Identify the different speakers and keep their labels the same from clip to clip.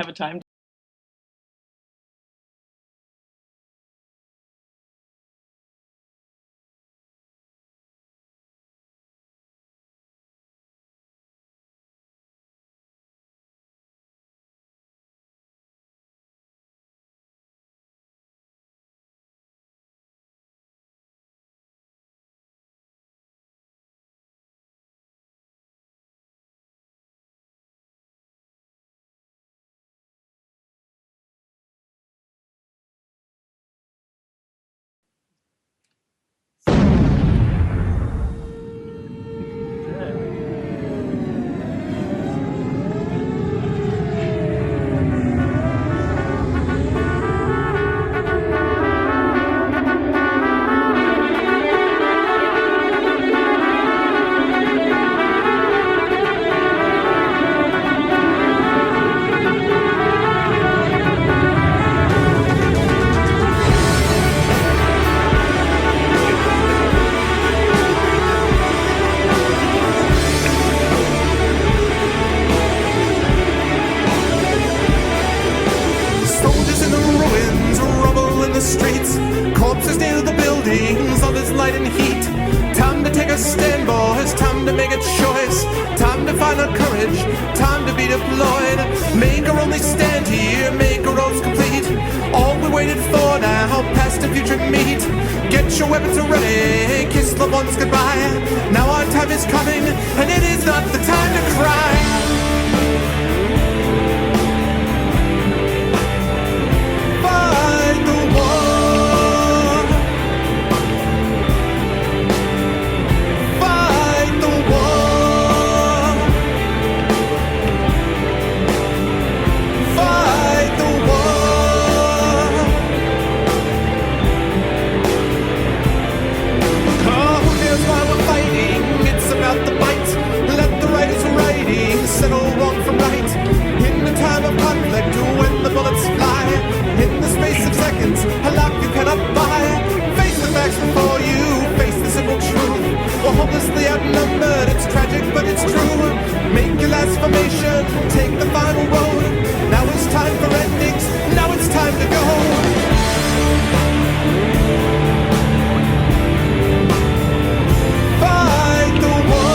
Speaker 1: have a time.
Speaker 2: Soldiers in the ruins, rubble in the streets, corpses near the buildings, all this light and heat. Time to take a stand, boys, time to make a choice, time to find our courage, time to be deployed. Make our only stand here, make our roads complete. All we waited for now, past and future meet. Get your weapons ready, kiss loved ones goodbye. Now our time is coming, and it is not the time to cry. Settle wrong from right. In the time of conflict, when the bullets fly, in the space of seconds, a life you cannot buy. Face the facts before you, face the simple truth. We're hopelessly outnumbered, it's tragic but it's true. Make your last formation, take the final road. Now it's time for endings, now it's time to go. Fight the war.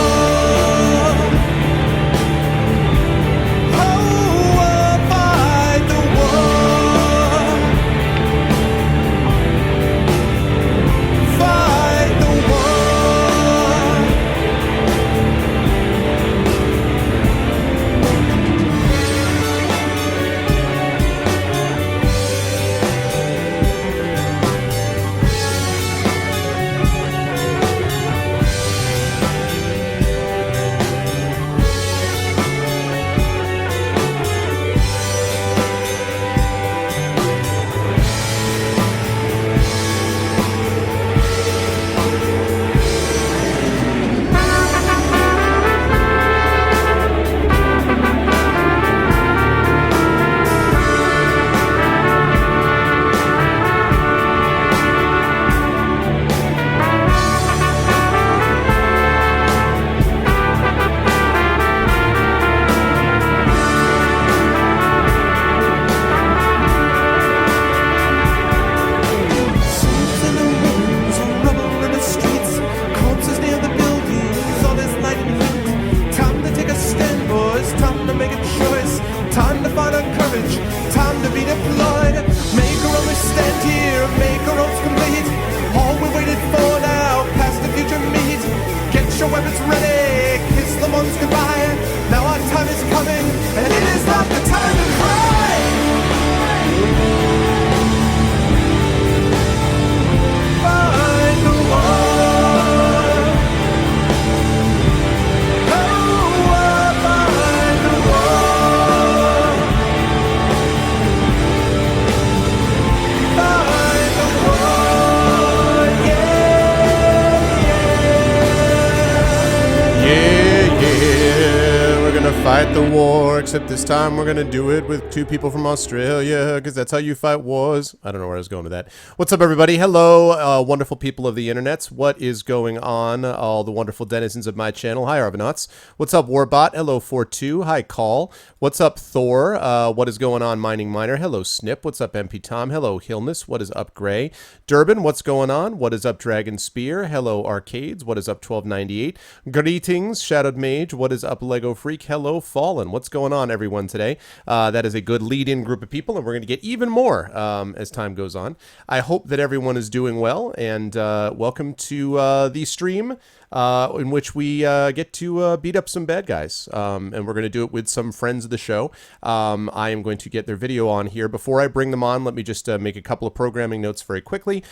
Speaker 2: fight the war, except this time we're going to do it with two people from Australia, because that's how you fight wars. I don't know where I was going with that. What's up, everybody? Hello, wonderful people of the internets. What is going on? All the wonderful denizens of my channel. Hi, Arvanauts. What's up, Warbot? Hello, 42. Hi, Call. What's up, Thor? What is going on, Mining Miner? Hello, Snip. What's up, MP Tom? Hello, Hillness. What is up, Gray? Durban, what's going on? What is up, Dragon Spear? Hello, Arcades. What is up, 1298? Greetings, Shadowed Mage. What is up, Lego Freak? Hello, Fallen. What's going on, everyone, today? That is a good lead-in group of people, and we're going to get even more as time goes on. I hope that everyone is doing well, and welcome to the stream in which we get to beat up some bad guys, and we're going to do it with some friends of the show. I am going to get their video on here. Before I bring them on, let me just make a couple of programming notes very quickly.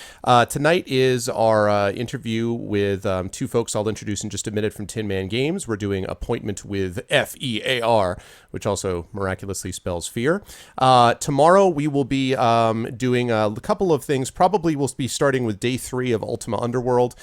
Speaker 2: Tonight is our interview with two folks I'll introduce in just a minute from Tin Man Games. We're doing Appointment with F.E.A.R, which also miraculously spells fear. Tomorrow we will be doing a couple of things. Probably we'll be starting with day 3 of Ultima Underworld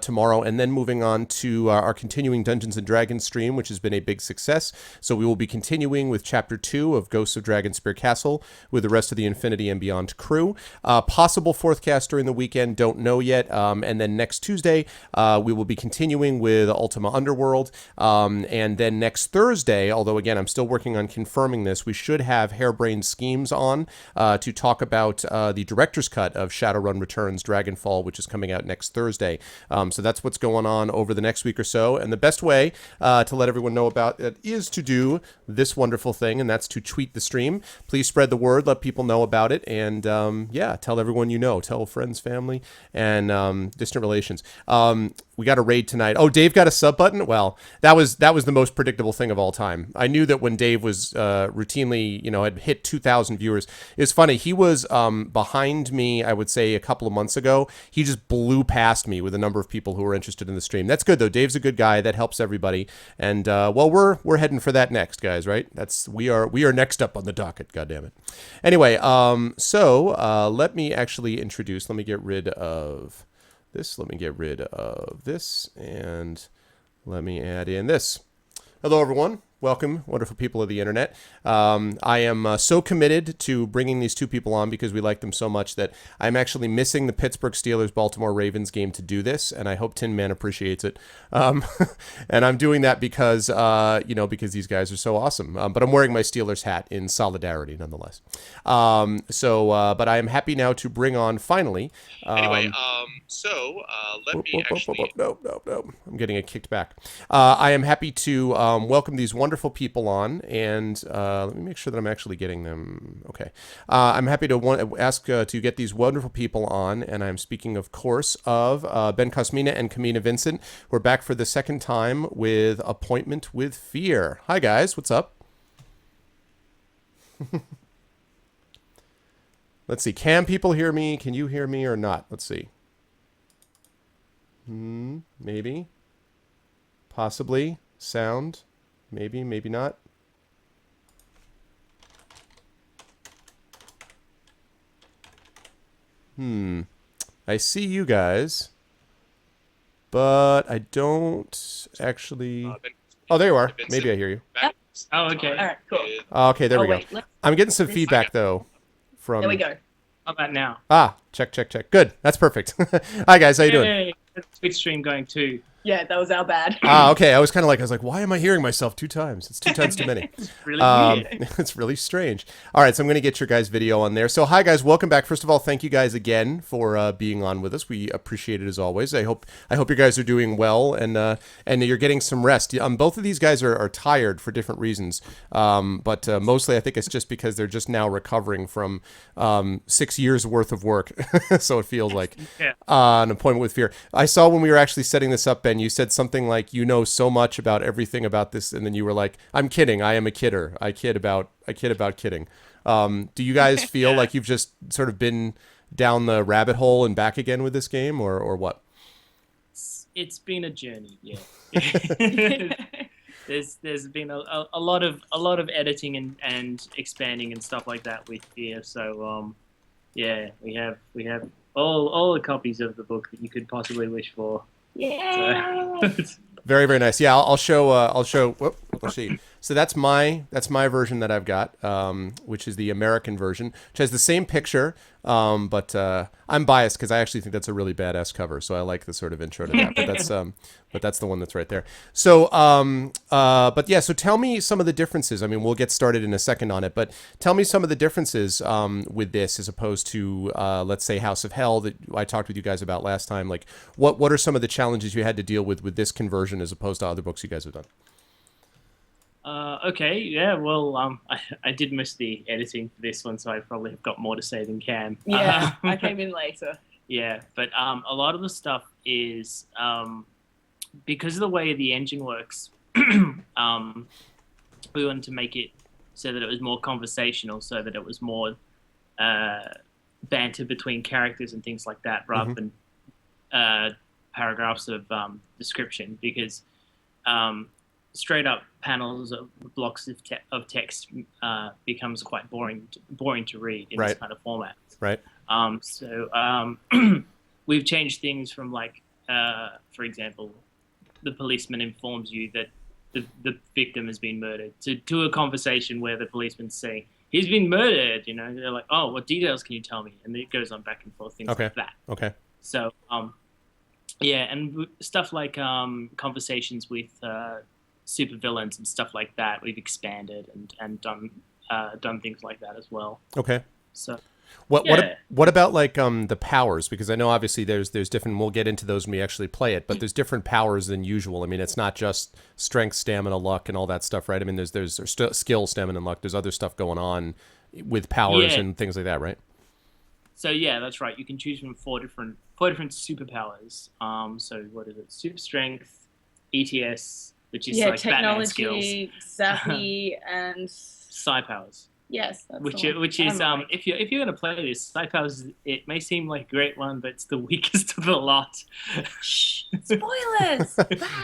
Speaker 2: tomorrow, and then moving on to our continuing Dungeons & Dragons stream, which has been a big success. So we will be continuing with Chapter 2 of Ghosts of Dragonspear Castle with the rest of the Infinity and Beyond crew. Possible fourth cast during the weekend, don't know yet. And then next Tuesday, we will be continuing with Ultima Underworld. And then next Thursday, although again, I'm still working on confirming this, we should have Harebrained Schemes on to talk about the director's cut of Shadowrun Returns Dragonfall, which is coming out next Thursday. So that's what's going on over the next week or so. And the best way to let everyone know about it is to do this wonderful thing, and that's to tweet the stream. Please spread the word, let people know about it, and yeah, tell everyone you know. Tell friends, family, and distant relations. We got a raid tonight. Oh, Dave got a sub button? Well, that was the most predictable thing of all time. I knew that when Dave was routinely, had hit 2,000 viewers. It's funny. He was behind me, I would say, a couple of months ago. He just blew past me with a number of people who were interested in the stream. That's good, though. Dave's a good guy. That helps everybody. And, well, we're heading for that next, guys, right? We are next up on the docket, goddammit. Anyway, so let me actually introduce, let me get rid of this, and let me add in this. Hello, everyone. Welcome, wonderful people of the internet. I am so committed to bringing these two people on because we like them so much that I'm actually missing the Pittsburgh Steelers-Baltimore Ravens game to do this, and I hope Tin Man appreciates it. And I'm doing that because, because these guys are so awesome. But I'm wearing my Steelers hat in solidarity, nonetheless. But I am happy now to bring on, finally... let me actually... No. I'm getting it kicked back. I am happy to welcome these wonderful people on, and let me make sure that I'm actually getting them. Okay. I'm happy to ask to get these wonderful people on, and I'm speaking, of course, of Ben Kosmina and Kamina Vincent. We're back for the second time with Appointment with F.E.A.R. Hi, guys. What's up? Let's see. Can people hear me? Can you hear me or not? Let's see. Maybe. Possibly. Sound. Maybe, maybe not. I see you guys, but I don't actually... Oh, there you are. Maybe I hear you.
Speaker 1: Yep. Oh, okay. All right, cool.
Speaker 2: Okay, there we go. I'm getting some feedback, though, from...
Speaker 1: There we go. How about now?
Speaker 2: Check. Good. That's perfect. Hi, guys. How you doing?
Speaker 1: Hey, Twitch stream going too. Yeah, that was our bad.
Speaker 2: Okay. I was like, why am I hearing myself 2 times? It's 2 times too many.
Speaker 1: It's really weird.
Speaker 2: It's really strange. All right, so I'm going to get your guys' video on there. So, hi, guys. Welcome back. First of all, thank you guys again for being on with us. We appreciate it as always. I hope you guys are doing well and you're getting some rest. Both of these guys are tired for different reasons, but mostly I think it's just because they're just now recovering from 6 years worth of work. So it feels like an appointment with fear. I saw when we were actually setting this up, Ben, you said something like, you know so much about everything about this, and then you were like, I'm kidding, I am a kidder. I kid about kidding. Do you guys feel like you've just sort of been down the rabbit hole and back again with this game, or what?
Speaker 1: It's been a journey, yeah. There's been a lot of editing and expanding and stuff like that with F.E.A.R. So yeah, we have all the copies of the book that you could possibly wish for. Yeah. So.
Speaker 2: Very, very nice. Yeah, I'll show. Whoop, let's see.
Speaker 3: So that's my version that I've got, which is the American version, which has the same picture, but I'm biased because I actually think that's a really badass cover. So I like the sort of intro to that. But that's the one that's right there. So but yeah. So tell me some of the differences. I mean, we'll get started in a second on it, but tell me some of the differences with this as opposed to let's say House of Hell that I talked with you guys about last time. Like, what are some of the challenges you had to deal with this conversion as opposed to other books you guys have done?
Speaker 1: Okay, yeah, well, I did miss the editing for this one, so I probably have got more to say than Cam.
Speaker 4: Yeah, I came in later.
Speaker 1: Yeah, but a lot of the stuff is because of the way the engine works. We wanted to make it so that it was more conversational, so that it was more banter between characters and things like that, rather than paragraphs of description. Because straight up panels of blocks of text becomes quite boring to read in this kind of format.
Speaker 3: Right.
Speaker 1: So we've changed things from like, for example, the policeman informs you that the victim has been murdered to a conversation where the policeman say he's been murdered. You know, they're like, oh, what details can you tell me? And it goes on back and forth, things like that. Okay. So yeah, and stuff like conversations with supervillains and stuff like that, we've expanded and done things like that as well. Okay. So
Speaker 3: what about like the powers? Because I know obviously there's different. We'll get into those when we actually play it, but there's different powers than usual. I mean, it's not just strength, stamina, luck, and all that stuff, right? I mean, there's skill, stamina, and luck. There's other stuff going on with powers and things like that, right?
Speaker 1: So yeah, that's right. You can choose from four different superpowers. So what is it? Super strength, ETS, which is like Batman skills,
Speaker 4: technology, Zappy, and
Speaker 1: psi powers.
Speaker 4: Yes, that's
Speaker 1: which is if you're going to play this, psi powers, it may seem like a great one, but it's the weakest of the lot.
Speaker 4: Shh, spoilers.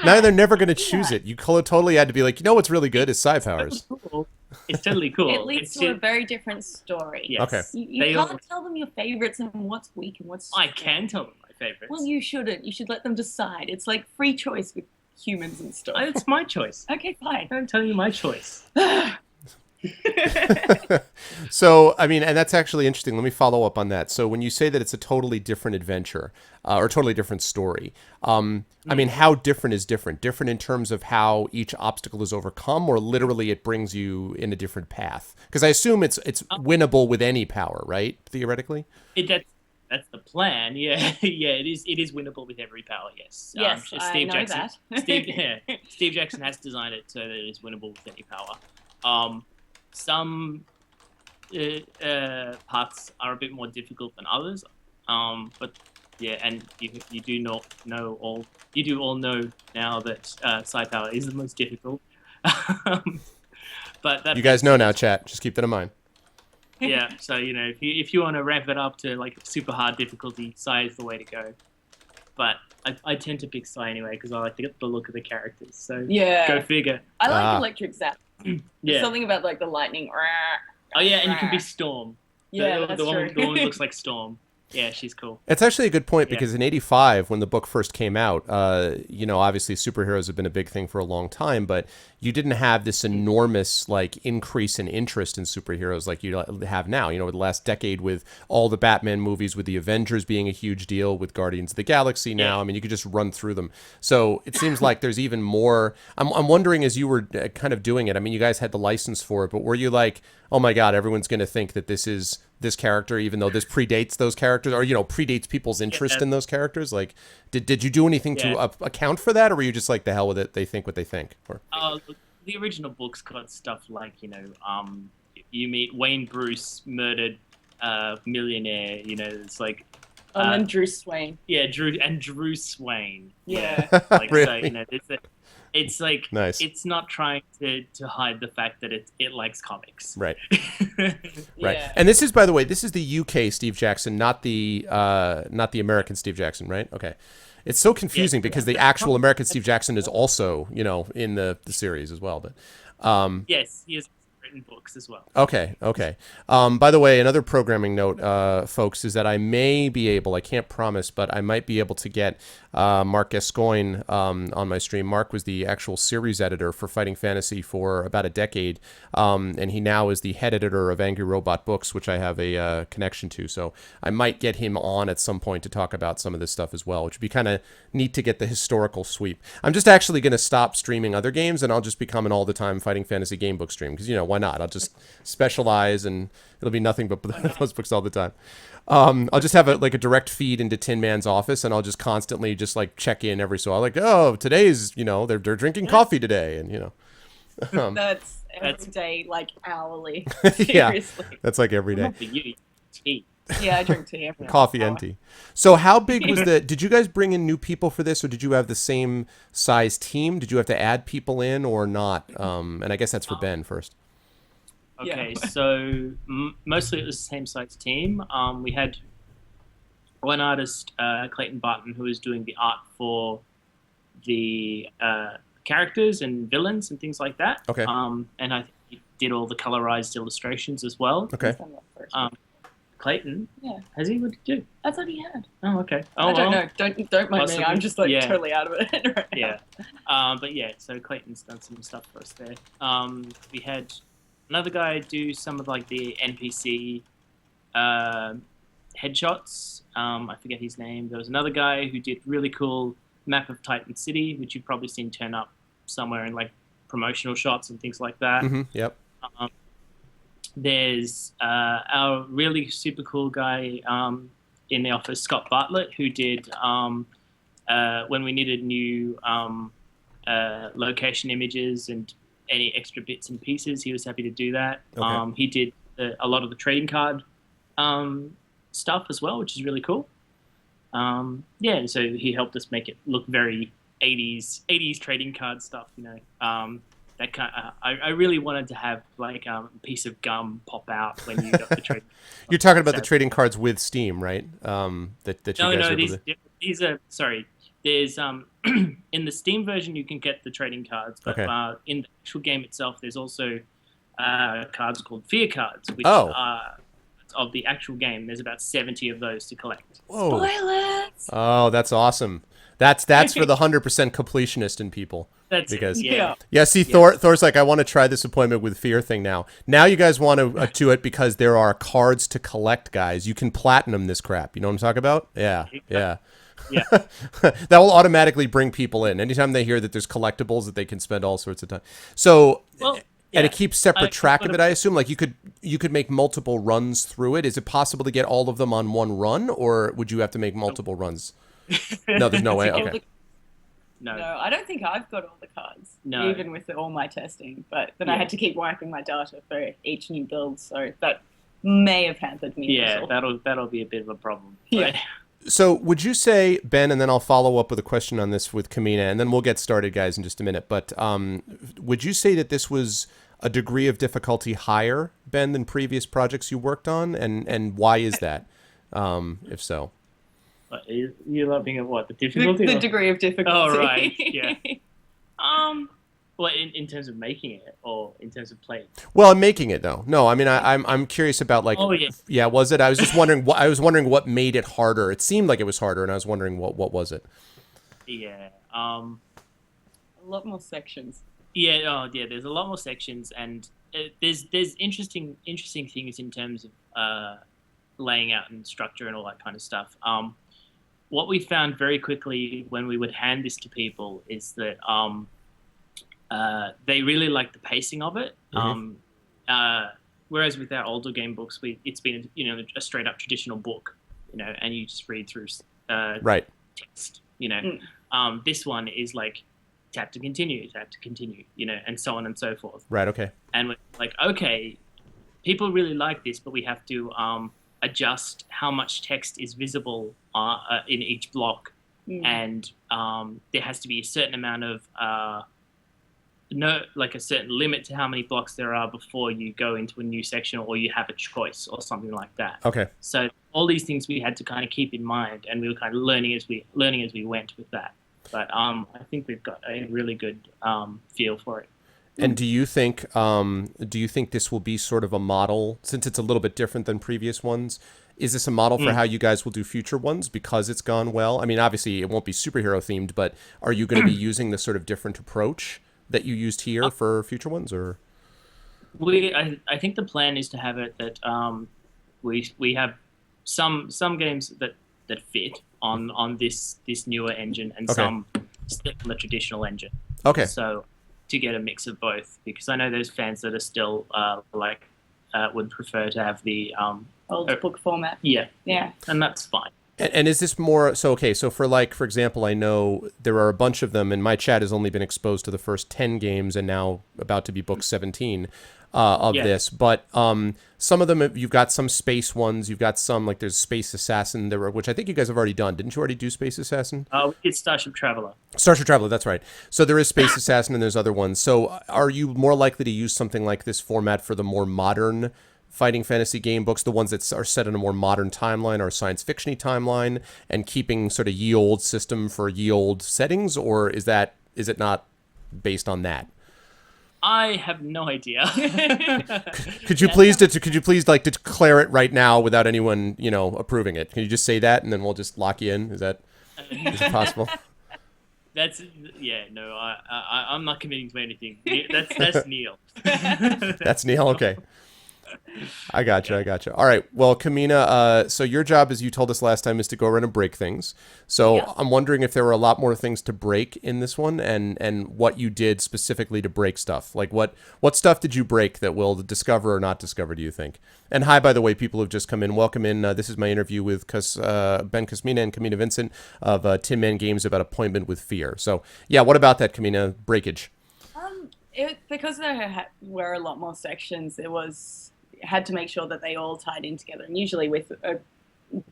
Speaker 3: Now they're never going to choose it. You totally had to be like, you know what's really good is psi powers.
Speaker 1: It's totally cool.
Speaker 4: It leads to a very different story.
Speaker 1: Yes.
Speaker 3: Okay.
Speaker 4: You can't tell them your favorites and what's weak and what's strong.
Speaker 1: I can tell them my favorites.
Speaker 4: Well, you shouldn't. You should let them decide. It's like free choice with humans and stuff.
Speaker 1: It's my choice.
Speaker 4: Okay, fine.
Speaker 1: I'm telling you my choice.
Speaker 3: So, I mean, and that's actually interesting. Let me follow up on that. So when you say that it's a totally different adventure or totally different story, I mean, how different is different? Different in terms of how each obstacle is overcome, or literally it brings you in a different path? Because I assume it's winnable with any power, right? Theoretically?
Speaker 1: That's the plan. Yeah, yeah. It is winnable with every power. Yes.
Speaker 4: Yes, Steve Jackson.
Speaker 1: Steve Jackson has designed it so that it is winnable with any power. Some parts are a bit more difficult than others, but yeah, and you do all know now that psi power is the most difficult. But
Speaker 3: you guys know now, chat. Just keep that in mind.
Speaker 1: Yeah, so you know, if you want to ramp it up to like super hard difficulty, psi is the way to go. But I tend to pick psi anyway because I like to get the look of the characters. So
Speaker 4: yeah,
Speaker 1: go figure.
Speaker 4: I like electric zap.
Speaker 1: Yeah.
Speaker 4: Something about like the lightning.
Speaker 1: Oh yeah, and you can be Storm.
Speaker 4: Yeah,
Speaker 1: the one who looks like Storm. Yeah, she's cool.
Speaker 3: It's actually a good point because in '85, when the book first came out, you know, obviously superheroes have been a big thing for a long time, but you didn't have this enormous like increase in interest in superheroes like you have now. You know, the last decade with all the Batman movies, with the Avengers being a huge deal, with Guardians of the Galaxy now. I mean, you could just run through them. So it seems like there's even more. I'm wondering, as you were kind of doing it, I mean, you guys had the license for it, but were you like, oh my God, everyone's going to think that this is this character, even though this predates those characters, or, you know, predates people's interest in those characters? Like, did you do anything to account for that, or were you just like, the hell with it, they think what they think? Or
Speaker 1: the original books got stuff like, you know, you meet Wayne Bruce, murdered millionaire, you know, it's like
Speaker 4: and Drew Swain.
Speaker 1: Yeah, Drew Swain.
Speaker 4: Yeah.
Speaker 1: Like,
Speaker 3: really?
Speaker 1: So, you know, it's like
Speaker 3: nice.
Speaker 1: It's not trying to hide the fact that it likes comics.
Speaker 3: Right. Right. Yeah. And this is, by the way, this is the UK Steve Jackson, not the American Steve Jackson, right? Okay. It's so confusing because the actual American Steve Jackson is also, you know, in the series as well. But
Speaker 1: yes, he is written books as well.
Speaker 3: Okay. By the way, another programming note, folks, is that I may be able, I can't promise, but I might be able to get Mark Gascoigne on my stream. Mark was the actual series editor for Fighting Fantasy for about a decade, and he now is the head editor of Angry Robot Books, which I have a connection to. So I might get him on at some point to talk about some of this stuff as well, which would be kind of neat to get the historical sweep. I'm just actually going to stop streaming other games, and I'll just become an all-the-time Fighting Fantasy game book stream, because, why not? I'll just specialize, and it'll be nothing but those books all the time. I'll just have a direct feed into Tin Man's office, and I'll just constantly just check in every so often, oh, today's, they're drinking coffee today, and
Speaker 4: That's every day, hourly.
Speaker 3: Yeah,
Speaker 4: Seriously.
Speaker 3: that's every day.
Speaker 1: For you, tea.
Speaker 4: Yeah, I drink tea every
Speaker 3: Coffee
Speaker 4: hour.
Speaker 3: and tea. So how big was did you guys bring in new people for this, or did you have the same size team? Did you have to add people in or not? And I guess that's for Ben first.
Speaker 1: Okay,
Speaker 4: Yeah.
Speaker 1: so mostly it was the same size team. We had one artist, Clayton Barton, who was doing the art for the characters and villains and things like that.
Speaker 3: Okay.
Speaker 1: And I think he did all the colorized illustrations as well.
Speaker 3: Okay.
Speaker 4: He's done that first.
Speaker 1: Clayton,
Speaker 4: Yeah.
Speaker 1: has he? What did he do?
Speaker 4: I thought he had.
Speaker 1: Oh, okay. Oh,
Speaker 4: I don't
Speaker 1: well.
Speaker 4: know. Don't mind me.
Speaker 1: Possibly.
Speaker 4: I'm just
Speaker 1: Yeah.
Speaker 4: totally out of it right now.
Speaker 1: Yeah. But yeah, so Clayton's done some stuff for us there. We had another guy do some of the NPC headshots. I forget his name. There was another guy who did really cool map of Titan City, which you've probably seen turn up somewhere in promotional shots and things like that.
Speaker 3: Mm-hmm. Yep.
Speaker 1: There's our really super cool guy in the office, Scott Bartlett, who did when we needed new location images and any extra bits and pieces, he was happy to do that.
Speaker 3: Okay.
Speaker 1: He did a lot of the trading card stuff as well, which is really cool. Yeah, so he helped us make it look very 80s trading card stuff, that I really wanted to have a piece of gum pop out when you got the trading.
Speaker 3: You're talking about the trading cards with Steam, right? That you guys are able to...
Speaker 1: these are sorry. There's in the Steam version you can get the trading cards, but
Speaker 3: Okay.
Speaker 1: In the actual game itself, there's also cards called F.E.A.R cards, which
Speaker 3: Oh.
Speaker 1: are of the actual game. There's about 70 of those to collect.
Speaker 3: Whoa.
Speaker 4: Spoilers!
Speaker 3: Oh, that's awesome. That's for the 100% completionist in people.
Speaker 1: That's
Speaker 3: Because-
Speaker 1: it. Yeah.
Speaker 3: Yeah, see, Thor's like, I want to try this appointment with F.E.A.R thing now. Now you guys want to do it because there are cards to collect, guys. You can platinum this crap. You know what I'm talking about? Yeah, yeah.
Speaker 1: Yeah.
Speaker 3: That will automatically bring people in. Anytime they hear that there's collectibles that they can spend all sorts of time. So,
Speaker 1: Well,
Speaker 3: and
Speaker 1: yeah.
Speaker 3: it keeps separate track of
Speaker 1: sort
Speaker 3: it, I assume? You could make multiple runs through it. Is it possible to get all of them on one run, or would you have to make multiple runs? No, there's no way.
Speaker 1: All
Speaker 3: Okay.
Speaker 4: No, I don't think I've got all the cards,
Speaker 1: No.
Speaker 4: even with all my testing. But then I had to keep wiping my data for each new build, so that may have hampered me.
Speaker 1: Yeah,
Speaker 4: as well.
Speaker 1: that'll be a bit of a problem.
Speaker 4: Yeah.
Speaker 3: So would you say, Ben, and then I'll follow up with a question on this with Kamina, and then we'll get started, guys, in just a minute. But would you say that this was a degree of difficulty higher, Ben, than previous projects you worked on? And why is that, if so?
Speaker 1: You're laughing at what? The difficulty?
Speaker 4: The degree of difficulty.
Speaker 1: Oh, right. Yeah. Well, in terms of making it, or in terms of playing?
Speaker 3: Well, I'm making it though. No, I mean I'm curious about
Speaker 1: Oh, yeah.
Speaker 3: was it? I was just wondering what made it harder. It seemed like it was harder, and I was wondering what was it.
Speaker 1: Yeah.
Speaker 4: A lot more sections.
Speaker 1: Yeah. Oh, yeah. There's a lot more sections, and there's interesting things in terms of laying out and structure and all that kind of stuff. What we found very quickly when we would hand this to people is that they really like the pacing of it.
Speaker 3: Mm-hmm.
Speaker 1: Whereas with our older game books, it's been a straight up traditional book, and you just read through
Speaker 3: Right.
Speaker 1: text. This one is tap to continue, and so on and so forth.
Speaker 3: Right. Okay.
Speaker 1: And we're okay, people really like this, but we have to adjust how much text is visible in each block, and there has to be a certain amount of a certain limit to how many blocks there are before you go into a new section, or you have a choice or something like that.
Speaker 3: Okay.
Speaker 1: So all these things we had to kind of keep in mind, and we were kind of learning as we went with that. But I think we've got a really good feel for it.
Speaker 3: And do you think this will be sort of a model, since it's a little bit different than previous ones? Is this a model for how you guys will do future ones because it's gone well? I mean, obviously it won't be superhero themed, but are you going to be using the sort of different approach that you used here for future ones, or?
Speaker 1: I think the plan is to have it that we have some games that fit on this newer engine, and some still on the traditional engine.
Speaker 3: Okay.
Speaker 1: So to get a mix of both, because I know there's fans that are still would prefer to have the
Speaker 4: old book format.
Speaker 1: Yeah.
Speaker 4: Yeah.
Speaker 1: And that's fine.
Speaker 3: And is this more so? Okay, so for example, I know there are a bunch of them, and my chat has only been exposed to the first 10 games, and now about to be book 17 of this. But some of them, you've got some space ones, you've got some like there's Space Assassin, which I think you guys have already done. Didn't you already do Space Assassin?
Speaker 1: We did Starship Traveler.
Speaker 3: Starship Traveler, that's right. So there is Space Assassin, and there's other ones. So are you more likely to use something like this format for the more modern fighting fantasy game books, the ones that are set in a more modern timeline or science fiction-y timeline, and keeping sort of ye old system for ye old settings, or is it not based on that?
Speaker 1: I have no idea.
Speaker 3: Could you please like declare it right now without anyone approving it? Can you just say that and then we'll just lock you in? Is it possible?
Speaker 1: I'm not committing to anything. That's Neil.
Speaker 3: That's Neil. Okay. I gotcha. All right. Well, Kamina, so your job, as you told us last time, is to go around and break things. So I'm wondering if there were a lot more things to break in this one, and what you did specifically to break stuff. Like what stuff did you break that we'll discover or not discover, do you think? And hi, by the way, people who've just come in. Welcome in. This is my interview with Ben Kosmina and Kamina Vincent of Tin Man Games about Appointment with F.E.A.R. So, yeah, what about that, Kamina, breakage?
Speaker 4: Because there were a lot more sections, had to make sure that they all tied in together. And usually with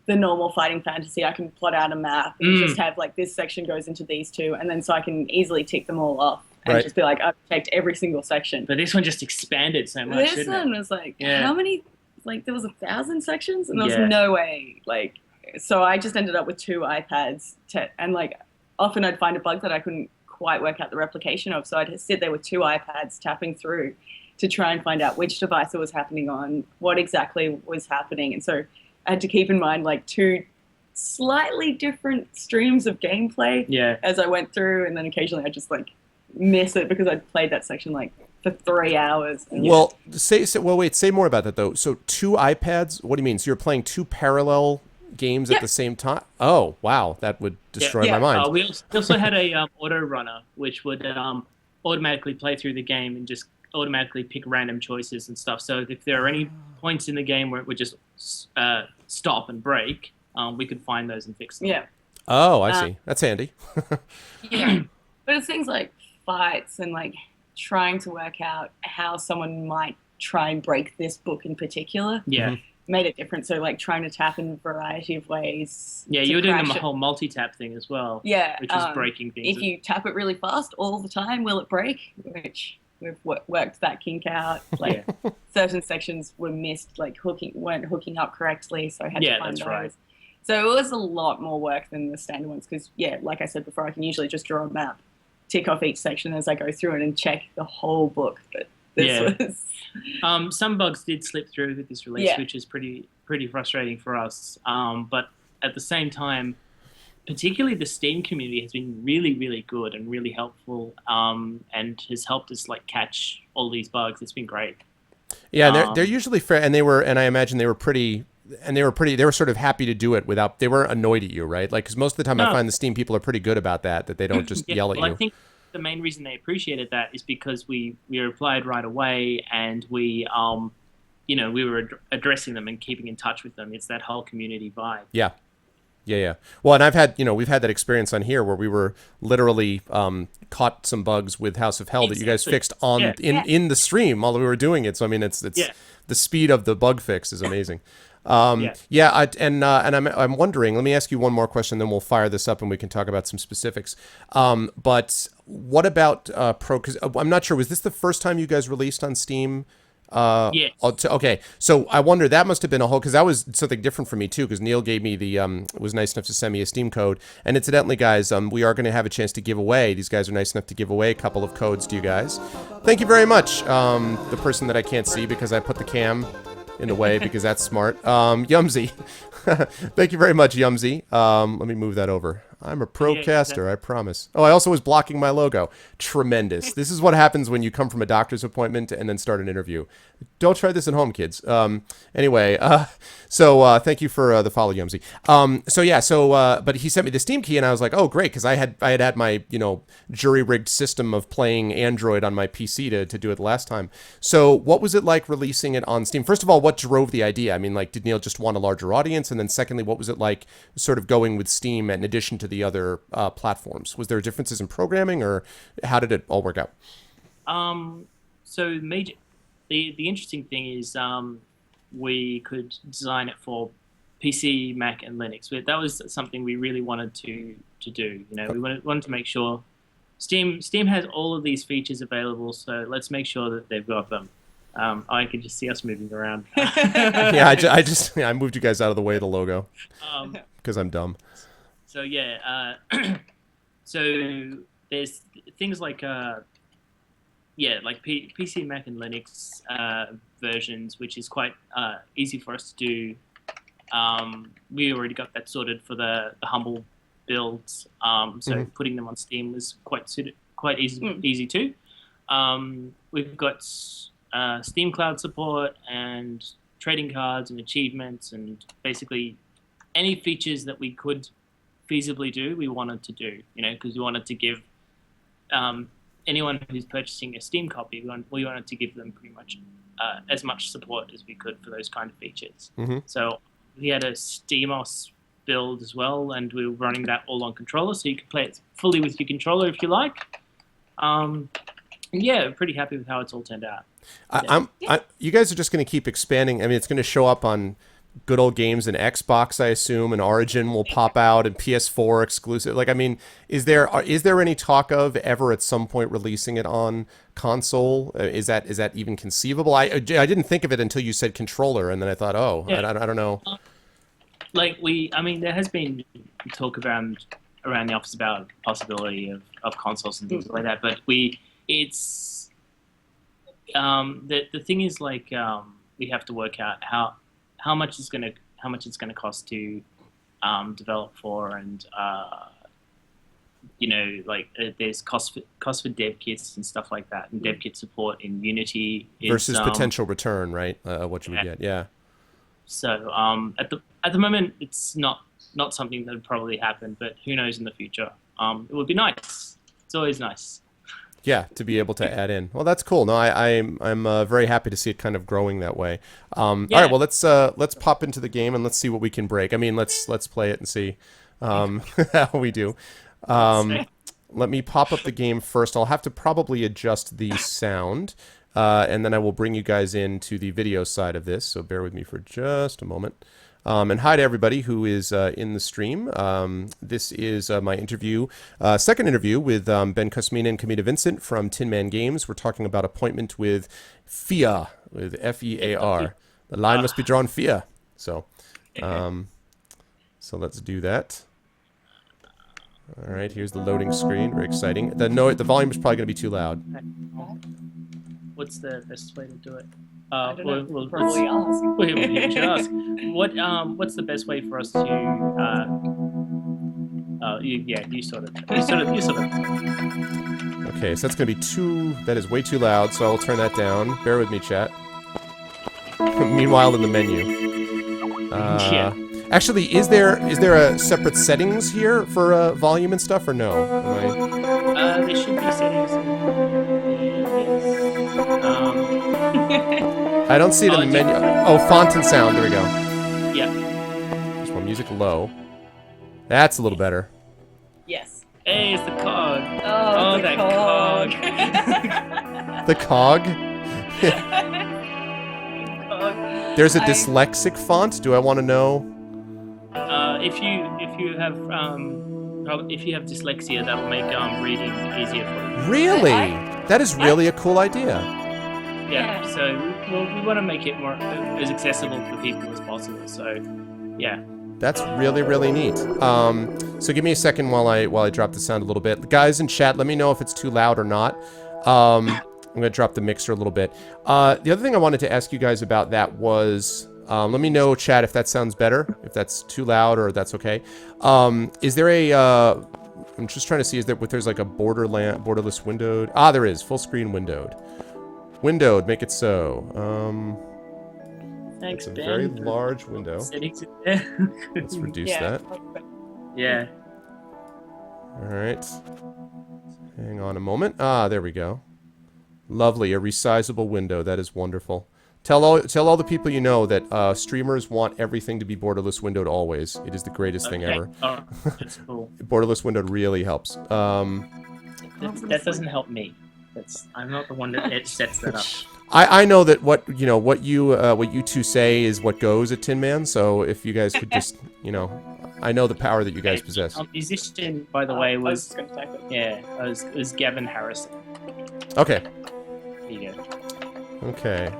Speaker 4: the normal fighting fantasy, I can plot out a map and just have like this section goes into these two, and then so I can easily tick them all off and just be like, I've checked every single section.
Speaker 1: But this one just expanded so much.
Speaker 4: This one was like, how many? Like there was 1,000 sections, and there was no way. Like, so I just ended up with 2 iPads, and like often I'd find a bug that I couldn't quite work out the replication of, so I'd sit there with 2 iPads tapping through to try and find out which device it was happening on, what exactly was happening. And so I had to keep in mind like 2 slightly different streams of gameplay as I went through, and then occasionally I'd just like miss it because I'd played that section like for 3 hours. And,
Speaker 3: say more about that though. So 2 iPads, what do you mean? So you're playing 2 parallel games at the same time? Oh, wow. That would destroy my mind.
Speaker 1: We also had a auto runner, which would automatically play through the game and just automatically pick random choices and stuff. So if there are any points in the game where it would just stop and break, we could find those and fix them.
Speaker 4: Yeah.
Speaker 3: Oh, I see. That's handy.
Speaker 4: Yeah. But it's things like fights and like trying to work out how someone might try and break this book in particular.
Speaker 1: Yeah.
Speaker 4: Made it different. So like trying to tap in a variety of ways.
Speaker 1: Yeah, you were doing the whole multi-tap thing as well.
Speaker 4: Yeah.
Speaker 1: Which is breaking things.
Speaker 4: If you tap it really fast all the time, will it break? Which we've worked that kink out. Like certain sections were missed, like weren't hooking up correctly, so I had to find those. Right. So it was a lot more work than the standard ones because, like I said before, I can usually just draw a map, tick off each section as I go through it and check the whole book. But this was...
Speaker 1: some bugs did slip through with this release, which is pretty frustrating for us. But at the same time, particularly the Steam community has been really, really good and really helpful, and has helped us like catch all these bugs. It's been great.
Speaker 3: Yeah, and they're usually fair, and I imagine they were sort of happy to do it they weren't annoyed at you, right? Like, because most of the time I find the Steam people are pretty good about that they don't just yell at you.
Speaker 1: I think the main reason they appreciated that is because we replied right away, and we were addressing them and keeping in touch with them. It's that whole community vibe.
Speaker 3: Yeah. Well, and we've had that experience on here where we were literally caught some bugs with House of Hell that you guys fixed in the stream while we were doing it. So I mean, it's the speed of the bug fix is amazing. I'm wondering. Let me ask you one more question, then we'll fire this up and we can talk about some specifics. But what about Pro? Because I'm not sure. Was this the first time you guys released on Steam
Speaker 1: Yes.
Speaker 3: Okay, so I wonder, that must have been a whole, because that was something different for me too, because Neil gave me the, was nice enough to send me a Steam code. And incidentally, guys, we are going to have a chance to give away, these guys are nice enough to give away a couple of codes to you guys. Thank you very much, the person that I can't see because I put the cam in the way because that's smart. Yumsy. Thank you very much, Yumsy. Let me move that over. I'm a pro caster, I promise. Oh, I also was blocking my logo. Tremendous. This is what happens when you come from a doctor's appointment and then start an interview. Don't try this at home, kids. Anyway, so thank you for the follow, Yumsy. But he sent me the Steam key, and I was like, oh, great, because I had my, jury-rigged system of playing Android on my PC to do it the last time. So what was it like releasing it on Steam? First of all, what drove the idea? I mean, like, did Neil just want a larger audience? And then secondly, what was it like sort of going with Steam in addition to the other platforms? Was there differences in programming, or how did it all work out?
Speaker 1: So the interesting thing is we could design it for PC, Mac, and Linux. That was something we really wanted to do. We wanted to make sure Steam has all of these features available, so let's make sure that they've got them. I could just see us moving around.
Speaker 3: Yeah, I moved you guys out of the way of the logo because I'm dumb.
Speaker 1: So yeah, so there's things like PC, Mac, and Linux versions, which is quite easy for us to do. We already got that sorted for the Humble builds, so putting them on Steam was quite easy too. We've got Steam Cloud support and trading cards and achievements, and basically any features that we could feasibly do, we wanted to do, because we wanted to give anyone who's purchasing a Steam copy, we wanted to give them pretty much as much support as we could for those kind of features. So we had a SteamOS build as well, and we were running that all on controller, so you could play it fully with your controller if you like. Yeah, pretty happy with how it's all turned out.
Speaker 3: You guys are just going to keep expanding. I mean, it's going to show up on good old games and Xbox, I assume, and Origin will pop out, and PS4 exclusive. Like, I mean, is there any talk of ever at some point releasing it on console? Is that even conceivable? I didn't think of it until you said controller, and then I thought, I don't know.
Speaker 1: There has been talk around the office about possibility of consoles and things like that, but it's the thing is, like, we have to work out how much it's gonna cost to develop for, and there's cost for dev kits and stuff like that, and dev kit support in Unity
Speaker 3: versus potential return, right? What you would get, yeah.
Speaker 1: So at the moment, it's not something that would probably happen, but who knows in the future? It would be nice. It's always nice.
Speaker 3: Yeah, to be able to add in. Well, that's cool. No, I'm very happy to see it kind of growing that way. All right, well, let's pop into the game and let's see what we can break. I mean, let's play it and see how we do. Let me pop up the game first. I'll have to probably adjust the sound, and then I will bring you guys into the video side of this. So bear with me for just a moment. And hi to everybody who is in the stream. This is my interview, second interview with Ben Kosmina and Kamina Vincent from Tin Man Games. We're talking about appointment with F.E.A.R, with F.E.A.R. The line must be drawn F.E.A. So let's do that. All right, here's the loading screen. Very exciting. The volume is probably going to be too loud.
Speaker 1: What's the best way to do it?
Speaker 4: I don't know. We'll probably ask.
Speaker 1: We should ask. What's the best way for us to? You sort of.
Speaker 3: Okay, so that's going to be that is way too loud, so I'll turn that down. Bear with me, chat. Meanwhile, in the menu. Actually, is there a separate settings here for volume and stuff, or no?
Speaker 1: There should be settings.
Speaker 3: I don't see it in the menu. Oh, font and sound. There we go.
Speaker 1: Yeah.
Speaker 3: Just want music low. That's a little better.
Speaker 4: Yes.
Speaker 1: Hey, it's the cog.
Speaker 4: Oh,
Speaker 1: that
Speaker 4: cog.
Speaker 3: The cog? There's a dyslexic font. Do I want to know?
Speaker 1: If you have dyslexia, that will make reading easier for you.
Speaker 3: Really? That is really a cool idea.
Speaker 1: Yeah. So well, we want to make it more as accessible for people as possible. So, yeah.
Speaker 3: That's really, really neat. So give me a second while I drop the sound a little bit. Guys in chat, let me know if it's too loud or not. I'm going to drop the mixer a little bit. The other thing I wanted to ask you guys about that was, let me know, chat, if that sounds better, if that's too loud or that's okay. Is there a, I'm just trying to see, there's like a borderless windowed? Ah, there is, full screen windowed. Windowed, make it so.
Speaker 1: Thanks,
Speaker 3: it's a
Speaker 1: Ben.
Speaker 3: very large window.
Speaker 1: Settings in there.
Speaker 3: Let's reduce that.
Speaker 1: Yeah.
Speaker 3: All right. Hang on a moment. Ah, there we go. Lovely, a resizable window. That is wonderful. Tell all the people you know that streamers want everything to be borderless windowed always. It is the greatest thing ever.
Speaker 1: Oh, that's cool.
Speaker 3: Borderless windowed really helps.
Speaker 1: That doesn't help me. I'm not the one that sets that up.
Speaker 3: I know that what you two say is what goes at Tin Man. So if you guys could just, I know the power that you guys possess.
Speaker 1: Musician, by the way, was Gavin Harrison.
Speaker 3: Okay.
Speaker 1: There you go.
Speaker 3: Okay.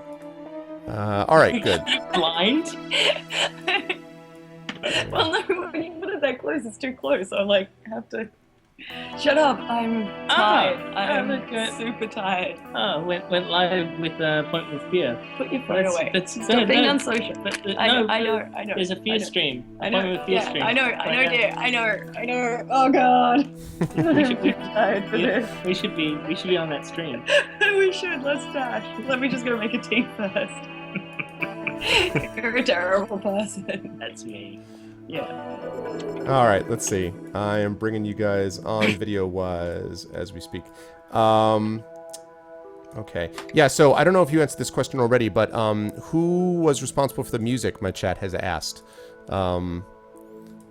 Speaker 3: All right. Good.
Speaker 4: Blind. Well, no, when you put it that close, it's too close. So I have to. Shut up! I'm tired. I'm super tired.
Speaker 1: Oh, went live with Point with Fear.
Speaker 4: Put your phone away. Stop being unsocial. I know.
Speaker 1: There's a Fear stream.
Speaker 4: I know.
Speaker 1: Point with Fear stream.
Speaker 4: I know, dear. I know. Oh God.
Speaker 1: We should be on that stream.
Speaker 4: We should. Let's dash. Let me just go make a tea first. You're a terrible person.
Speaker 1: That's me.
Speaker 4: Yeah.
Speaker 3: All right, let's see. I am bringing you guys on video-wise as we speak. Okay. Yeah, so I don't know if you answered this question already, but who was responsible for the music, my chat has asked. You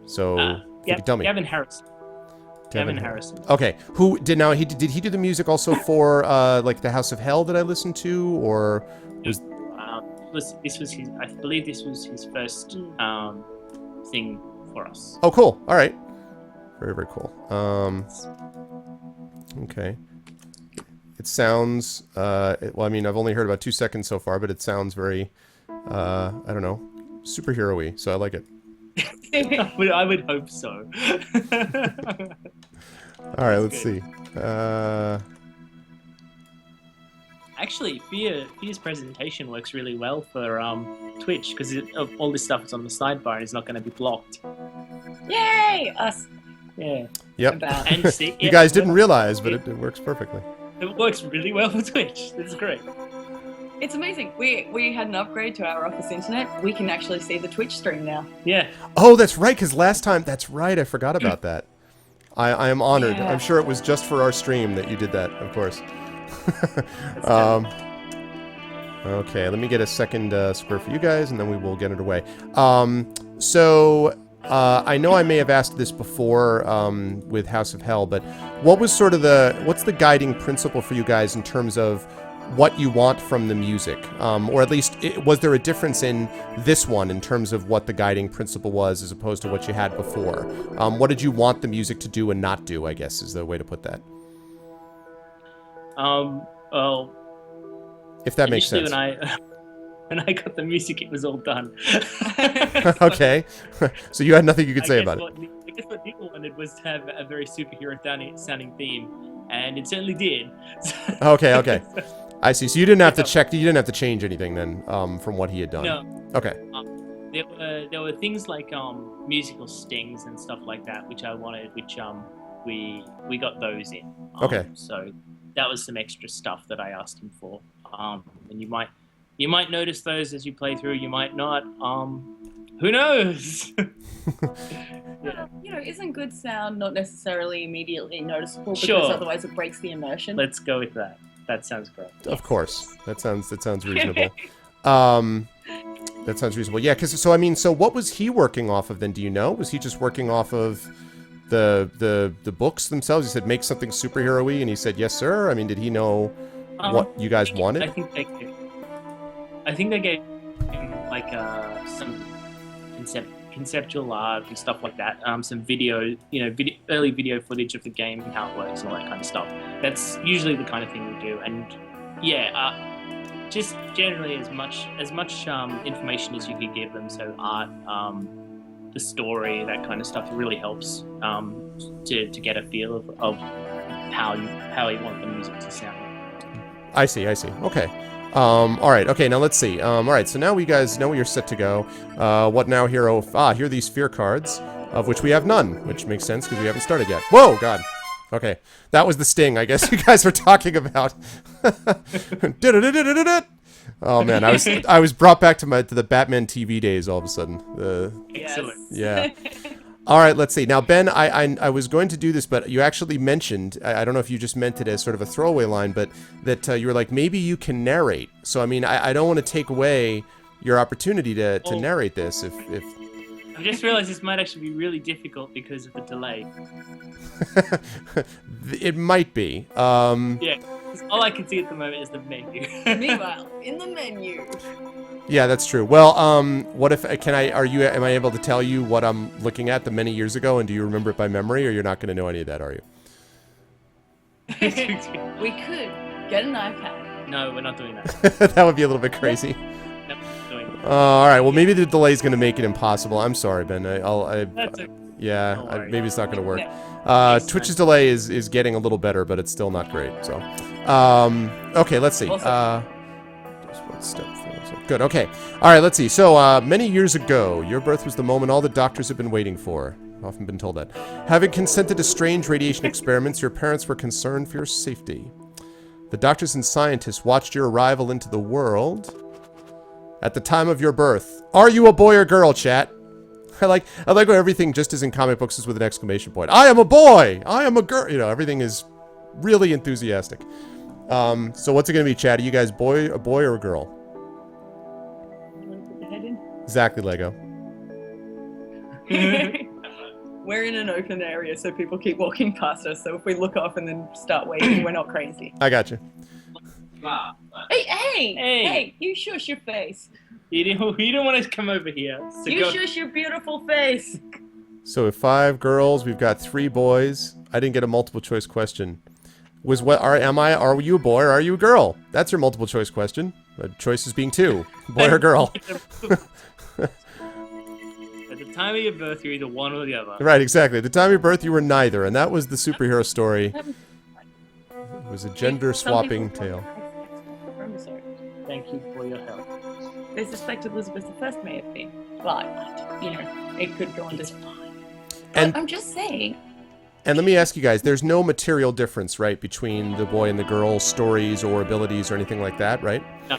Speaker 3: can tell me.
Speaker 1: Gavin Harrison. Gavin Harrison.
Speaker 3: Okay. Who did did he do the music also for like the House of Hell that I listened to, or was
Speaker 1: this was his, I believe this was his first thing for us.
Speaker 3: Oh, cool. All right. Very, very cool. Okay. It sounds, well, I mean, I've only heard about 2 seconds so far, but it sounds very, I don't know, superhero-y, so I like it.
Speaker 1: I would hope so.
Speaker 3: All right, let's see.
Speaker 1: Actually, F.E.A.R's presentation works really well for Twitch, because all this stuff is on the sidebar and is not going to be blocked.
Speaker 4: Yay! Us.
Speaker 1: Yeah.
Speaker 3: Yep.
Speaker 1: And see,
Speaker 3: you guys didn't realize, but it works perfectly.
Speaker 1: It works really well for Twitch. It's great.
Speaker 4: It's amazing. We had an upgrade to our office internet. We can actually see the Twitch stream now.
Speaker 1: Yeah.
Speaker 3: Oh, that's right, because last time, that's right, I forgot about that. I am honored.
Speaker 4: Yeah.
Speaker 3: I'm sure it was just for our stream that you did that, of course. Okay, let me get a second square for you guys, and then we will get it away. I know I may have asked this before with House of Hell, but what was sort of what's the guiding principle for you guys in terms of what you want from the music? Or at least, was there a difference in this one in terms of what the guiding principle was as opposed to what you had before? What did you want the music to do and not do, I guess, is the way to put that.
Speaker 1: Well,
Speaker 3: if that makes sense.
Speaker 1: When I got the music, it was all done.
Speaker 3: Okay. So you had nothing you could say about it.
Speaker 1: I guess what people wanted was to have a very superhero-sounding theme, and it certainly did.
Speaker 3: Okay. I see. So you didn't have to check. You didn't have to change anything then, from what he had done.
Speaker 1: No.
Speaker 3: Okay.
Speaker 1: There were things like musical stings and stuff like that, which I wanted, which we got those in.
Speaker 3: Okay.
Speaker 1: So that was some extra stuff that I asked him for. And you might notice those as you play through. You might not. Who knows?
Speaker 4: Yeah. Isn't good sound not necessarily immediately noticeable because
Speaker 1: Sure.
Speaker 4: otherwise it breaks the immersion?
Speaker 1: Let's go with that. That sounds great.
Speaker 3: Of course. That sounds reasonable. That sounds reasonable. Yeah, so what was he working off of then? Do you know? Was he just working off of the books themselves? He said, make something superhero-y, and he said, yes, sir? I mean, did he know what you guys wanted?
Speaker 1: I think they gave him like some conceptual art and stuff like that. Some video, early video footage of the game and how it works and all that kind of stuff. That's usually the kind of thing we do. And yeah, just generally as much information as you could give them. So art, the story, that kind of stuff really helps to get a feel of how you want the music to sound.
Speaker 3: I see. Okay. All right. Okay. Now let's see. All right. So now we guys know you're set to go. What now, hero? Here are these F.E.A.R cards, of which we have none, which makes sense because we haven't started yet. Whoa, God. Okay, that was the sting. I guess you guys were talking about. Oh man, I was brought back to the Batman TV days all of a sudden.
Speaker 1: Excellent.
Speaker 3: Yeah. All right, let's see. Now, Ben, I was going to do this, but you actually mentioned, I don't know if you just meant it as sort of a throwaway line, but that you were like, maybe you can narrate. So, I mean, I don't want to take away your opportunity to narrate this. If
Speaker 1: I just realized this might actually be really difficult because of the delay.
Speaker 3: It might be.
Speaker 1: Yeah, all I can see at the moment is the menu.
Speaker 4: Meanwhile, in the menu.
Speaker 3: Yeah, that's true. Well, what if am I able to tell you what I'm looking at many years ago, and do you remember it by memory, or you're not going to know any of that, are you?
Speaker 4: We could get an iPad.
Speaker 1: No, we're not doing that.
Speaker 3: That would be a little bit crazy.
Speaker 1: No, we're not doing that.
Speaker 3: All right. Well, maybe the delay is going to make it impossible. I'm sorry, Ben.
Speaker 1: That's okay.
Speaker 3: Yeah, maybe it's not going to work.
Speaker 4: No.
Speaker 3: Twitch's delay is getting a little better, but it's still not great. So, okay, let's see. Just one step forward. Good. Okay. All right. Let's see. So, many years ago, your birth was the moment all the doctors have been waiting for. Often been told that. Having consented to strange radiation experiments, your parents were concerned for your safety. The doctors and scientists watched your arrival into the world. At the time of your birth, are you a boy or girl, chat? I like where everything just as in comic books is with an exclamation point. I am a boy. I am a girl. You know, everything is really enthusiastic. So what's it gonna be, chat? Are you guys a boy or a girl?
Speaker 4: You want to put the head in?
Speaker 3: Exactly, Lego.
Speaker 4: We're in an open area, so people keep walking past us. So if we look off and then start waving, we're not crazy.
Speaker 3: I got you.
Speaker 4: Hey! You shush your face.
Speaker 1: You didn't want to come over here. So
Speaker 4: Shush your beautiful face.
Speaker 3: So with 5 girls, we've got 3 boys. I didn't get a multiple choice question. Are you a boy or are you a girl? That's your multiple choice question. The choices being 2, boy or girl.
Speaker 1: At the time of your birth, you're either one or the other.
Speaker 3: Right, exactly. At the time of your birth, you were neither, and that was the superhero story. It was a gender-swapping tale.
Speaker 1: Thank you for your help.
Speaker 4: They suspect Elizabeth I may have been, but, you know, it could go on just fine.
Speaker 3: And
Speaker 4: I'm just saying.
Speaker 3: And let me ask you guys, there's no material difference, right, between the boy and the girl stories or abilities or anything like that, right?
Speaker 1: No.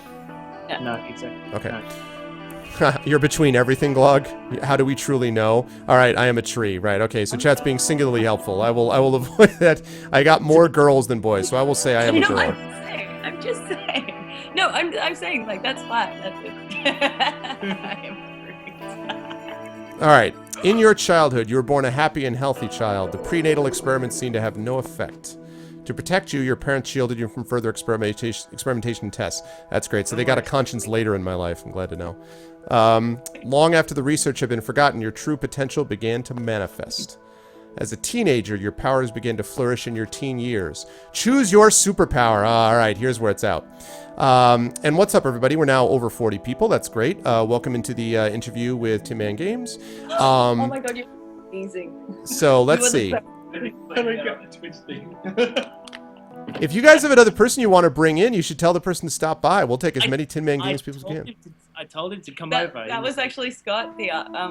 Speaker 1: Yeah. No, exactly.
Speaker 3: Okay.
Speaker 1: No.
Speaker 3: You're between everything, Glog? How do we truly know? All right, I am a tree. Right, okay, so chat's being singularly helpful. I will avoid that. I got more girls than boys, so I will say I am a girl.
Speaker 4: I'm just saying. No, I'm saying, like, that's fine. That's it. I am
Speaker 3: All right. In your childhood, you were born a happy and healthy child. The prenatal experiments seemed to have no effect. To protect you, your parents shielded you from further experimentation tests. That's great. So they got a conscience later in my life. I'm glad to know. Long after the research had been forgotten, your true potential began to manifest. As a teenager, your powers began to flourish in your teen years. Choose your superpower. All right, here's where it's out. And what's up, everybody? We're now over 40 people. That's great. Welcome into the interview with Tin Man Games.
Speaker 4: Oh my god, you're amazing.
Speaker 3: So let's see. If you guys have another person you want to bring in, you should tell the person to stop by. We'll take as many Tin Man Games people as we can.
Speaker 1: I told him to come over.
Speaker 4: That was actually Scott, the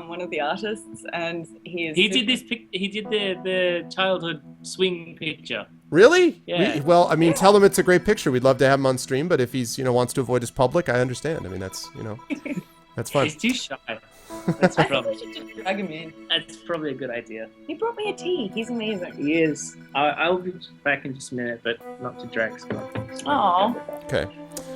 Speaker 4: one of the artists, and he
Speaker 1: did this. He did the childhood swing picture.
Speaker 3: Really?
Speaker 1: Yeah.
Speaker 3: Well, I mean, tell him it's a great picture. We'd love to have him on stream, but if he's wants to avoid his public, I understand. I mean, that's that's fine.
Speaker 1: He's too shy. That's
Speaker 4: I think we should just drag him in.
Speaker 1: That's probably a good idea.
Speaker 4: He brought me a tea. He's amazing.
Speaker 1: He is. I'll be back in just a minute, but not to drag Scott.
Speaker 4: Aww.
Speaker 3: Okay.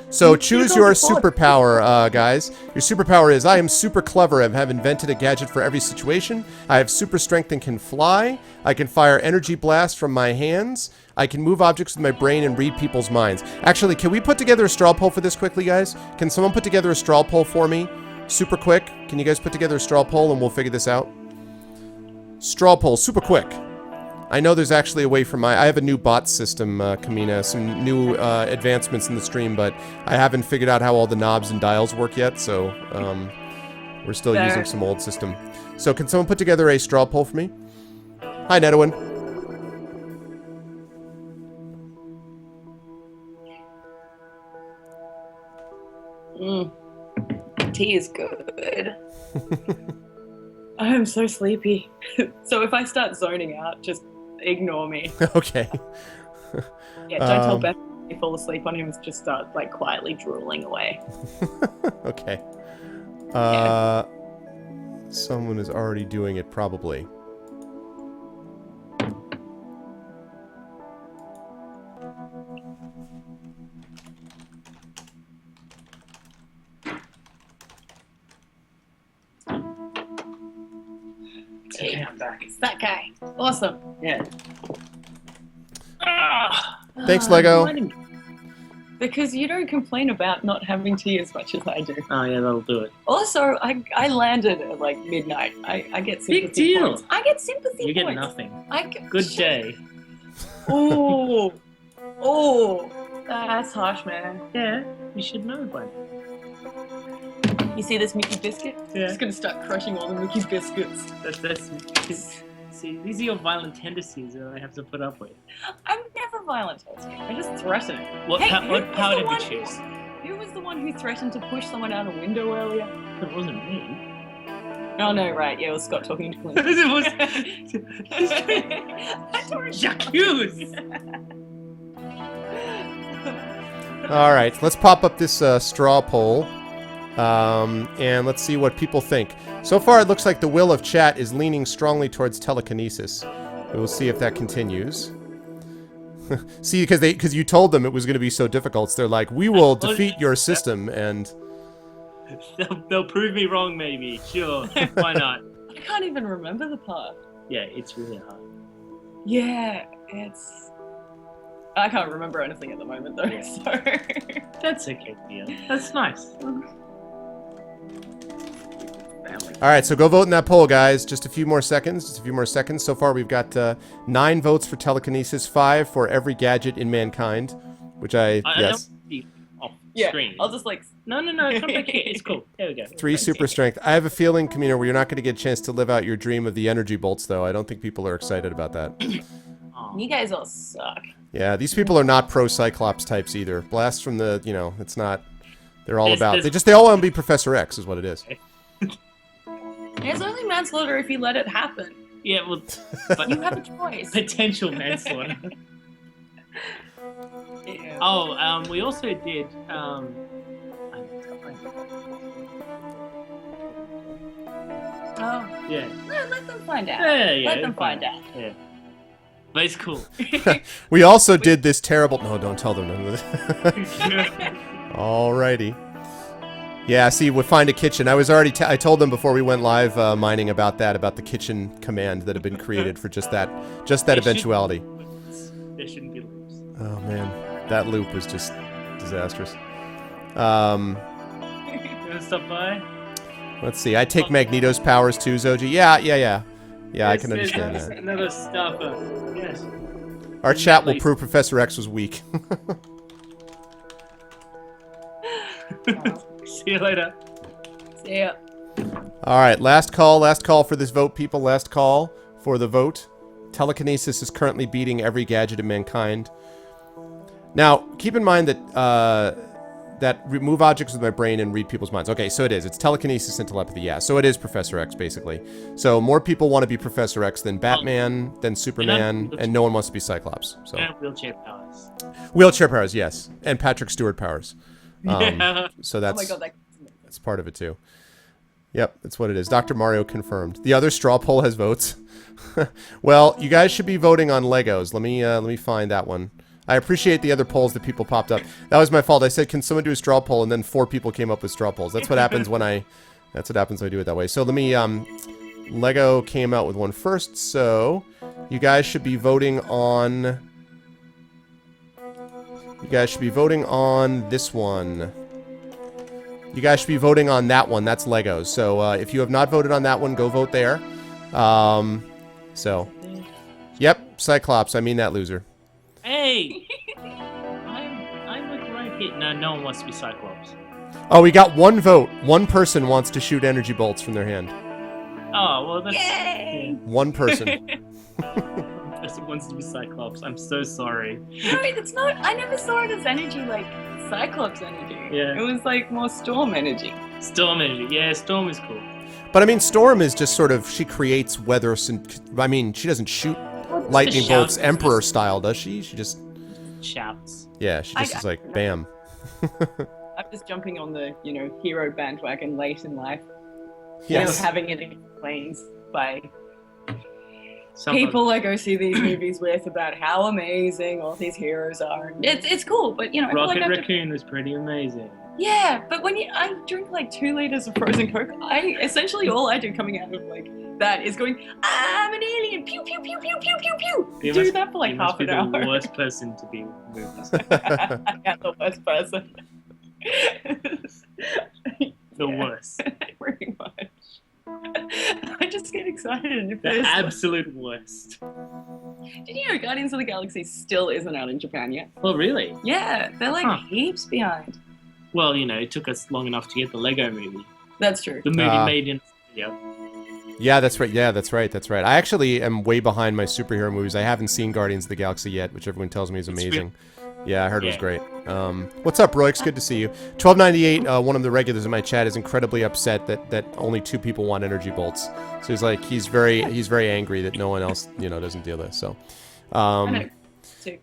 Speaker 3: So choose your superpower, guys. Your superpower is, I am super clever and have invented a gadget for every situation. I have super strength and can fly. I can fire energy blasts from my hands. I can move objects with my brain and read people's minds. Actually, can we put together a straw poll for this quickly, guys? Can someone put together a straw poll for me? Super quick. Can you guys put together a straw poll and we'll figure this out? Straw poll, super quick. I know there's actually a way for I have a new bot system, Kamina, some new advancements in the stream, but I haven't figured out how all the knobs and dials work yet, so we're still using some old system. So can someone put together a straw poll for me? Hi, Nedwin.
Speaker 4: Tea is good. I am so sleepy. So if I start zoning out, just ignore me.
Speaker 3: Okay.
Speaker 4: Yeah, don't tell Beth to fall asleep on him. Just start like quietly drooling away.
Speaker 3: Okay. Someone is already doing it, probably.
Speaker 1: Okay, I'm back.
Speaker 4: It's that guy. Awesome.
Speaker 1: Yeah.
Speaker 3: Thanks, Lego.
Speaker 4: Because you don't complain about not having tea as much as I do.
Speaker 1: Oh yeah, that'll do it.
Speaker 4: Also, I landed at like midnight. I get sympathy
Speaker 1: Big deal.
Speaker 4: points. I get sympathy
Speaker 1: You get
Speaker 4: points.
Speaker 1: nothing.
Speaker 4: Nothing.
Speaker 1: Good day.
Speaker 4: Oh, that's harsh, man.
Speaker 1: Yeah, you should know by now.
Speaker 4: You see this Mickey biscuit?
Speaker 1: Yeah.
Speaker 4: I'm just gonna start crushing all the Mickey biscuits.
Speaker 1: See, these are your violent tendencies that I have to put up with.
Speaker 4: I'm never violent towards you. I just threaten.
Speaker 1: What power did you choose?
Speaker 4: Who was the one who threatened to push someone out a window earlier?
Speaker 1: It wasn't me.
Speaker 4: Oh no, right? Yeah, it was Scott talking to Clint.
Speaker 1: It was
Speaker 4: I don't
Speaker 1: J'accuse.
Speaker 3: All right, let's pop up this straw poll, and let's see what people think. So far, it looks like the will of chat is leaning strongly towards telekinesis. We'll see if that continues. See, because you told them it was going to be so difficult, so they're like, "We will defeat your system," and
Speaker 1: they'll prove me wrong, maybe. Sure, why not?
Speaker 4: I can't even remember the part.
Speaker 1: Yeah, it's really hard.
Speaker 4: Yeah, I can't remember anything at the moment though.
Speaker 1: Yeah.
Speaker 4: So
Speaker 1: That's okay, Theo. That's nice.
Speaker 3: all right, so go vote in that poll, guys. Just a few more seconds. So far, we've got 9 votes for telekinesis, 5 for every gadget in mankind, which
Speaker 1: I
Speaker 3: yes,
Speaker 1: don't be off
Speaker 4: yeah,
Speaker 1: screen.
Speaker 4: I'll just like
Speaker 1: No, come back here. It's cool. There we go.
Speaker 3: 3 super strength. I have a feeling, Kamina, where you're not going to get a chance to live out your dream of the energy bolts, though. I don't think people are excited about that.
Speaker 1: Aw.
Speaker 4: you guys all suck.
Speaker 3: Yeah, these people are not pro Cyclops types either. Blast from the, it's not. They're all about. They all want to be Professor X, is what it is.
Speaker 4: It's only manslaughter if you let it happen.
Speaker 1: Yeah, well, but
Speaker 4: You have a choice.
Speaker 1: potential manslaughter.
Speaker 4: Yeah.
Speaker 1: Oh, we also did.
Speaker 4: Oh.
Speaker 1: Yeah.
Speaker 4: No, let them find out.
Speaker 1: Yeah.
Speaker 4: Let them find out.
Speaker 1: Yeah. But it's cool.
Speaker 3: We also did this terrible. No, don't tell them. Alrighty. Yeah, see, we find a kitchen. I was already. I told them before we went live mining about the kitchen command that had been created for just that eventuality.
Speaker 1: There shouldn't be loops.
Speaker 3: Oh man, that loop was just disastrous.
Speaker 1: You wanna stop by?
Speaker 3: Let's see. I take Magneto's powers too, Zoji. Yeah. I can
Speaker 1: There's
Speaker 3: understand that.
Speaker 1: Another stopper. Yes.
Speaker 3: Our chat will prove Professor X was weak.
Speaker 1: See you later.
Speaker 4: See ya.
Speaker 3: All right, last call for this vote, people. Last call for the vote. Telekinesis is currently beating every gadget in mankind. Now, keep in mind that remove objects with my brain and read people's minds. Okay, so it is. It's telekinesis and telepathy, yeah. So it is Professor X, basically. So more people want to be Professor X than Batman, than Superman, and no one wants to be Cyclops. So
Speaker 1: And wheelchair powers.
Speaker 3: wheelchair powers, yes, and Patrick Stewart powers.
Speaker 1: Yeah.
Speaker 3: So
Speaker 4: Oh my
Speaker 3: that's
Speaker 4: god,
Speaker 3: that's part of it too. Yep, that's what it is. Dr. Mario confirmed. The other straw poll has votes. Well, you guys should be voting on Legos. Let me find that one. I appreciate the other polls that people popped up. That was my fault. I said, "Can someone do a straw poll?" And then 4 people came up with straw polls. That's what happens when I do it that way. So let me. Lego came out with one first, so you guys should be voting on. You guys should be voting on this one. You guys should be voting on that one. That's Legos. So if you have not voted on that one, go vote there. So Yep, Cyclops. I mean that loser.
Speaker 1: Hey, I'm like right here. No one wants to be Cyclops.
Speaker 3: Oh, we got one vote. One person wants to shoot energy bolts from their hand.
Speaker 1: Oh well, that's
Speaker 4: Yay!
Speaker 3: One person.
Speaker 1: Person wants to be Cyclops. I'm so sorry.
Speaker 4: No, it's not. I never saw it as energy like Cyclops energy.
Speaker 1: Yeah.
Speaker 4: It was like more Storm energy.
Speaker 1: Storm energy. Yeah, Storm is cool.
Speaker 3: But I mean, Storm is just sort of, she creates weather. I mean, she doesn't shoot lightning
Speaker 1: Just
Speaker 3: bolts
Speaker 1: shouts.
Speaker 3: Emperor style, does she? She just,
Speaker 1: Shouts.
Speaker 3: yeah, she just is like, bam.
Speaker 4: I'm just jumping on the, hero bandwagon late in life.
Speaker 3: Yes.
Speaker 4: Having it explained by
Speaker 1: Someone-
Speaker 4: people I go see these movies with about how amazing all these heroes are. It's cool, but I feel
Speaker 1: Rocket
Speaker 4: like I have to-
Speaker 1: Raccoon was pretty amazing.
Speaker 4: Yeah, but when I drink like 2 liters of frozen Coke, essentially all I do coming out of like that is going, I'm an alien, pew pew pew pew pew pew pew.
Speaker 1: You
Speaker 4: Do
Speaker 1: must-
Speaker 4: that for like
Speaker 1: you
Speaker 4: half
Speaker 1: must
Speaker 4: an
Speaker 1: be the
Speaker 4: hour.
Speaker 1: worst person to be movies.
Speaker 4: I am the worst person.
Speaker 1: The
Speaker 4: Yeah.
Speaker 1: worst.
Speaker 4: Pretty much. I just get excited if
Speaker 1: The
Speaker 4: there's.
Speaker 1: absolute worst.
Speaker 4: Did you know Guardians of the Galaxy still isn't out in Japan yet?
Speaker 1: Well, really?
Speaker 4: Yeah, they're like
Speaker 1: Huh.
Speaker 4: heaps behind.
Speaker 1: Well, it took us long enough to get the Lego movie.
Speaker 4: That's true.
Speaker 1: The movie made in Australia.
Speaker 3: Yeah, that's right. Yeah, that's right. That's right. I actually am way behind my superhero movies. I haven't seen Guardians of the Galaxy yet, which everyone tells me is
Speaker 1: It's
Speaker 3: amazing. Yeah, I heard it was
Speaker 1: Yeah.
Speaker 3: great. What's up, Roy? It's good to see you. 1298, one of the regulars in my chat, is incredibly upset that only 2 people want energy bolts. So he's very angry that no one else doesn't deal this. So,
Speaker 4: I know. Too.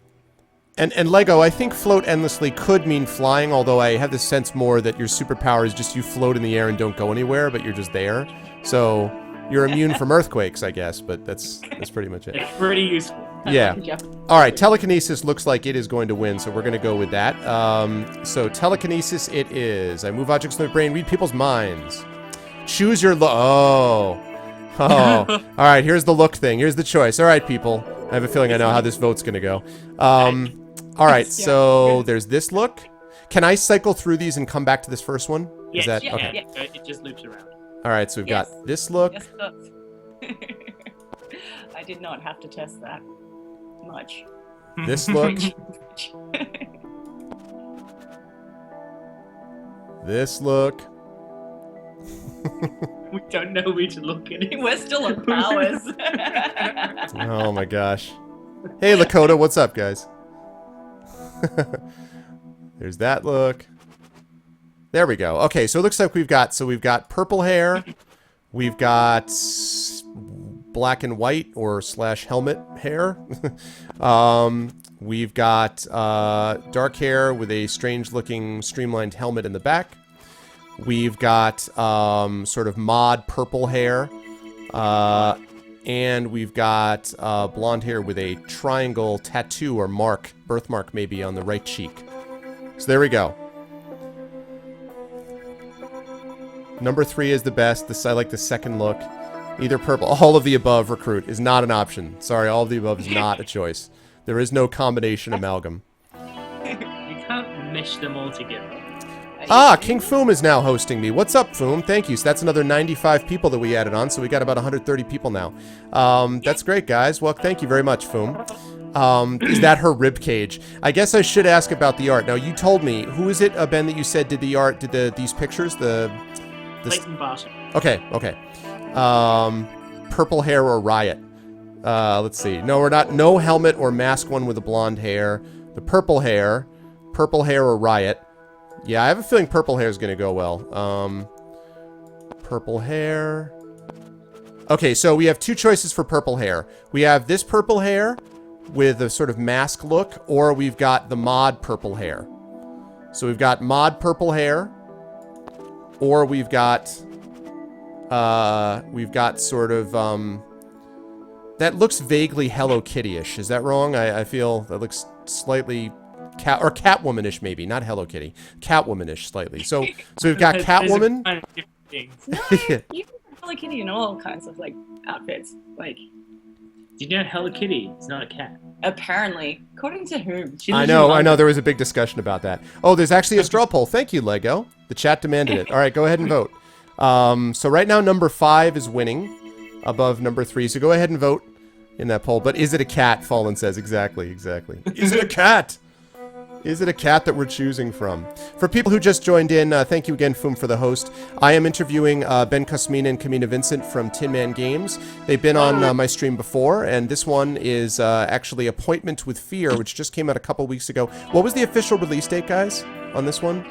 Speaker 3: and Lego, I think float endlessly could mean flying, although I have this sense more that your superpower is just you float in the air and don't go anywhere, but you're just there. So you're immune from earthquakes, I guess. But that's pretty much it.
Speaker 1: It's pretty useful.
Speaker 3: Yeah. All right, telekinesis looks like it is going to win, so we're going to go with that. So telekinesis it is. I move objects in the brain, read people's minds. Choose your look. Oh. All right, here's the look thing. Here's the choice. All right, people. I have a feeling I know how this vote's going to go. All right, so there's this look. Can I cycle through these and come back to this first one?
Speaker 1: Yes,
Speaker 3: Is that
Speaker 1: yeah,
Speaker 3: okay?
Speaker 1: yeah, it just loops around.
Speaker 3: All right, so we've
Speaker 4: Yes.
Speaker 3: got this look.
Speaker 4: Yes, it does. I did not have to test that much.
Speaker 3: This look. This look.
Speaker 1: We don't know which look it is.
Speaker 4: We're still on powers.
Speaker 3: Oh my gosh. Hey, Lakota, what's up, guys? There's that look. There we go. Okay, so it looks like we've got purple hair. We've got black and white or / helmet hair. We've got dark hair with a strange looking streamlined helmet in the back. We've got sort of mod purple hair. And we've got blonde hair with a triangle tattoo or birthmark maybe on the right cheek. So there we go. Number 3 is the best. I like the second look. Either purple. All of the above, recruit, is not an option. Sorry, all of the above is not a choice. There is no combination amalgam.
Speaker 1: You can't mesh them all together.
Speaker 3: Ah, King Foom is now hosting me. What's up, Foom? Thank you. So that's another 95 people that we added on, so we got about 130 people now. That's great, guys. Well, thank you very much, Foom. Is that her rib cage? I guess I should ask about the art. Now, you told me, who is it, Ben, that you said did the art, did these pictures?
Speaker 1: Leighton Barton.
Speaker 3: Okay. Purple hair or Riot? Let's see. No, we're not. No helmet or mask one with the blonde hair. The purple hair or Riot. Yeah, I have a feeling purple hair is going to go well. Purple hair. Okay, so we have 2 choices for purple hair. We have this purple hair with a sort of mask look, or we've got the mod purple hair. So we've got mod purple hair, or we've got sort of, that looks vaguely Hello Kitty-ish. Is that wrong? I feel that looks slightly Catwoman-ish maybe, not Hello Kitty. Catwoman-ish slightly. So we've got
Speaker 1: Those are
Speaker 3: Catwoman.
Speaker 1: kind of different things.
Speaker 4: No, you can have Hello Kitty in all kinds of like outfits. Like
Speaker 1: Did you know Hello Kitty is not a cat?
Speaker 4: apparently, according to whom?
Speaker 1: She
Speaker 3: I
Speaker 1: lives in
Speaker 3: know.
Speaker 1: London.
Speaker 3: There was a big discussion about that. Oh, there's actually a straw poll. Thank you, Lego. The chat demanded it. All right, go ahead and vote. So right now, number 5 is winning above number 3. So go ahead and vote. in that poll. But is it a cat? Fallen says exactly. Is it a cat? Is it a cat that we're choosing from? For people who just joined in, thank you again, Foom, for the host. I am interviewing Ben Kosmina and Kamina Vincent from Tin Man Games. They've been on my stream before, and this one is actually Appointment with F.E.A.R, which just came out a couple weeks ago. What was the official release date, guys, on this one?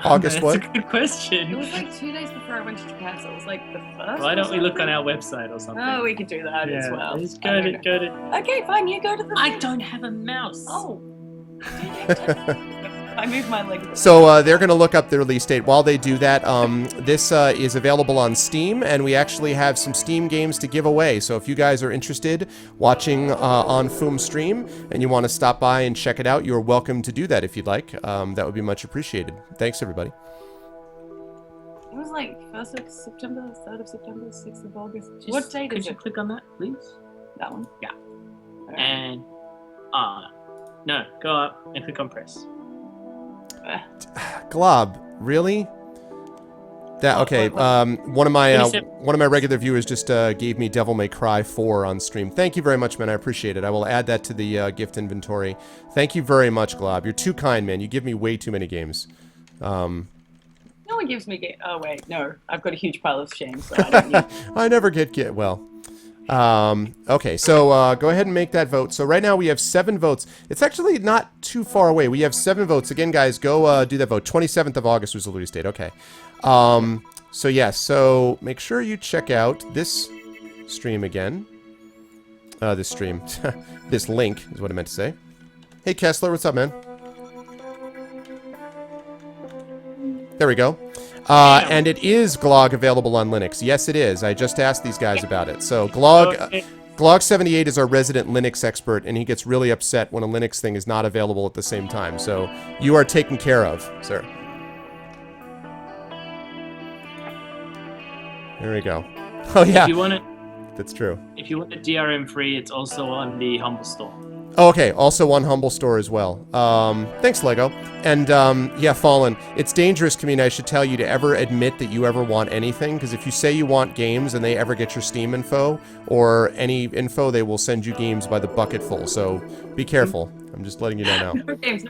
Speaker 3: August what?
Speaker 1: That's a good question.
Speaker 4: It was like 2 days before I went to Japan, so it was like the first.
Speaker 1: Why don't we look on our website or something?
Speaker 4: Oh, we could do that as well.
Speaker 1: Just go to.
Speaker 4: Okay, fine. You go to the.
Speaker 1: I don't have a mouse.
Speaker 4: Oh. I moved my leg.
Speaker 3: So they're going to look up the release date. While they do that, this is available on Steam, and we actually have some Steam games to give away. So if you guys are interested watching on Foom's stream and you want to stop by and check it out, you're welcome to do that if you'd like. That would be much appreciated. Thanks, everybody.
Speaker 4: It was like 1st of September, 3rd of September, 6th of August. What date is it?
Speaker 1: Could you click on that, please?
Speaker 4: That one?
Speaker 1: Yeah.
Speaker 4: Okay.
Speaker 1: And no, go up and click on press.
Speaker 3: Glob, really? That okay? One of my regular viewers just gave me Devil May Cry 4 on stream. Thank you very much, man. I appreciate it. I will add that to the gift inventory. Thank you very much, Glob. You're too kind, man. You give me way too many games.
Speaker 4: No one gives me games. Oh wait, no. I've got a huge pile of shame, so I don't need.
Speaker 3: I never get well. Okay, so go ahead and make that vote. So right now we have 7 votes. It's actually not too far away. We have 7 votes. Again, guys, go do that vote. 27th of August was the release date. Okay. So yes, so make sure you check out this stream again. This stream. This link is what I meant to say. Hey, Kessler, what's up, man? There we go. And it is GLOG available on Linux. Yes, it is. I just asked these guys about it. So GLOG78 is our resident Linux expert, and he gets really upset when a Linux thing is not available at the same time. So you are taken care of, sir. There we go. Oh, yeah.
Speaker 1: If you want it,
Speaker 3: that's true.
Speaker 1: If you want it DRM free, it's also on the Humble Store.
Speaker 3: Oh, okay, also on Humble Store as well. Thanks, Lego. And, yeah, Fallen, it's dangerous, Kamina, I should tell you, to ever admit that you ever want anything, because if you say you want games and they ever get your Steam info, or any info, they will send you games by the bucketful, so be careful. I'm just letting you know now.
Speaker 4: No games.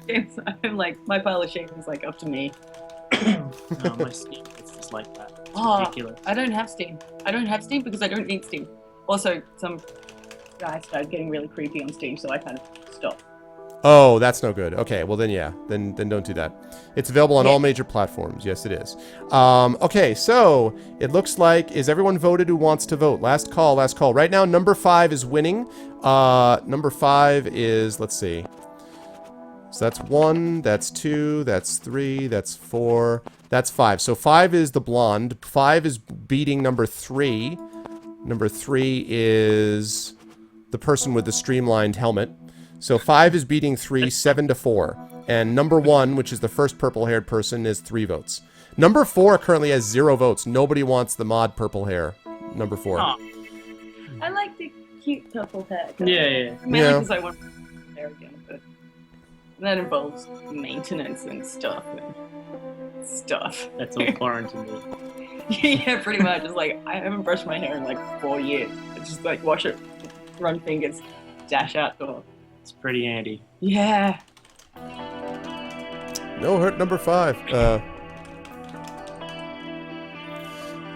Speaker 4: I'm like, my pile of shame is, like, up to me.
Speaker 1: No, my Steam is just like that. It's ridiculous.
Speaker 4: I don't have Steam. I don't have Steam because I don't need Steam. Also, some guy started getting really creepy on Steam, so I kind of stopped.
Speaker 3: Oh, that's no good. Okay, well then, yeah, then don't do that. It's available on all major platforms. Yes, it is. Okay, so it looks like, is everyone voted who wants to vote? Last call, last call. Right now, number 5 is winning. Number 5 is, let's see. So that's 1, that's 2, that's 3, that's 4, that's 5. So 5 is the blonde. 5 is beating number 3. Number 3 is the person with the streamlined helmet. So 5 is beating 3, 7-4. And number 1, which is the first purple-haired person, is 3 votes. Number 4 currently has 0 votes. Nobody wants the mod purple hair. Number 4.
Speaker 1: Oh.
Speaker 4: I like the cute purple hair.
Speaker 1: Yeah.
Speaker 4: Mainly because I want hair again, but that involves maintenance and stuff.
Speaker 1: That's all foreign to me.
Speaker 4: Yeah, pretty much. It's like, I haven't brushed my hair in like 4 years. It's just like, wash it, run fingers, dash outdoor.
Speaker 1: It's pretty handy.
Speaker 4: Yeah.
Speaker 3: No hurt number 5.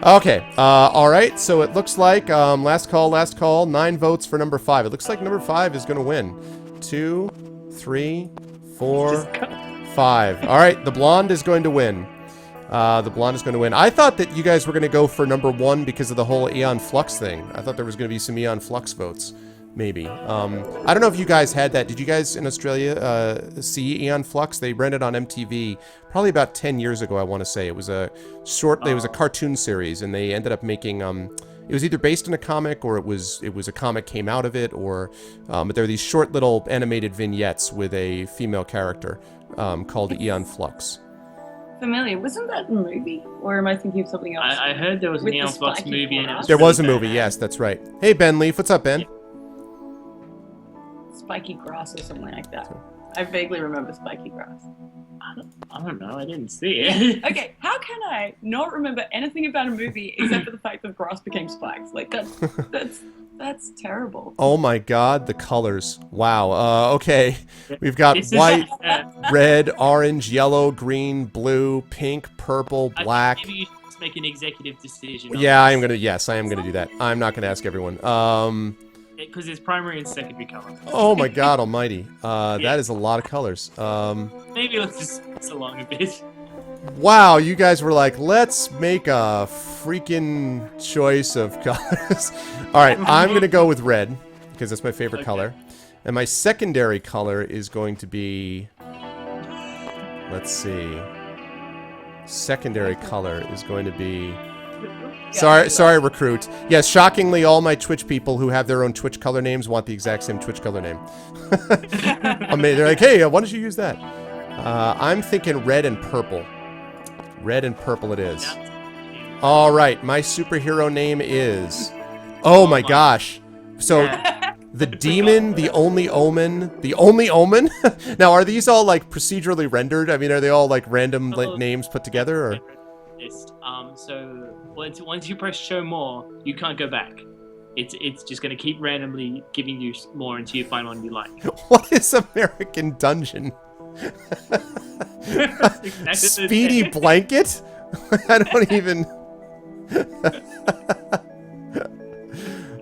Speaker 3: Okay. All right. So it looks like last call. 9 votes for number 5. It looks like number 5 is going to win. 2, 3, 4, 5. All right. The blonde is going to win. The blonde is going to win. I thought that you guys were going to go for number 1 because of the whole Aeon Flux thing. I thought there was going to be some Aeon Flux votes. Maybe. I don't know if you guys had that. Did you guys in Australia see Aeon Flux? They ran it on MTV probably about 10 years ago, I want to say. It was a it was a cartoon series, and they ended up making, it was either based on a comic, or it was a comic came out of it, or, but there were these short little animated vignettes with a female character called Aeon Flux.
Speaker 4: Familiar. Wasn't that a movie? Or am I thinking of something else?
Speaker 1: I heard there was an Aeon Flux movie. And it was
Speaker 3: there was a
Speaker 1: really
Speaker 3: movie,
Speaker 1: bad.
Speaker 3: yes, that's right. Hey, Ben Leaf, what's up, Ben?
Speaker 4: Spiky Grass or something like that. I vaguely remember Spiky Grass.
Speaker 1: I don't know. I didn't see it.
Speaker 4: Okay, how can I not remember anything about a movie except for the fact that grass became spikes? Like, that's That's terrible.
Speaker 3: Oh my god, the colors. Wow. Okay. We've got
Speaker 1: This is,
Speaker 3: white, red, orange, yellow, green, blue, pink, purple,
Speaker 1: I
Speaker 3: black.
Speaker 1: think maybe you should just make an executive decision.
Speaker 3: Yeah, I am gonna. Yes, I am gonna do that. I'm not gonna ask everyone.
Speaker 1: Because it's primary and secondary color.
Speaker 3: Oh my god almighty. That is a lot of colors.
Speaker 1: Maybe let's just pass along a bit.
Speaker 3: Wow, you guys were like, let's make a freaking choice of colors. Alright, I'm gonna go with red, because that's my favorite color. And my secondary color is going to be... Let's see. Secondary color is going to be... Sorry, recruit. Yes, shockingly, all my Twitch people who have their own Twitch color names want the exact same Twitch color name. They're like, hey, why don't you use that? I'm thinking red and purple. Red and purple it is. All right, my superhero name is... Oh my gosh. So, the demon, the only omen... The only omen? Now, are these all, like, procedurally rendered? I mean, are they all, like, random names put together, or...?
Speaker 1: So, once you press show more, you can't go back. It's just going to keep randomly giving you more until you find one you like.
Speaker 3: What is American Dungeon? Speedy Blanket? I don't even...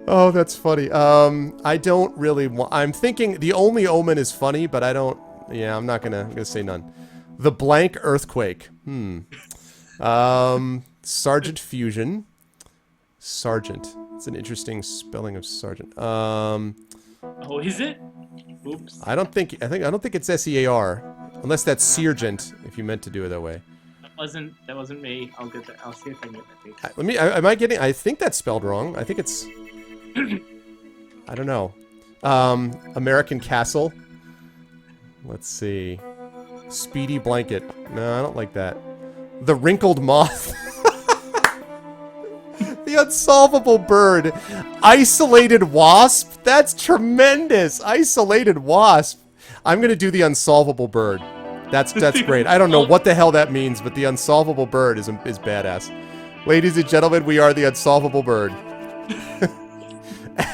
Speaker 3: Oh, that's funny. I don't really want... I'm thinking the only omen is funny, but I don't... Yeah, I'm gonna say none. The Blank Earthquake. Sergeant Fusion. Sergeant. It's an interesting spelling of sergeant.
Speaker 1: Oh, is it? Oops.
Speaker 3: I don't think it's S-E-A-R. Unless that's Sergeant, if you meant to do it that way.
Speaker 1: That wasn't me. I'll get that. I'll see if I can get that.
Speaker 3: Let me. Am I getting? I think that's spelled wrong. I think it's. I don't know. American Castle. Let's see. Speedy Blanket. No, I don't like that. The Wrinkled Moth. The Unsolvable Bird. Isolated Wasp. That's tremendous. Isolated Wasp. I'm gonna do the Unsolvable Bird. That's great. I don't know what the hell that means, but the Unsolvable Bird is badass. Ladies and gentlemen, we are the Unsolvable Bird.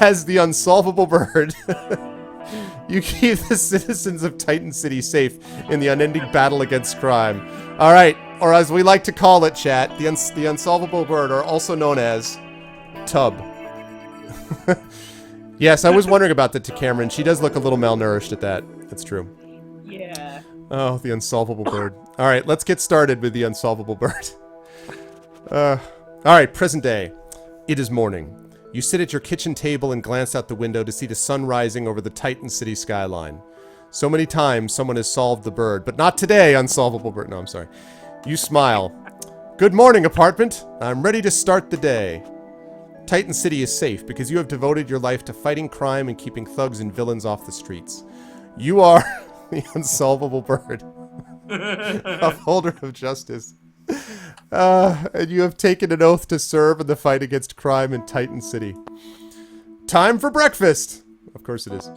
Speaker 3: As the Unsolvable Bird, you keep the citizens of Titan City safe in the unending battle against crime. All right, or as we like to call it, chat, the Unsolvable Bird, or also known as Tub. Yes, I was wondering about that to Cameron. She does look a little malnourished at that. That's true.
Speaker 4: Yeah.
Speaker 3: Oh, the Unsolvable Bird. All right, let's get started with the Unsolvable Bird. All right, present day. It is morning. You sit at your kitchen table and glance out the window to see the sun rising over the Titan City skyline. So many times someone has solved the bird, but not today, Unsolvable Bird. No, I'm sorry. You smile. Good morning, apartment. I'm ready to start the day. Titan City is safe because you have devoted your life to fighting crime and keeping thugs and villains off the streets. You are the Unsolvable Bird. Upholder of justice. And you have taken an oath to serve in the fight against crime in Titan City. Time for breakfast! Of course it is.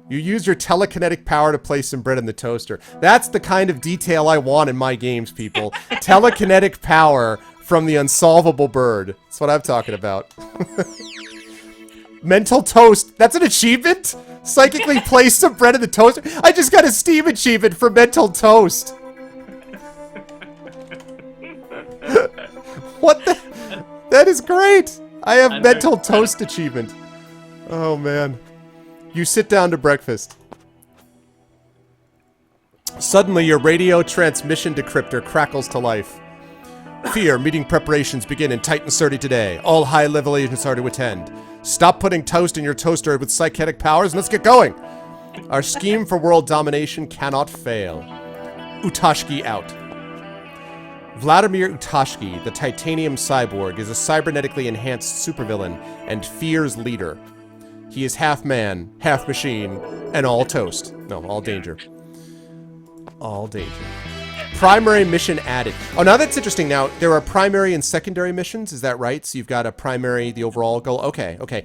Speaker 3: You use your telekinetic power to place some bread in the toaster. That's the kind of detail I want in my games, people. Telekinetic power from the Unsolvable Bird. That's what I'm talking about. Mental toast. That's an achievement? Psychically place some bread in the toaster? I just got a Steam achievement for mental toast. What the? That is great. I have mental toast achievement. Oh, man. You sit down to breakfast. Suddenly, your radio transmission decryptor crackles to life. F.E.A.R. meeting preparations begin in Titan City today. All high-level agents are to attend. Stop putting toast in your toaster with psychic powers and let's get going. Our scheme for world domination cannot fail. Utashki out. Vladimir Utashki, the titanium cyborg, is a cybernetically enhanced supervillain and F.E.A.R.'s leader. He is half man, half machine, and all toast. No, all danger. All danger. Primary mission added. Oh, now that's interesting. Now, there are primary and secondary missions, is that right? So you've got a primary, the overall goal. Okay, okay.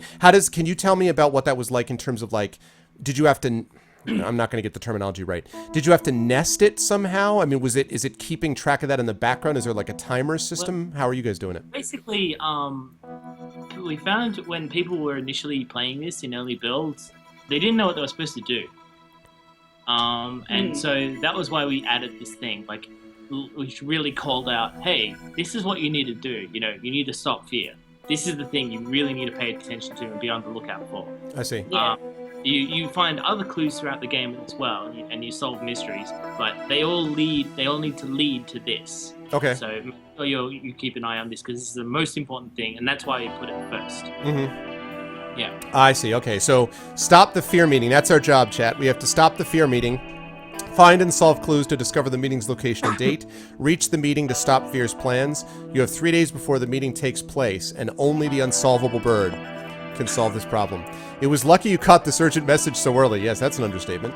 Speaker 3: Can you tell me about what that was like in terms of, like, did you have to... I'm not going to get the terminology right. Did you have to nest it somehow? I mean, is it keeping track of that in the background? Is there like a timer system? How are you guys doing it?
Speaker 1: Basically, we found when people were initially playing this in early builds, they didn't know what they were supposed to do. And so that was why we added this thing. Like, we really called out, hey, this is what you need to do. You know, you need to stop fear. This is the thing you really need to pay attention to and be on the lookout for.
Speaker 3: I see.
Speaker 1: You find other clues throughout the game as well, and you solve mysteries, but they all need to lead to this.
Speaker 3: Okay.
Speaker 1: So make sure you keep an eye on this, because this is the most important thing, and that's why you put it first.
Speaker 3: Mm-hmm.
Speaker 1: Yeah.
Speaker 3: I see. Okay, so stop the fear meeting. That's our job, chat. We have to stop the fear meeting, find and solve clues to discover the meeting's location and date, reach the meeting to stop fear's plans. You have 3 days before the meeting takes place, and only the unsolvable bird can solve this problem. It was lucky you caught this urgent message so early. Yes, that's an understatement.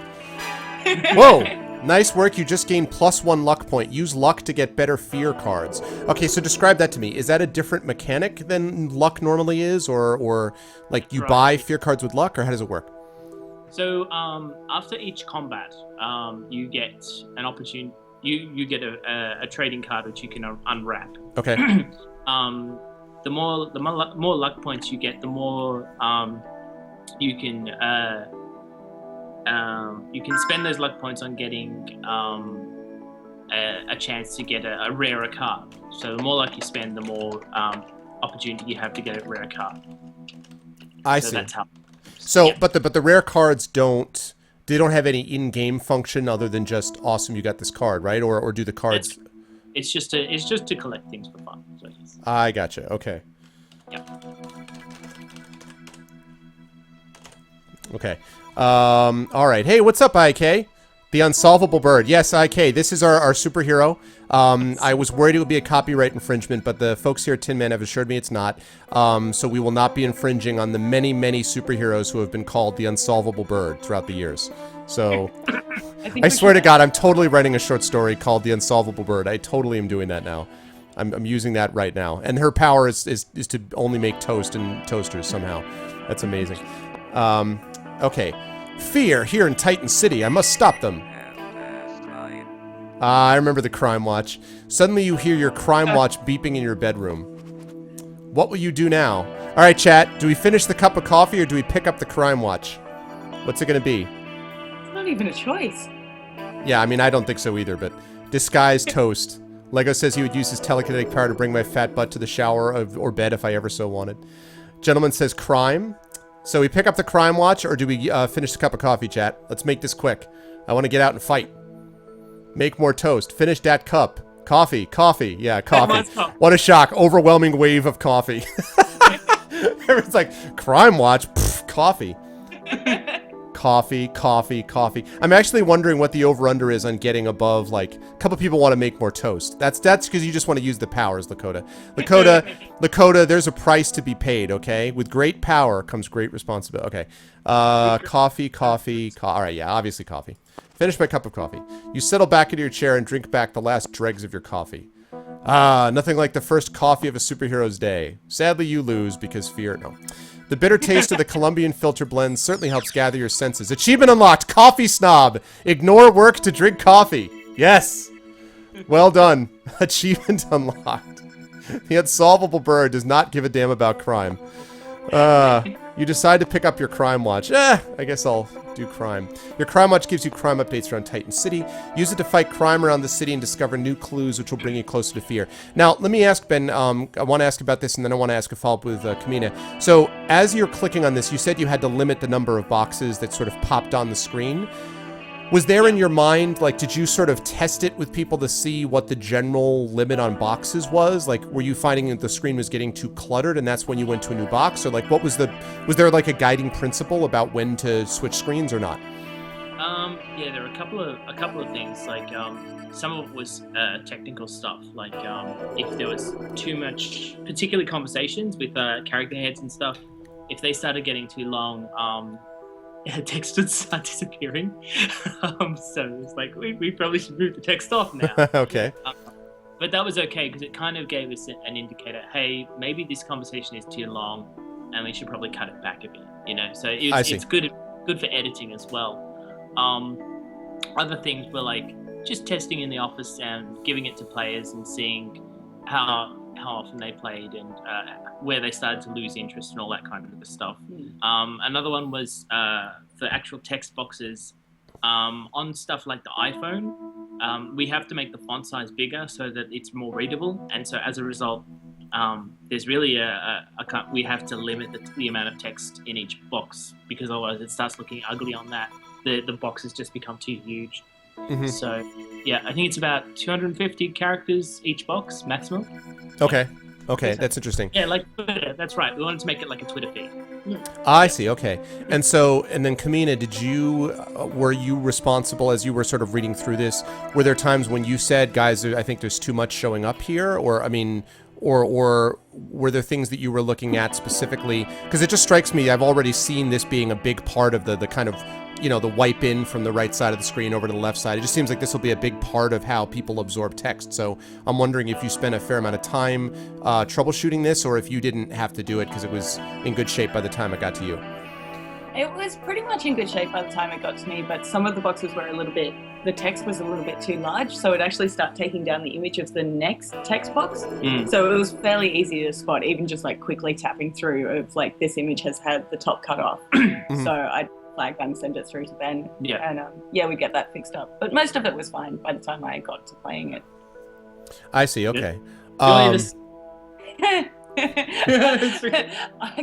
Speaker 3: Whoa! Nice work. You just gained +1 luck point. Use luck to get better fear cards. Okay, so describe that to me. Is that a different mechanic than luck normally is? Or like you buy fear cards with luck? Or how does it work?
Speaker 1: So after each combat, you get an opportunity. You get a trading card which you can unwrap.
Speaker 3: Okay.
Speaker 1: The more luck points you get, the more you can spend those luck points on getting a chance to get a rarer card. So the more luck you spend, the more opportunity you have to get a rare card.
Speaker 3: I see. That's how. So, yeah. but the rare cards don't have any in-game function other than just awesome, you got this card, right? Or do the cards?
Speaker 1: It's just to collect things for fun. So yes.
Speaker 3: I gotcha. Okay.
Speaker 1: Yeah.
Speaker 3: Okay. All right. Hey, what's up, IK? The unsolvable bird. Yes, IK. This is our superhero. I was worried it would be a copyright infringement, but the folks here at Tin Man have assured me it's not. So we will not be infringing on the many, many superheroes who have been called the unsolvable bird throughout the years. So I swear to God, I'm totally writing a short story called The Unsolvable Bird. I totally am doing that now. I'm using that right now. And her power is to only make toast and toasters somehow. That's amazing. Okay. Fear here in Titan City. I must stop them. I remember the Crime Watch. Suddenly you hear your Crime Watch beeping in your bedroom. What will you do now? All right, chat. Do we finish the cup of coffee or do we pick up the Crime Watch? What's it going to be?
Speaker 4: It's not even a choice.
Speaker 3: Yeah, I mean, I don't think so either, but disguised toast. Lego says he would use his telekinetic power to bring my fat butt to the shower or bed if I ever so wanted. Gentleman says crime. So we pick up the Crime Watch, or do we finish the cup of coffee, chat? Let's make this quick. I want to get out and fight. Make more toast. Finish that cup. Coffee. Coffee. Yeah, coffee. What a shock. Overwhelming wave of coffee. Everyone's like, Crime Watch? Pff, coffee. Coffee, coffee, coffee. I'm actually wondering what the over-under is on getting above, like, a couple people want to make more toast. That's because you just want to use the powers, Lakota. Lakota, there's a price to be paid, okay? With great power comes great responsibility. Okay. Coffee. All right, yeah, obviously coffee. Finish my cup of coffee. You settle back into your chair and drink back the last dregs of your coffee. Nothing like the first coffee of a superhero's day. Sadly, you lose because fear... No. The bitter taste of the Colombian filter blend certainly helps gather your senses. Achievement unlocked. Coffee snob. Ignore work to drink coffee. Yes. Well done. Achievement unlocked. The unsolvable bird does not give a damn about crime. You decide to pick up your Crime Watch. I guess I'll do crime. Your Crime Watch gives you crime updates around Titan City. Use it to fight crime around the city and discover new clues which will bring you closer to fear. Now, let me ask, Ben, I want to ask about this and then I want to ask a follow-up with Kamina. So, as you're clicking on this, you said you had to limit the number of boxes that sort of popped on the screen. Was there in your mind, like, did you sort of test it with people to see what the general limit on boxes was? Like, were you finding that the screen was getting too cluttered and that's when you went to a new box? Or, like, was there, like, a guiding principle about when to switch screens or not?
Speaker 1: Yeah, there are a couple of things. Like, some of it was technical stuff. Like, if there was too much, particularly conversations with character heads and stuff, if they started getting too long, text would start disappearing. So it's like, we probably should move the text off now.
Speaker 3: Okay.
Speaker 1: But that was okay because it kind of gave us an indicator. Hey, maybe this conversation is too long and we should probably cut it back a bit, you know? So it's good for editing as well. Other things were like just testing in the office and giving it to players and seeing how how often they played and where they started to lose interest and all that kind of stuff. Another one was for actual text boxes on stuff like the iPhone. We have to make the font size bigger so that it's more readable, and so as a result, there's really we have to limit the amount of text in each box, because otherwise it starts looking ugly on that. The boxes just become too huge. So yeah, I think it's about 250 characters each box maximum.
Speaker 3: Okay. Okay, that's interesting.
Speaker 1: Yeah, like Twitter. That's right. We wanted to make it like a Twitter feed.
Speaker 3: I see. Okay, and then Kamina, were you responsible as you were sort of reading through this? Were there times when you said, "Guys, I think there's too much showing up here," or I mean, or were there things that you were looking at specifically? Because it just strikes me, I've already seen this being a big part of the kind of, you know, the wipe in from the right side of the screen over to the left side. It just seems like this will be a big part of how people absorb text. So I'm wondering if you spent a fair amount of time troubleshooting this, or if you didn't have to do it because it was in good shape by the time it got to you.
Speaker 4: It was pretty much in good shape by the time it got to me, but some of the boxes were the text was a little bit too large, so it actually started taking down the image of the next text box. So it was fairly easy to spot, even just like quickly tapping through of like, this image has had the top cut off. So I flag them, send it through to Ben, and we get that fixed up. But most of it was fine by the time I got to playing it.
Speaker 3: I see. Okay.
Speaker 4: I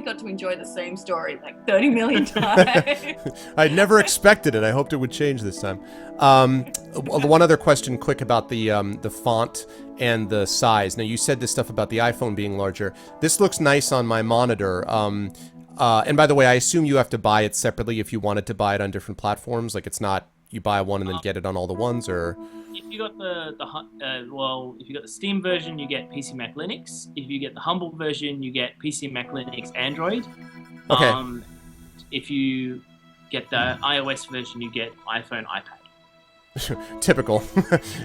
Speaker 4: got to enjoy the same story like 30 million times.
Speaker 3: I never expected it. I hoped it would change this time. One other question quick about the font and the size. Now, you said this stuff about the iPhone being larger. This looks nice on my monitor. And by the way, I assume you have to buy it separately if you wanted to buy it on different platforms. Like, it's not you buy one and then get it on all the ones, or...
Speaker 1: If you got if you got the Steam version, you get PC Mac Linux. If you get the Humble version, you get PC Mac Linux Android.
Speaker 3: Okay.
Speaker 1: If you get the iOS version, you get iPhone, iPad.
Speaker 3: Typical.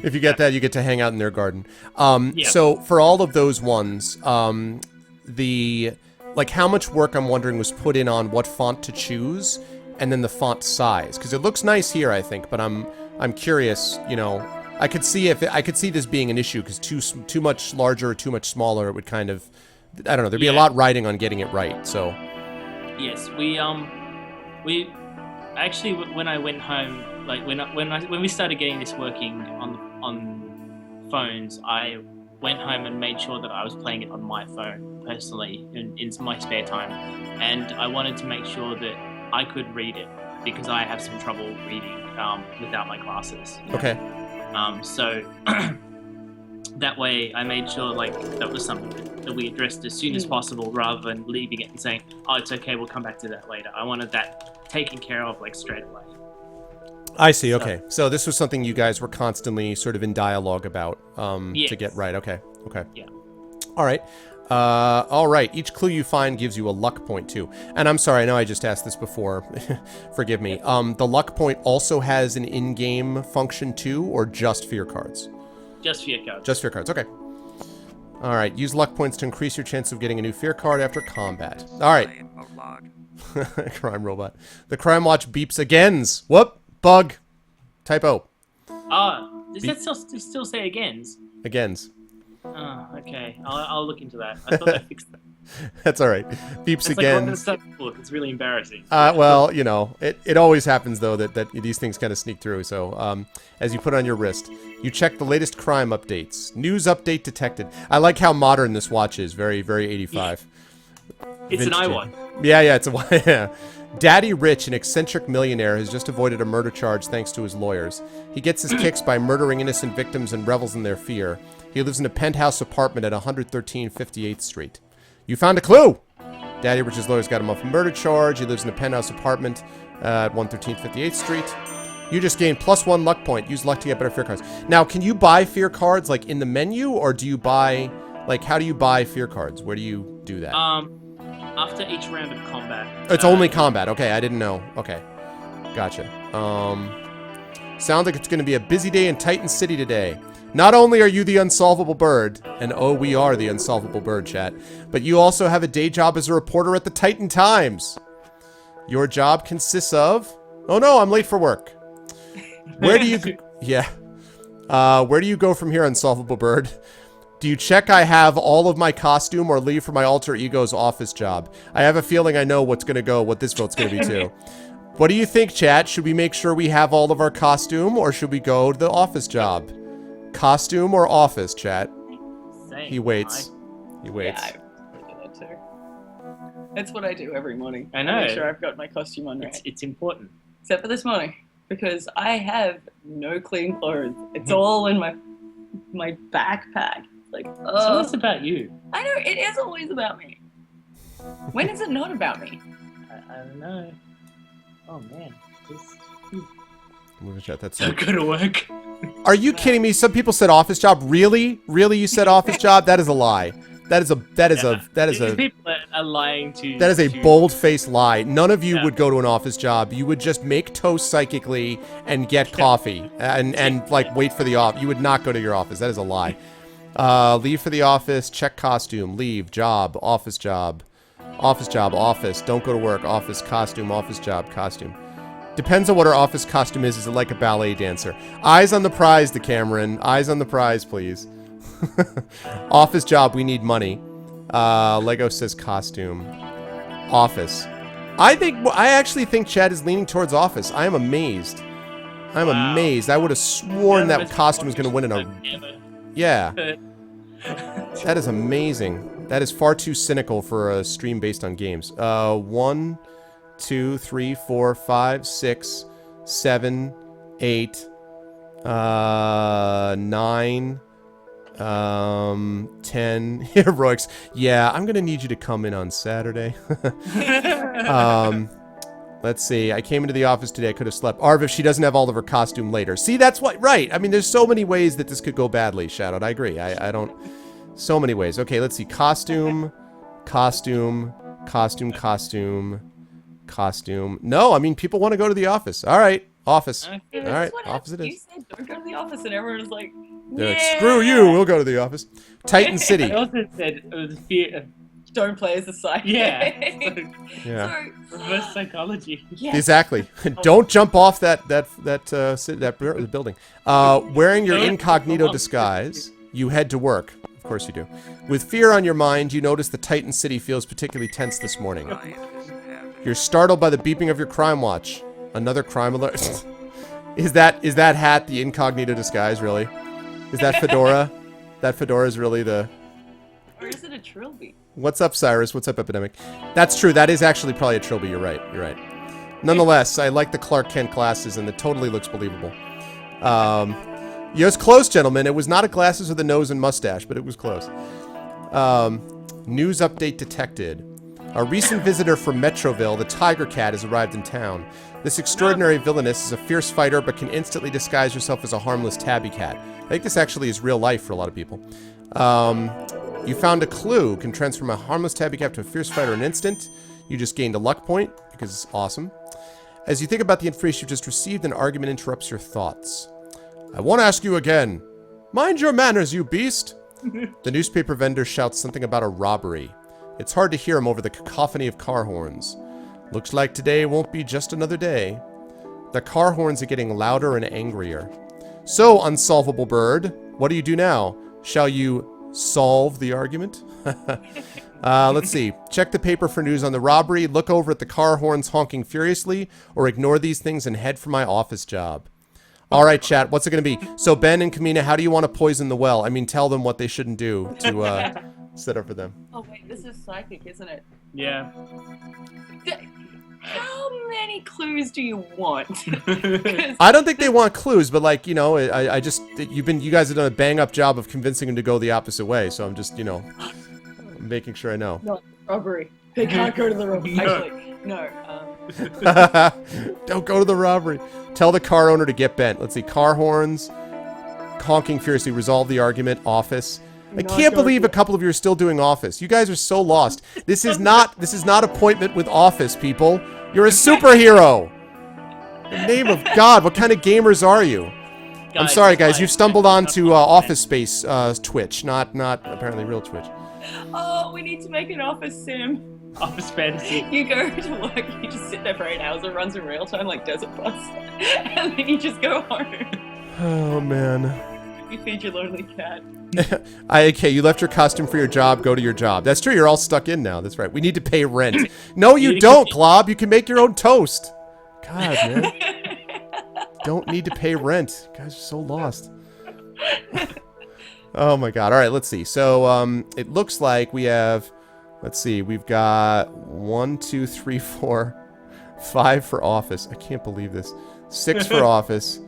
Speaker 3: If you get that, you get to hang out in their garden. So for all of those ones, how much work, I'm wondering, was put in on what font to choose, and then the font size? Because it looks nice here, I think, but I'm curious. You know, I could see this being an issue, because too much larger or too much smaller, it would kind of, I don't know. There'd be a lot riding on getting it right. So. Yes,
Speaker 1: we actually, when I went home, like when we started getting this working on phones, I went home and made sure that I was playing it on my phone personally in my spare time, and I wanted to make sure that I could read it, because I have some trouble reading without my glasses.
Speaker 3: Okay.
Speaker 1: So that way I made sure like that was something that we addressed as soon as possible, rather than leaving it and saying, oh, it's okay, we'll come back to that later. I wanted that taken care of like straight away.
Speaker 3: I see. Okay. So this was something you guys were constantly sort of in dialogue about to get right. Okay. Okay.
Speaker 1: Yeah.
Speaker 3: All right. All right. Each clue you find gives you a luck point too. And I'm sorry, I know I just asked this before. Forgive me. The luck point also has an in-game function too, or just F.E.A.R cards?
Speaker 1: Just F.E.A.R cards.
Speaker 3: Just F.E.A.R cards. Okay. All right. Use luck points to increase your chance of getting a new F.E.A.R card after combat. All right. Crime robot. The crime watch beeps agains. Whoop. Bug. Typo.
Speaker 1: Does that still say agains?
Speaker 3: Agains.
Speaker 1: Oh, okay. I'll look into that. I thought I fixed that.
Speaker 3: That's all right. Beeps again.
Speaker 1: Like, it's really embarrassing.
Speaker 3: Well, you know, it always happens though that these things kind of sneak through. So, as you put it on your wrist, you check the latest crime updates. News update detected. I like how modern this watch is. Very, very 85.
Speaker 1: It's an iWatch.
Speaker 3: Yeah, it's a yeah. Daddy Rich, an eccentric millionaire, has just avoided a murder charge thanks to his lawyers. He gets his kicks by murdering innocent victims and revels in their fear. He lives in a penthouse apartment at 113 58th Street. You found a clue! Daddy Rich's lawyers got him off a murder charge. He lives in a penthouse apartment at 113 58th Street. You just gained +1 luck point. Use luck to get better F.E.A.R cards. Now, can you buy F.E.A.R cards like in the menu, or do you buy, like, how do you buy F.E.A.R cards? Where do you do that?
Speaker 1: After each round of combat.
Speaker 3: It's only combat. Okay, I didn't know. Okay. Gotcha. Sounds like it's going to be a busy day in Titan City today. Not only are you the unsolvable bird, and oh, we are the unsolvable bird, chat, but you also have a day job as a reporter at the Titan Times. Your job consists of... Oh no, I'm late for work. Where do you... Yeah. Where do you go from here, unsolvable bird? Do you check I have all of my costume or leave for my alter ego's office job? I have a feeling I know what this vote's going to be too. What do you think, chat? Should we make sure we have all of our costume or should we go to the office job? Costume or office, chat?
Speaker 1: Same.
Speaker 3: He waits. He waits.
Speaker 4: Yeah, I do that too. That's what I do every morning.
Speaker 1: I know.
Speaker 4: Make sure I've got my costume on right.
Speaker 1: It's important.
Speaker 4: Except for this morning, because I have no clean clothes. It's all in my backpack. Like,
Speaker 1: It's always about you.
Speaker 4: I know, it is always about me. When is it not about me?
Speaker 1: I don't know. Oh man,
Speaker 3: I'm gonna chat that.
Speaker 1: so go to work.
Speaker 3: Are you kidding me? Some people said office job. Really? Really? You said office job? That is a lie. That is a
Speaker 1: People are lying to.
Speaker 3: That is a bold-faced lie. None of you would go to an office job. You would just make toast psychically and get coffee and like wait for the office. You would not go to your office. That is a lie. Leave for the office. Check costume. Leave. Job. Office job. Office job. Office. Don't go to work. Office costume. Office job. Costume. Depends on what our office costume is. Is it like a ballet dancer? Eyes on the prize, Decameron. Eyes on the prize, please. Office job. We need money. Lego says costume. Office. I actually think Chad is leaning towards office. I am amazed. I'm amazed. I would have sworn that costume was going to win in a... Yeah. That is amazing. That is far too cynical for a stream based on games. 1, 2, 3, 4, 5, 6, 7, 8, 9, 10. Heroics. Yeah, I'm gonna need you to come in on Saturday. Let's see. I came into the office today. I could have slept. Arv, if she doesn't have all of her costume later. See, that's what. Right. I mean, there's so many ways that this could go badly. Shadowed. I agree. I don't. So many ways. Okay, let's see. Costume. Costume. Costume. Costume. Costume. No, I mean, people want to go to the office. All right. Office. All right. Office it is.
Speaker 4: You said don't go to the office, and everyone was like,
Speaker 3: They're like, screw you. We'll go to the office. Titan City.
Speaker 1: I also said it was fear.
Speaker 4: Don't play as a psychic.
Speaker 1: Yeah.
Speaker 3: Yeah.
Speaker 4: So,
Speaker 1: Reverse psychology.
Speaker 4: yeah.
Speaker 3: Exactly. Don't jump off that building. Wearing your incognito disguise, you head to work. Of course you do. With fear on your mind, you notice the Titan City feels particularly tense this morning. You're startled by the beeping of your crime watch. Another crime alert. Is that hat the incognito disguise, really? Is that fedora? That fedora is really the...
Speaker 4: Or is it a trilby?
Speaker 3: What's up, Cyrus? What's up, Epidemic? That's true. That is actually probably a trilby. You're right. You're right. Nonetheless, I like the Clark Kent glasses, and it totally looks believable. Yeah, it was close, gentlemen. It was not a glasses with a nose and mustache, but it was close. News update detected. A recent visitor from Metroville, the Tiger Cat, has arrived in town. This extraordinary villainess is a fierce fighter, but can instantly disguise herself as a harmless tabby cat. I think this actually is real life for a lot of people. You found a clue. Can transform a harmless tabby cat to a fierce fighter in an instant. You just gained a luck point, because it's awesome. As you think about the information you've just received, an argument interrupts your thoughts. I won't ask you again. Mind your manners, you beast! The newspaper vendor shouts something about a robbery. It's hard to hear him over the cacophony of car horns. Looks like today won't be just another day. The car horns are getting louder and angrier. So, unsolvable bird, what do you do now? Shall you solve the argument? Let's see. Check the paper for news on the robbery, look over at the car horns honking furiously, or ignore these things and head for my office job. Alright, chat, what's it going to be? So, Ben and Kamina, how do you want to poison the well? I mean, tell them what they shouldn't do to set up for them.
Speaker 4: Oh wait, this is psychic, isn't it?
Speaker 1: Yeah.
Speaker 4: How many clues do you want?
Speaker 3: I don't think they want clues, but like, you know, I just, you guys have done a bang up job of convincing them to go the opposite way, so I'm just, you know, making sure I know.
Speaker 4: No, robbery. They can't go to the robbery. Actually, no.
Speaker 3: Don't go to the robbery. Tell the car owner to get bent. Let's see, car horns, honking furiously, resolve the argument, office. I can't believe a couple of you are still doing office. You guys are so lost. This is not appointment with office, people. You're a superhero. In the name of God, what kind of gamers are you? I'm sorry, guys. You've stumbled onto Office Space Twitch, not apparently real Twitch.
Speaker 4: Oh, we need to make an office sim.
Speaker 1: Office fantasy.
Speaker 4: You go to work, you just sit there for 8 hours. It runs in real time like Desert Bus, and then you just go home.
Speaker 3: Oh man.
Speaker 4: You feed your lonely cat.
Speaker 3: Okay, you left your costume for your job. Go to your job. That's true. You're all stuck in now. That's right. We need to pay rent. No, you don't, Glob. You can make your own toast. God, man. Don't need to pay rent. You guys are so lost. Oh, my God. All right, let's see. So it looks like we have... Let's see. We've got 1, 2, 3, 4, 5 for office. I can't believe this. 6 for office.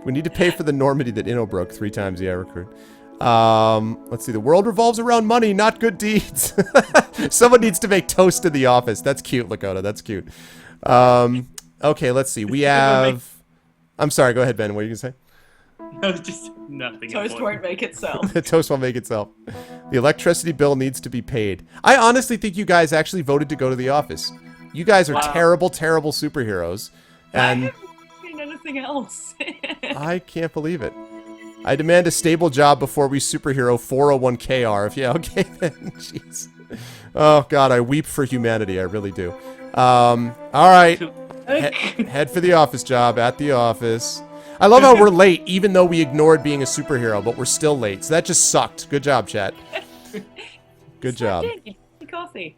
Speaker 3: We need to pay for the Normandy that Inno broke 3 times. Yeah, recruit. Let's see. The world revolves around money, not good deeds. Someone needs to make toast in the office. That's cute, Lakota. That's cute. Okay, let's see. We have... I'm sorry. Go ahead, Ben. What are you going to say?
Speaker 1: No, just nothing.
Speaker 4: Toast won't make itself.
Speaker 3: Toast won't make itself. The electricity bill needs to be paid. I honestly think you guys actually voted to go to the office. You guys are terrible, terrible superheroes. And
Speaker 4: I haven't seen anything else.
Speaker 3: I can't believe it. I demand a stable job before we superhero 401k-R. If yeah, okay then. Jeez. Oh, God, I weep for humanity. I really do. All right. Head for the office job at the office. I love how we're late, even though we ignored being a superhero, but we're still late. So that just sucked. Good job, chat. Good job.
Speaker 4: Coffee.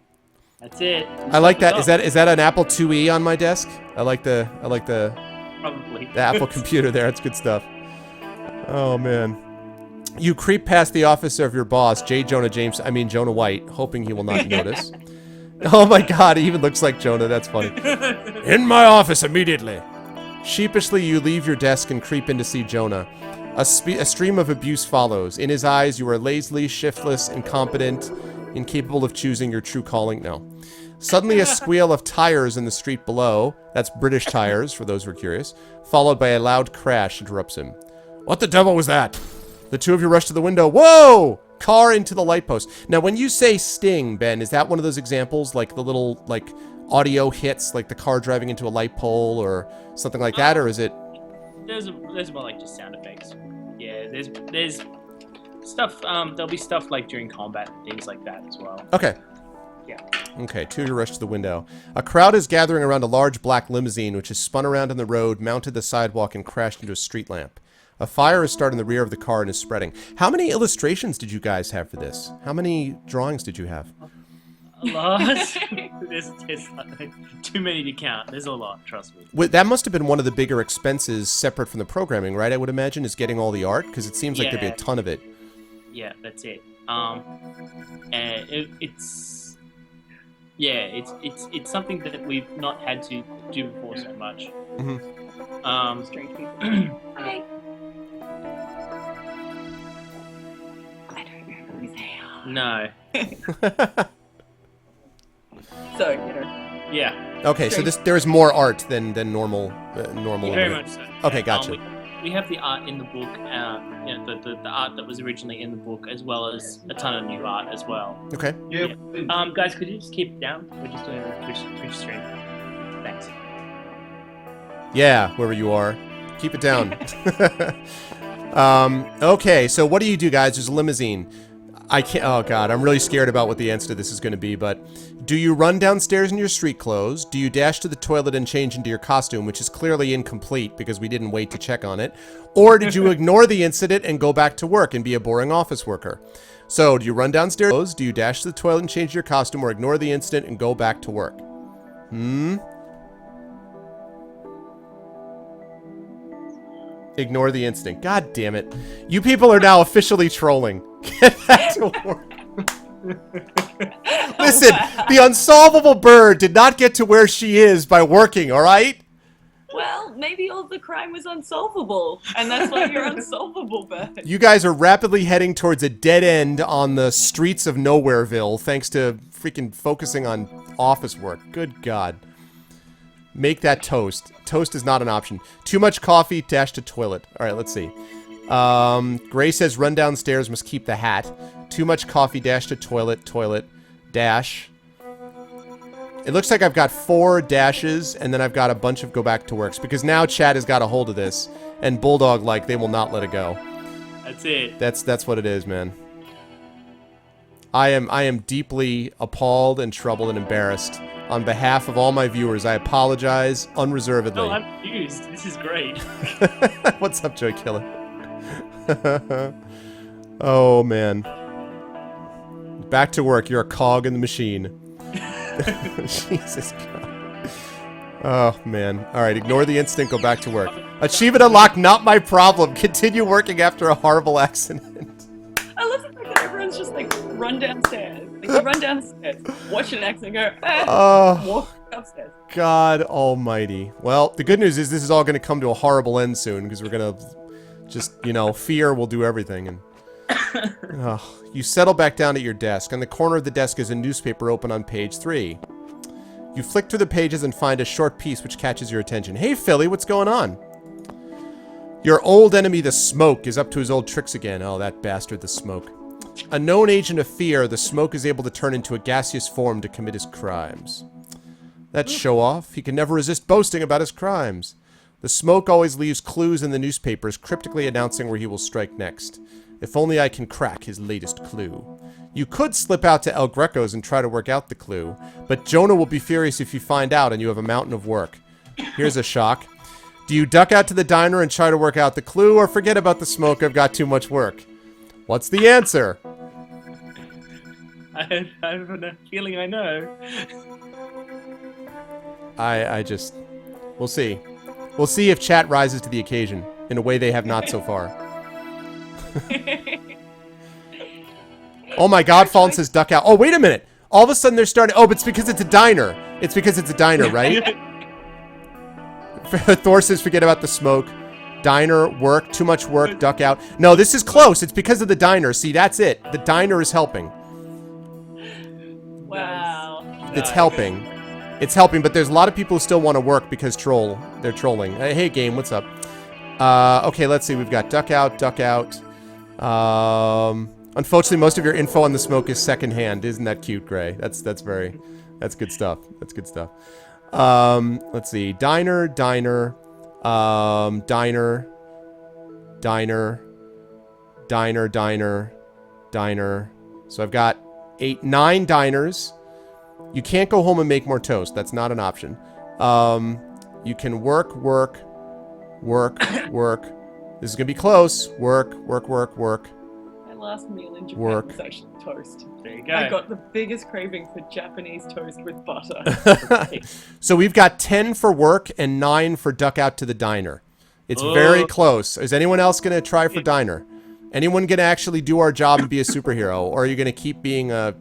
Speaker 1: That's it.
Speaker 3: I like that. Is that an Apple IIe on my desk? I like the
Speaker 1: Probably.
Speaker 3: the Apple computer there. It's good stuff. Oh man. You creep past the office of your boss, Jonah White, hoping he will not notice. Oh my God, he even looks like Jonah. That's funny. In my office immediately. Sheepishly, you leave your desk and creep in to see Jonah. A stream of abuse follows. In his eyes, you are lazily, shiftless, incompetent, incapable of choosing your true calling. No. Suddenly, a squeal of tires in the street below. That's British tires, for those who are curious. Followed by a loud crash interrupts him. What the devil was that? The two of you rush to the window. Whoa! Car into the light post. Now, when you say sting, Ben, is that one of those examples, like the little, like, audio hits, like the car driving into a light pole or something like that, or is it?
Speaker 1: There's more like just sound effects. Yeah, there's stuff. There'll be stuff like during combat and things like that as well.
Speaker 3: Okay.
Speaker 1: Yeah.
Speaker 3: Okay, two to rush to the window. A crowd is gathering around a large black limousine, which is spun around on the road, mounted the sidewalk, and crashed into a street lamp. A fire is started in the rear of the car and is spreading. How many illustrations did you guys have for this? How many drawings did you have?
Speaker 1: A lot. there's too many to count. There's a lot, trust me.
Speaker 3: Well, that must have been one of the bigger expenses separate from the programming, right? I would imagine, is getting all the art, because it seems like there'd be a ton of it.
Speaker 1: Yeah, that's it. It's something that we've not had to do before so much.
Speaker 3: Mm-hmm.
Speaker 4: Strange people.
Speaker 5: Hi.
Speaker 4: I don't know who they are.
Speaker 1: No.
Speaker 4: So, you know.
Speaker 1: Yeah.
Speaker 3: Okay, so there's more art than normal.
Speaker 1: Very much so.
Speaker 3: Okay, gotcha.
Speaker 1: We have the art in the book, the art that was originally in the book, as well as a ton of new art as well.
Speaker 3: Okay.
Speaker 1: Yeah. Guys, could you just keep it down? We're just doing a Twitch stream. Thanks.
Speaker 3: Yeah, wherever you are. Keep it down. Okay, so what do you do, guys? There's a limousine. I can't... Oh, God. I'm really scared about what the answer to this is going to be, but... Do you run downstairs in your street clothes? Do you dash to the toilet and change into your costume, which is clearly incomplete because we didn't wait to check on it? Or did you ignore the incident and go back to work and be a boring office worker? So, do you run downstairs? Do you dash to the toilet and change your costume, or ignore the incident and go back to work? Ignore the incident. God damn it. You people are now officially trolling. Get back to work. Listen, the unsolvable bird did not get to where she is by working, all right?
Speaker 4: Well, maybe all the crime was unsolvable, and that's why you're unsolvable, bird.
Speaker 3: You guys are rapidly heading towards a dead end on the streets of Nowhereville thanks to freaking focusing on office work. Good God. Make that toast. Toast is not an option. Too much coffee, dash to toilet. All right, let's see. Gray says run downstairs, must keep the hat. Too much coffee, dash to toilet, dash. It looks like I've got 4 dashes, and then I've got a bunch of go back to works, because now Chad has got a hold of this, and Bulldog, like, they will not let it go.
Speaker 1: That's it.
Speaker 3: That's what it is, man. I am deeply appalled and troubled and embarrassed. On behalf of all my viewers, I apologize unreservedly.
Speaker 1: Oh, I'm confused. This is great.
Speaker 3: What's up, Joy Killer? Oh, man. Back to work. You're a cog in the machine. Jesus God. Oh, man. All right, ignore the instinct. Go back to work. Achievement unlocked, not my problem. Continue working after a horrible accident.
Speaker 4: I love the fact that everyone's just like run downstairs. Like you run downstairs, watch an accident, go, walk upstairs.
Speaker 3: God almighty. Well, the good news is this is all going to come to a horrible end soon because we're going to just, you know, fear will do everything. And you settle back down at your desk. On the corner of the desk is a newspaper open on page 3. You flick through the pages and find a short piece which catches your attention. Hey, Philly, what's going on? Your old enemy, the Smoke, is up to his old tricks again. Oh, that bastard, the Smoke. A known agent of F.E.A.R, the Smoke is able to turn into a gaseous form to commit his crimes. That show-off. He can never resist boasting about his crimes. The Smoke always leaves clues in the newspapers, cryptically announcing where he will strike next. If only I can crack his latest clue. You could slip out to El Greco's and try to work out the clue, but Jonah will be furious if you find out and you have a mountain of work. Here's a shock. Do you duck out to the diner and try to work out the clue, or forget about the Smoke, I've got too much work? What's the answer?
Speaker 1: I have a feeling I know.
Speaker 3: I just... We'll see. We'll see if chat rises to the occasion in a way they have not so far. Oh my God, Fallen says duck out. Oh, wait a minute. All of a sudden they're starting... Oh, but it's because it's a diner. It's because it's a diner, right? Thor says forget about the Smoke. Diner, work, too much work, duck out. No, this is close. It's because of the diner. See, that's it. The diner is helping.
Speaker 4: Wow.
Speaker 3: It's helping. It's helping, but there's a lot of people who still want to work because they're trolling. Hey, game, what's up? Okay, let's see. We've got duck out, duck out. Unfortunately, most of your info on the Smoke is secondhand. Isn't that cute, Gray? That's good stuff. That's good stuff. Let's see. Diner, diner, diner, diner, diner, diner, diner. So I've got 9 diners. You can't go home and make more toast. That's not an option. You can work, work, work, work. This is gonna be close. Work, work, work, work.
Speaker 4: My last meal in Japan
Speaker 3: Work.
Speaker 4: was actually toast.
Speaker 1: There you go.
Speaker 4: I got the biggest craving for Japanese toast with butter.
Speaker 3: So we've got 10 for work and 9 for duck out to the diner. It's very close. Is anyone else going to try for diner? Anyone going to actually do our job and be a superhero? Or are you going to keep being a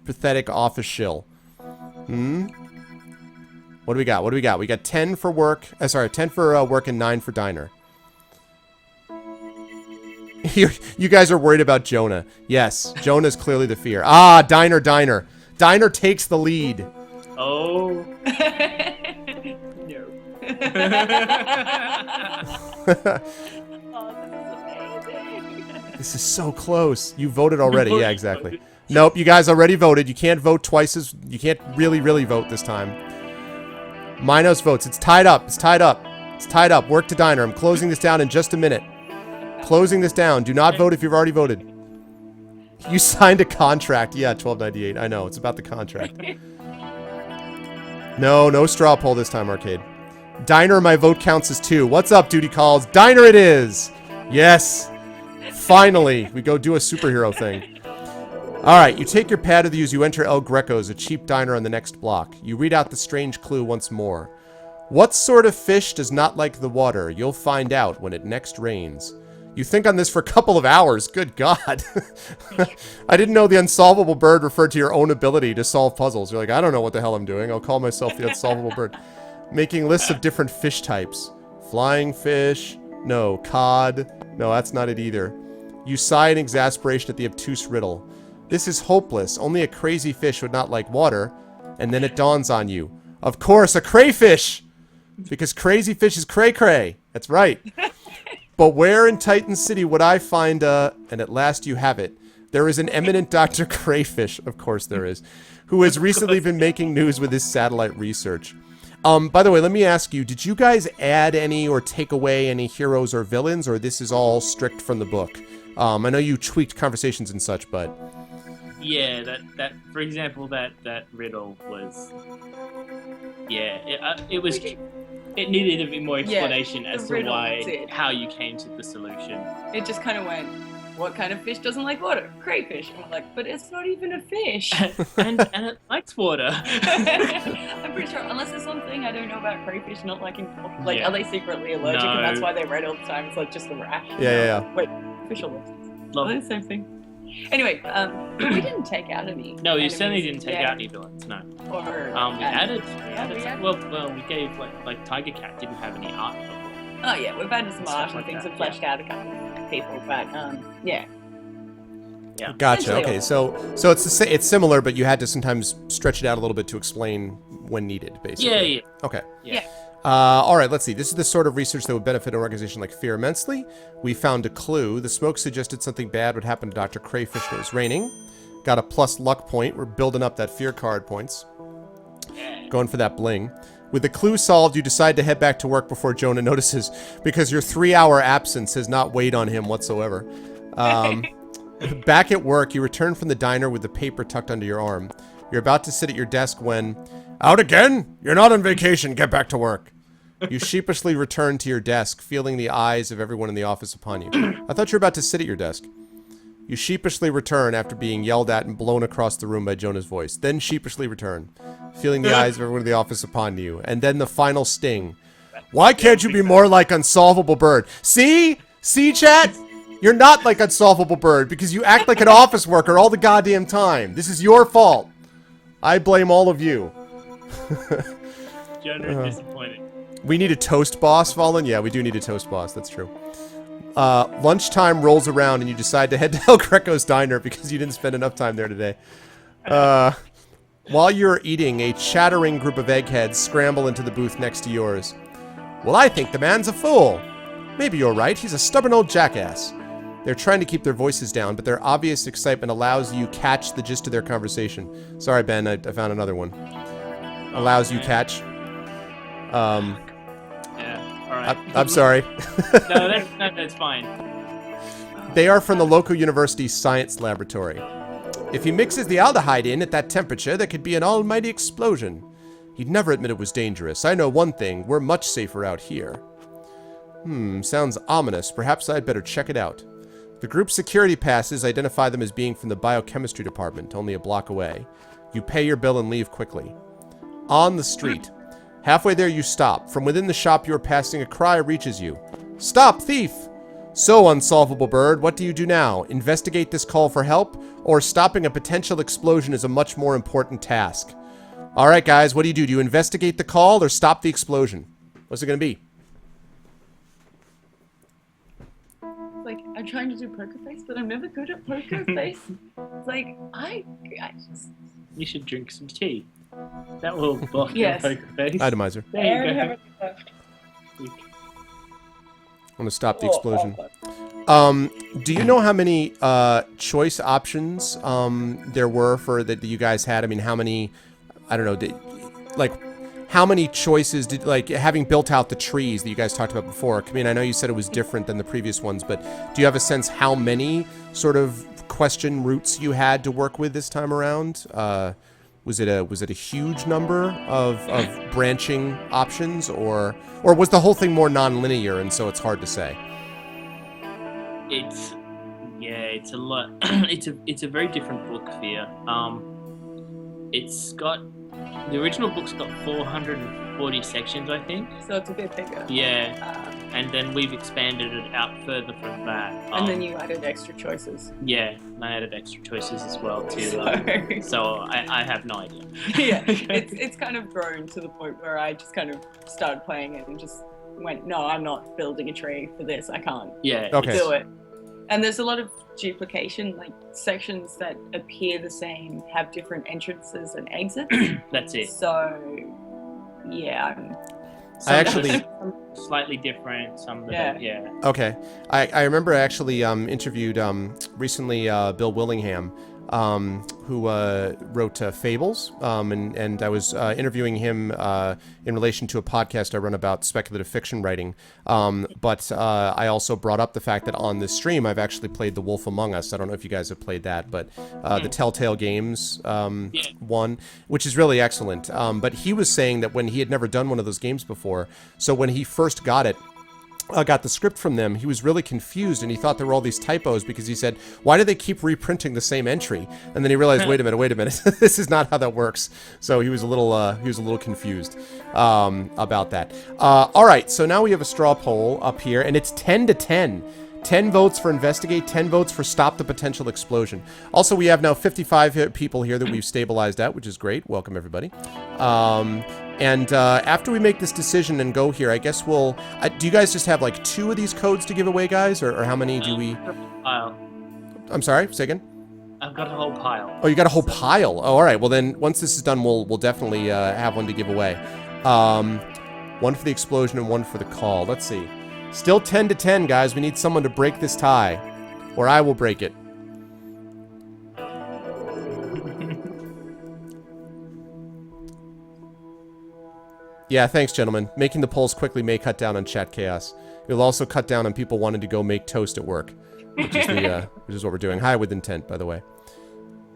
Speaker 3: pathetic office shill? What do we got? What do we got? We got 10 for work. 10 for work and 9 for diner. You guys are worried about Jonah. Yes, Jonah's clearly the fear. Ah, diner, diner. Diner takes the lead.
Speaker 1: Oh.
Speaker 4: No. Oh, this is amazing.
Speaker 3: This is so close. You voted already. Yeah, exactly. Nope, you guys already voted. You can't vote twice as... You can't really vote this time. Minos votes. It's tied up. It's tied up. It's tied up. Work to diner. I'm closing this down in just a minute. Closing this down. Do not vote if you've already voted. You signed a contract. Yeah, 1298. I know. It's about the contract. No straw poll this time, Arcade. Diner, my vote counts as 2. What's up, Duty Calls? Diner it is! Yes! Finally, we go do a superhero thing. Alright, you take your pad with you as you enter El Greco's, a cheap diner on the next block. You read out the strange clue once more. What sort of fish does not like the water? You'll find out when it next rains. You think on this for a couple of hours. Good God. I didn't know the unsolvable bird referred to your own ability to solve puzzles. You're like, I don't know what the hell I'm doing. I'll call myself the unsolvable bird. Making lists of different fish types. Flying fish. No. Cod. No, that's not it either. You sigh in exasperation at the obtuse riddle. This is hopeless. Only a crazy fish would not like water. And then it dawns on you. Of course, a crayfish! Because crazy fish is cray-cray. That's right. But where in Titan City would I find and at last you have it. There is an eminent Dr. Crayfish, of course there is, who has recently been making news with his satellite research. By the way, let me ask you, did you guys add any or take away any heroes or villains, or this is all strict from the book? I know you tweaked conversations and such, but...
Speaker 1: Yeah, that for example, that riddle was... Yeah, it It needed a bit more explanation
Speaker 4: the
Speaker 1: as to
Speaker 4: riddle, that's
Speaker 1: why,
Speaker 4: it.
Speaker 1: how you came to the solution.
Speaker 4: It just kind of went, what kind of fish doesn't like water? Crayfish. And I'm like, but it's not even a fish.
Speaker 1: and it likes water.
Speaker 4: I'm pretty sure, unless there's something I don't know about crayfish not liking, like, are they secretly allergic and that's why they red all the time? It's like just a rash.
Speaker 3: Yeah.
Speaker 4: Wait, fish allergic. Are they the same thing? Anyway, we didn't take out any.
Speaker 1: No, you
Speaker 4: enemies.
Speaker 1: certainly didn't take out any villains. No.
Speaker 4: Or,
Speaker 1: We added.
Speaker 4: added-
Speaker 1: Well, we gave like Tiger Cat didn't have any art before.
Speaker 4: Oh yeah, we've added some
Speaker 1: Stuff
Speaker 4: art and
Speaker 1: like
Speaker 4: things
Speaker 1: that,
Speaker 4: and fleshed out a couple of people, but yeah.
Speaker 1: Yeah.
Speaker 3: Gotcha.
Speaker 4: Essentially
Speaker 3: Okay, so it's similar, but you had to sometimes stretch it out a little bit to explain when needed, basically.
Speaker 1: Yeah.
Speaker 3: Okay.
Speaker 1: Yeah.
Speaker 3: All right, let's see. This is the sort of research that would benefit an organization like F.E.A.R. immensely. We found a clue. The smoke suggested something bad would happen to Dr. Crayfish when it was raining. Got a plus luck point. We're building up that F.E.A.R. card points. Going for that bling. With the clue solved, you decide to head back to work before Jonah notices, because your 3-hour absence has not weighed on him whatsoever. Back at work, you return from the diner with the paper tucked under your arm. You're about to sit at your desk when... Out again? You're not on vacation. Get back to work. You sheepishly return to your desk, feeling the eyes of everyone in the office upon you. I thought you were about to sit at your desk. You sheepishly return after being yelled at and blown across the room by Jonah's voice. Then sheepishly return, feeling the eyes of everyone in the office upon you. And then the final sting. Why can't you be more like Unsolvable Bird? See? See, chat? You're not like Unsolvable Bird because you act like an office worker all the goddamn time. This is your fault. I blame all of you.
Speaker 1: Jonah disappointed.
Speaker 3: We need a toast boss, Fallen? Yeah, we do need a toast boss. That's true. Lunchtime rolls around and you decide to head to El Greco's diner because you didn't spend enough time there today. While you're eating, a chattering group of eggheads scramble into the booth next to yours. Well, I think the man's a fool. Maybe you're right. He's a stubborn old jackass. They're trying to keep their voices down, but their obvious excitement allows you catch the gist of their conversation. Sorry, Ben, I found another one. Allows you catch.
Speaker 1: Yeah, alright.
Speaker 3: I'm sorry.
Speaker 1: No, that's fine.
Speaker 3: They are from the local university's science laboratory. If he mixes the aldehyde in at that temperature, there could be an almighty explosion. He'd never admit it was dangerous. I know one thing, we're much safer out here. Sounds ominous. Perhaps I'd better check it out. The group's security passes identify them as being from the biochemistry department, only a block away. You pay your bill and leave quickly. On the street. Halfway there you stop. From within the shop you are passing, a cry reaches you. Stop, thief! So, Unsolvable Bird, what do you do now? Investigate this call for help? Or stopping a potential explosion is a much more important task? Alright guys, what do? Do you investigate the call or stop the explosion? What's it gonna be?
Speaker 4: Like, I'm trying to do poker face, but I'm never good at poker face. It's like, I just...
Speaker 1: You should drink some tea. That will block
Speaker 4: Yes.
Speaker 1: your poker face.
Speaker 3: Itomizer.
Speaker 1: There you go.
Speaker 3: I'm gonna stop the explosion. Do you know how many choice options there were for that you guys had? I mean, how many? I don't know. How many choices did, like, having built out the trees that you guys talked about before? I mean, I know you said it was different than the previous ones, but do you have a sense how many sort of question routes you had to work with this time around? Was it a huge number of branching options, or was the whole thing more non-linear and so it's hard to say?
Speaker 1: It's a lot. It's a very different book, F.E.A.R. It's got, the original book's got 440 sections, I think.
Speaker 4: So it's a bit bigger.
Speaker 1: Yeah. And then we've expanded it out further from that.
Speaker 4: And then you added extra choices.
Speaker 1: Yeah, and I added extra choices as well too. So I have no idea.
Speaker 4: Yeah, it's kind of grown to the point where I just kind of started playing it and just went, no, I'm not building a tree for this. I can't do it. And there's a lot of duplication, like sections that appear the same have different entrances and exits.
Speaker 1: That's it.
Speaker 4: So, yeah.
Speaker 3: I actually
Speaker 1: slightly different. Some of it,
Speaker 3: Okay. I remember I actually interviewed recently Bill Willingham who wrote Fables, and I was interviewing him in relation to a podcast I run about speculative fiction writing. But I also brought up the fact that on this stream I've actually played The Wolf Among Us. I don't know if you guys have played that, but the Telltale Games one, which is really excellent. But he was saying that when he had never done one of those games before, so when he first got the script from them, he was really confused, and he thought there were all these typos because he said, why do they keep reprinting the same entry? And then he realized, wait a minute, this is not how that works. So he was a little confused about that. All right, so now we have a straw poll up here, and it's 10-10. 10 votes for investigate, 10 votes for stop the potential explosion. Also, we have now 55 people here that we've stabilized at, which is great. Welcome, everybody. And after we make this decision and go here, I guess we'll... do you guys just have, like, 2 of these codes to give away, guys? Or how many do we...
Speaker 1: Pile.
Speaker 3: I'm sorry? Say again?
Speaker 1: I've got a whole pile.
Speaker 3: Oh, you got a whole pile. Oh, all right. Well, then, once this is done, we'll definitely have one to give away. One for the explosion and one for the call. Let's see. Still 10-10, guys. We need someone to break this tie. Or I will break it. Yeah, thanks, gentlemen. Making the polls quickly may cut down on chat chaos. It'll also cut down on people wanting to go make toast at work, which is what we're doing. High with intent, by the way.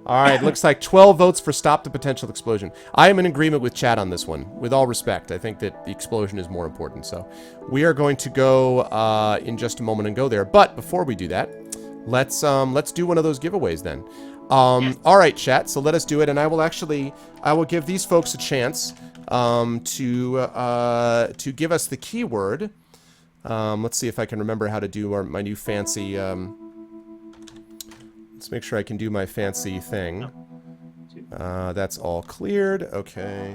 Speaker 3: All right, looks like 12 votes for stop the potential explosion. I am in agreement with chat on this one. With all respect, I think that the explosion is more important. So we are going to go in just a moment and go there. But before we do that, let's do one of those giveaways then. All right, chat. So let us do it, and I will give these folks a chance to give us the keyword. Let's see if I can remember how to do my new fancy. Let's make sure I can do my fancy thing. That's all cleared. Okay.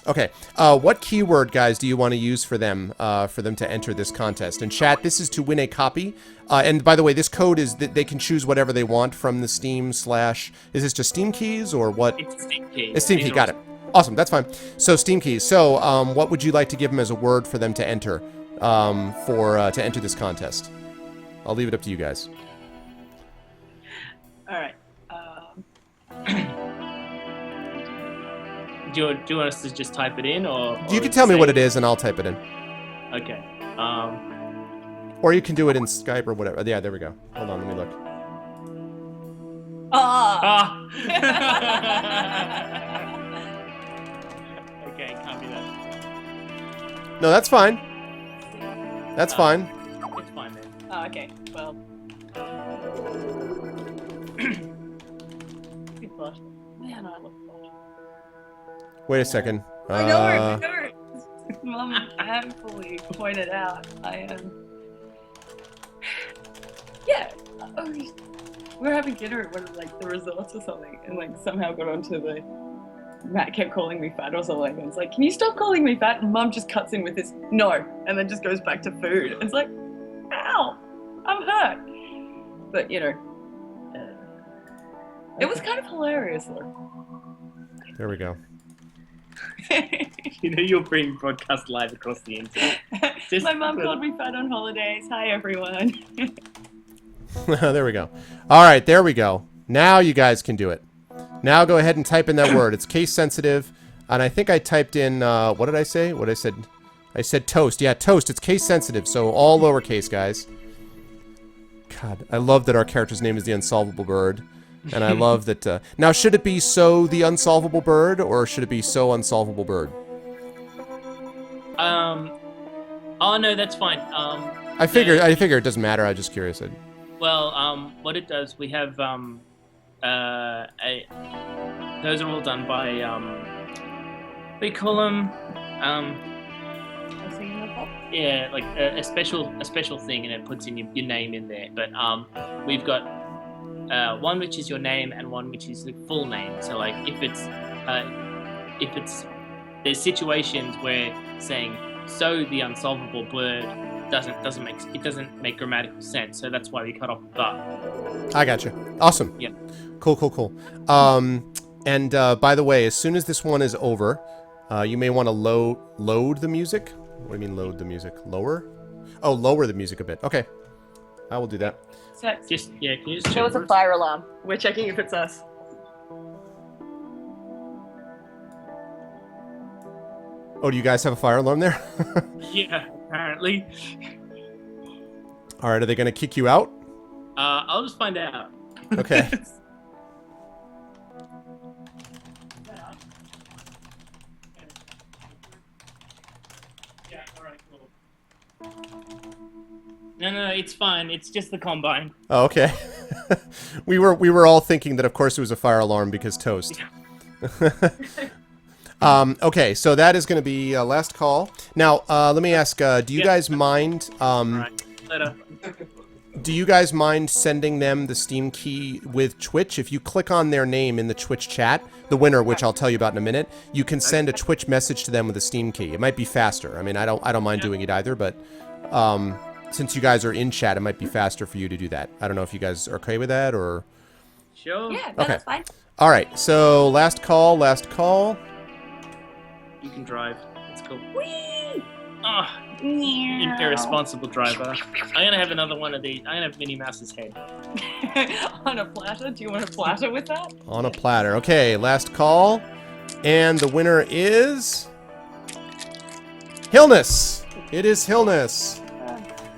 Speaker 3: Okay. What keyword, guys, do you want to use for them to enter this contest? And chat, this is to win a copy. And by the way, this code is that they can choose whatever they want from the Steam / is this just Steam keys or what?
Speaker 1: It's Steam keys.
Speaker 3: It's Steam key. Got it. Awesome. That's fine. So Steam keys. So what would you like to give them as a word for them to enter to enter this contest? I'll leave it up to you guys.
Speaker 4: All right.
Speaker 1: Do you want us to just type it in, or
Speaker 3: you can tell me what it is, and I'll type it in.
Speaker 1: Okay.
Speaker 3: Or you can do it in Skype or whatever. Yeah, there we go. Hold on, let me look.
Speaker 1: Okay, can't be that.
Speaker 3: No, that's fine. That's fine.
Speaker 1: It's fine then.
Speaker 4: Oh, okay. Well. Good flush. Man, I love flush.
Speaker 3: Wait a second.
Speaker 4: I know. Mum handfully pointed out. I am. Yeah. We were having dinner at one of the resorts or something, and somehow got onto the. Matt kept calling me fat or something. And it's like, can you stop calling me fat? And Mum just cuts in with this no, and then just goes back to food. It's like, ow, I'm hurt. But it was kind of hilarious though.
Speaker 3: There we go.
Speaker 1: You're being broadcast live across the internet.
Speaker 4: My mum called me fat on holidays. Hi everyone.
Speaker 3: There we go. All right, there we go. Now you guys can do it. Now go ahead and type in that word. It's case sensitive, and I think I typed in what did I say? What I said? I said toast. Yeah, toast. It's case sensitive, so all lowercase, guys. God, I love that our character's name is the Unsolvable Bird, and I love that. Now, should it be so the Unsolvable Bird, or should it be so Unsolvable Bird?
Speaker 1: Oh no, that's fine.
Speaker 3: I figure it doesn't matter. I'm just curious.
Speaker 1: Well, what it does, we have those are all done by we call them yeah, like a special thing, and it puts in your name in there. But we've got one which is your name and one which is the full name. So if it's there's situations where saying so the unsolvable bird doesn't make grammatical sense. So that's why we cut off the. I
Speaker 3: gotcha. Awesome.
Speaker 1: Yeah.
Speaker 3: Cool. And by the way, as soon as this one is over, you may want to load the music. What do you mean load the music? Lower? Oh, lower the music a bit. Okay. I will do that.
Speaker 4: So,
Speaker 1: Can you just
Speaker 4: there
Speaker 1: check
Speaker 4: was
Speaker 1: for
Speaker 4: a
Speaker 1: us?
Speaker 4: fire alarm. We're checking if it's us.
Speaker 3: Oh, do you guys have a fire alarm there?
Speaker 1: Yeah, apparently.
Speaker 3: All right, are they going to kick you out?
Speaker 1: I'll just find out.
Speaker 3: Okay.
Speaker 1: Yeah, alright, cool. No, it's fine. It's just the combine.
Speaker 3: Oh, okay. we were all thinking that, of course, it was a fire alarm because toast. Okay, so that is going to be last call. Now, let me ask, do you guys mind...
Speaker 1: Alright, later.
Speaker 3: Do you guys mind sending them the Steam key with Twitch? If you click on their name in the Twitch chat, the winner, which I'll tell you about in a minute, you can send a Twitch message to them with a Steam key. It might be faster. I mean, I don't mind doing it either, but since you guys are in chat, it might be faster for you to do that. I don't know if you guys are okay with that or...
Speaker 1: Sure.
Speaker 4: Yeah,
Speaker 3: Okay.
Speaker 4: that's fine.
Speaker 3: All right, so last call, last call.
Speaker 1: You can drive. It's cool.
Speaker 4: Whee!
Speaker 1: Oh, irresponsible driver. I'm gonna have another one of these. I'm gonna have Minnie Mouse's head.
Speaker 4: On a platter? Do you want a platter with that?
Speaker 3: On a platter. Okay, last call. And the winner is... Hillness! It is Hillness.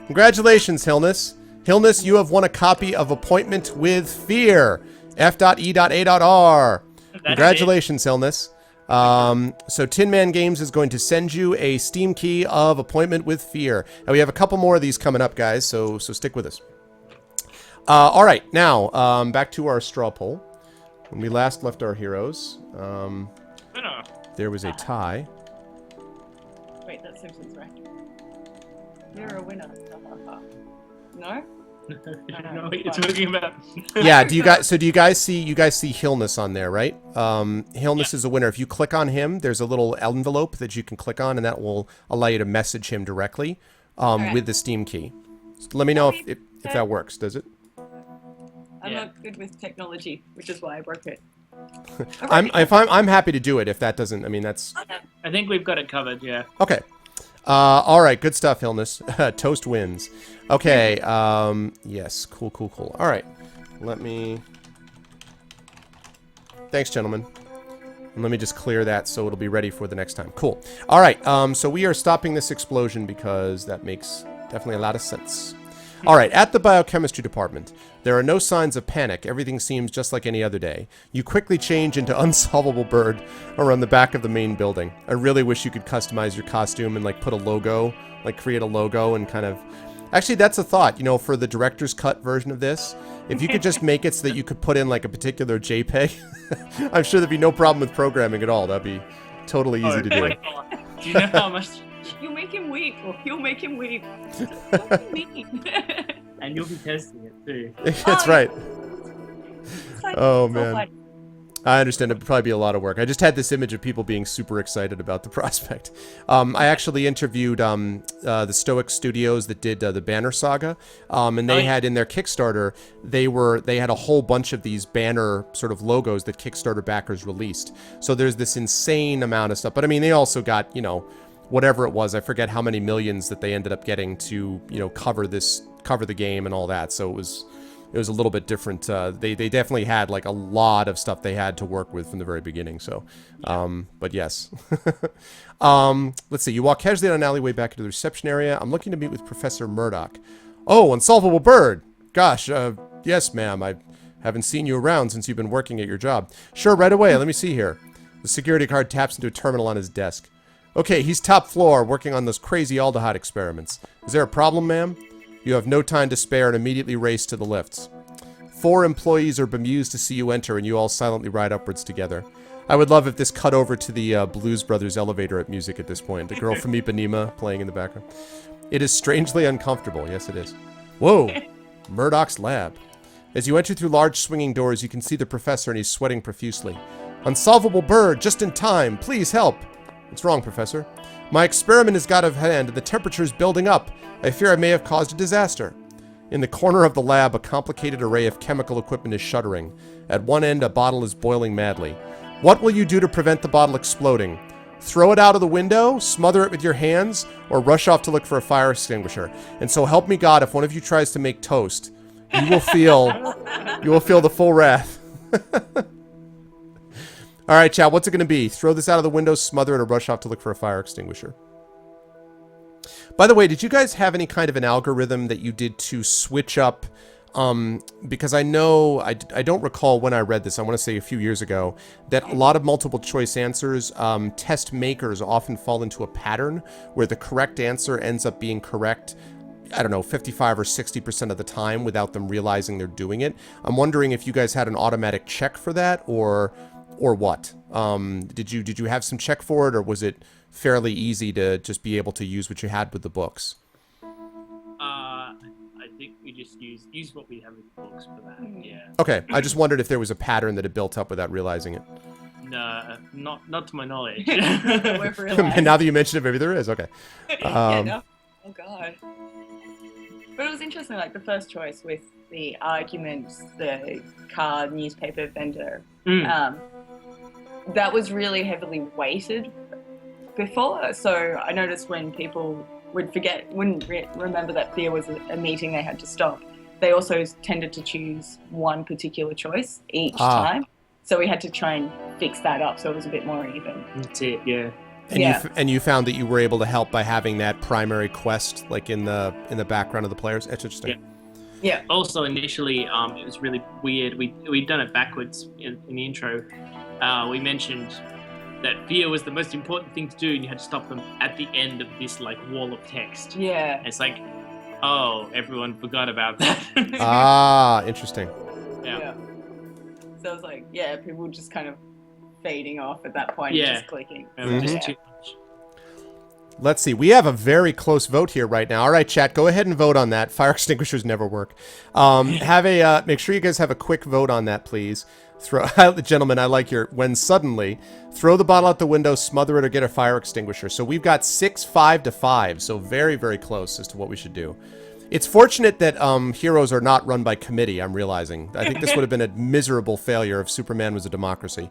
Speaker 3: Congratulations, Hillness. Hillness, you have won a copy of Appointment with F.E.A.R. F.E.A.R. Congratulations, Hillness. So Tin Man Games is going to send you a Steam key of Appointment with F.E.A.R. And we have a couple more of these coming up, guys, so stick with us. All right, now, back to our straw poll. When we last left our heroes, there was a tie.
Speaker 4: Wait, that's Simpsons, right? You're a winner. No?
Speaker 1: No, you're talking about.
Speaker 3: Yeah, do you guys see Hillness on there, right? Hillness is a winner. If you click on him, there's a little envelope that you can click on, and that will allow you to message him directly with the Steam key. So let me know if that works. Does it?
Speaker 4: I'm not good with technology, which is why I broke it.
Speaker 3: I'm happy to do it if that doesn't. I mean, that's.
Speaker 1: I think we've got it covered. Yeah.
Speaker 3: Okay. All right, good stuff, Hillness. Toast wins. Okay, yes, cool. All right, let me... Thanks, gentlemen. And let me just clear that so it'll be ready for the next time. Cool. All right, so we are stopping this explosion because that makes definitely a lot of sense. All right, at the biochemistry department, there are no signs of panic. Everything seems just like any other day. You quickly change into Unsolvable Bird around the back of the main building. I really wish you could customize your costume and like put a logo, like create a logo and kind of... Actually, that's a thought, you know, for the director's cut version of this. If you could just make it so that you could put in like a particular JPEG, I'm sure there'd be no problem with programming at all. That'd be totally easy to do.
Speaker 1: Do you know how much...
Speaker 4: You'll make him weep. You'll make him weep.
Speaker 1: And you'll be testing it too.
Speaker 3: That's right.
Speaker 4: Like,
Speaker 3: Oh, man. I understand it'd probably be a lot of work. I just had this image of people being super excited about the prospect. I actually interviewed the Stoic Studios that did the Banner Saga, and they had in their Kickstarter, they had a whole bunch of these banner sort of logos that Kickstarter backers released. So there's this insane amount of stuff. But I mean, they also got, you know, whatever it was, I forget how many millions that they ended up getting to, you know, cover the game and all that. So it was a little bit different. They definitely had like a lot of stuff they had to work with from the very beginning. So, but yes. Let's see. You walk casually down an alleyway back into the reception area. I'm looking to meet with Professor Murdoch. Oh, Unsolvable Bird. Gosh, yes, ma'am. I haven't seen you around since you've been working at your job. Sure, right away. Let me see here. The security guard taps into a terminal on his desk. Okay, he's top floor working on those crazy aldehyde experiments. Is there a problem, ma'am? You have no time to spare and immediately race to the lifts. 4 employees are bemused to see you enter and you all silently ride upwards together. I would love if this cut over to the Blues Brothers elevator at music at this point. The girl from Ipanema playing in the background. It is strangely uncomfortable. Yes, it is. Whoa! Murdoch's lab. As you enter through large swinging doors, you can see the professor and he's sweating profusely. Unsolvable Bird, just in time. Please help. What's wrong, Professor? My experiment has got out of hand and the temperature is building up. I fear I may have caused a disaster. In the corner of the lab, a complicated array of chemical equipment is shuddering. At one end, a bottle is boiling madly. What will you do to prevent the bottle exploding? throw it out of the window, smother it with your hands, or rush off to look for a fire extinguisher. And so help me God, if one of you tries to make toast, you will feel the full wrath. All right, chat, what's it going to be? Throw this out of the window, smother it, or rush off to look for a fire extinguisher. By the way, did you guys have any kind of an algorithm that you did to switch up? Because I know, I don't recall when I read this, I want to say a few years ago, that a lot of multiple choice answers, test makers often fall into a pattern where the correct answer ends up being correct, I don't know, 55 or 60% of the time without them realizing they're doing it. I'm wondering if you guys had an automatic check for that or what? Did you have some check for it, or was it fairly easy to just be able to use what you had with the books?
Speaker 1: I think we just use what we have with the books for that. Yeah.
Speaker 3: Okay, I just wondered if there was a pattern that had built up without realizing it.
Speaker 1: No, not to my knowledge.
Speaker 3: And now that you mention it, maybe there is. Okay.
Speaker 4: Yeah, no. Oh God. But it was interesting, like the first choice with the arguments, the car newspaper vendor. That was really heavily weighted before. So I noticed when people wouldn't remember that there was a meeting they had to stop, they also tended to choose one particular choice each time. So we had to try and fix that up so it was a bit more even.
Speaker 1: That's it, yeah.
Speaker 3: And you found that you were able to help by having that primary quest like in the background of the players. That's interesting.
Speaker 4: Yeah.
Speaker 1: Also, initially, it was really weird. We'd done it backwards in the intro. We mentioned that fear was the most important thing to do, and you had to stop them at the end of this like wall of text.
Speaker 4: Yeah.
Speaker 1: And it's like, oh, everyone forgot about that.
Speaker 3: Interesting.
Speaker 1: Yeah.
Speaker 4: So it was like, people were just kind of fading off at that point, just clicking.
Speaker 1: Just too much.
Speaker 3: Let's see. We have a very close vote here right now. All right, chat, go ahead and vote on that. Fire extinguishers never work. Make sure you guys have a quick vote on that, please. Gentlemen, I like your when suddenly throw the bottle out the window, smother it, or get a fire extinguisher. So we've got 6-5 to 5. So very, very close as to what we should do. It's fortunate that heroes are not run by committee, I'm realizing. I think this would have been a miserable failure if Superman was a democracy.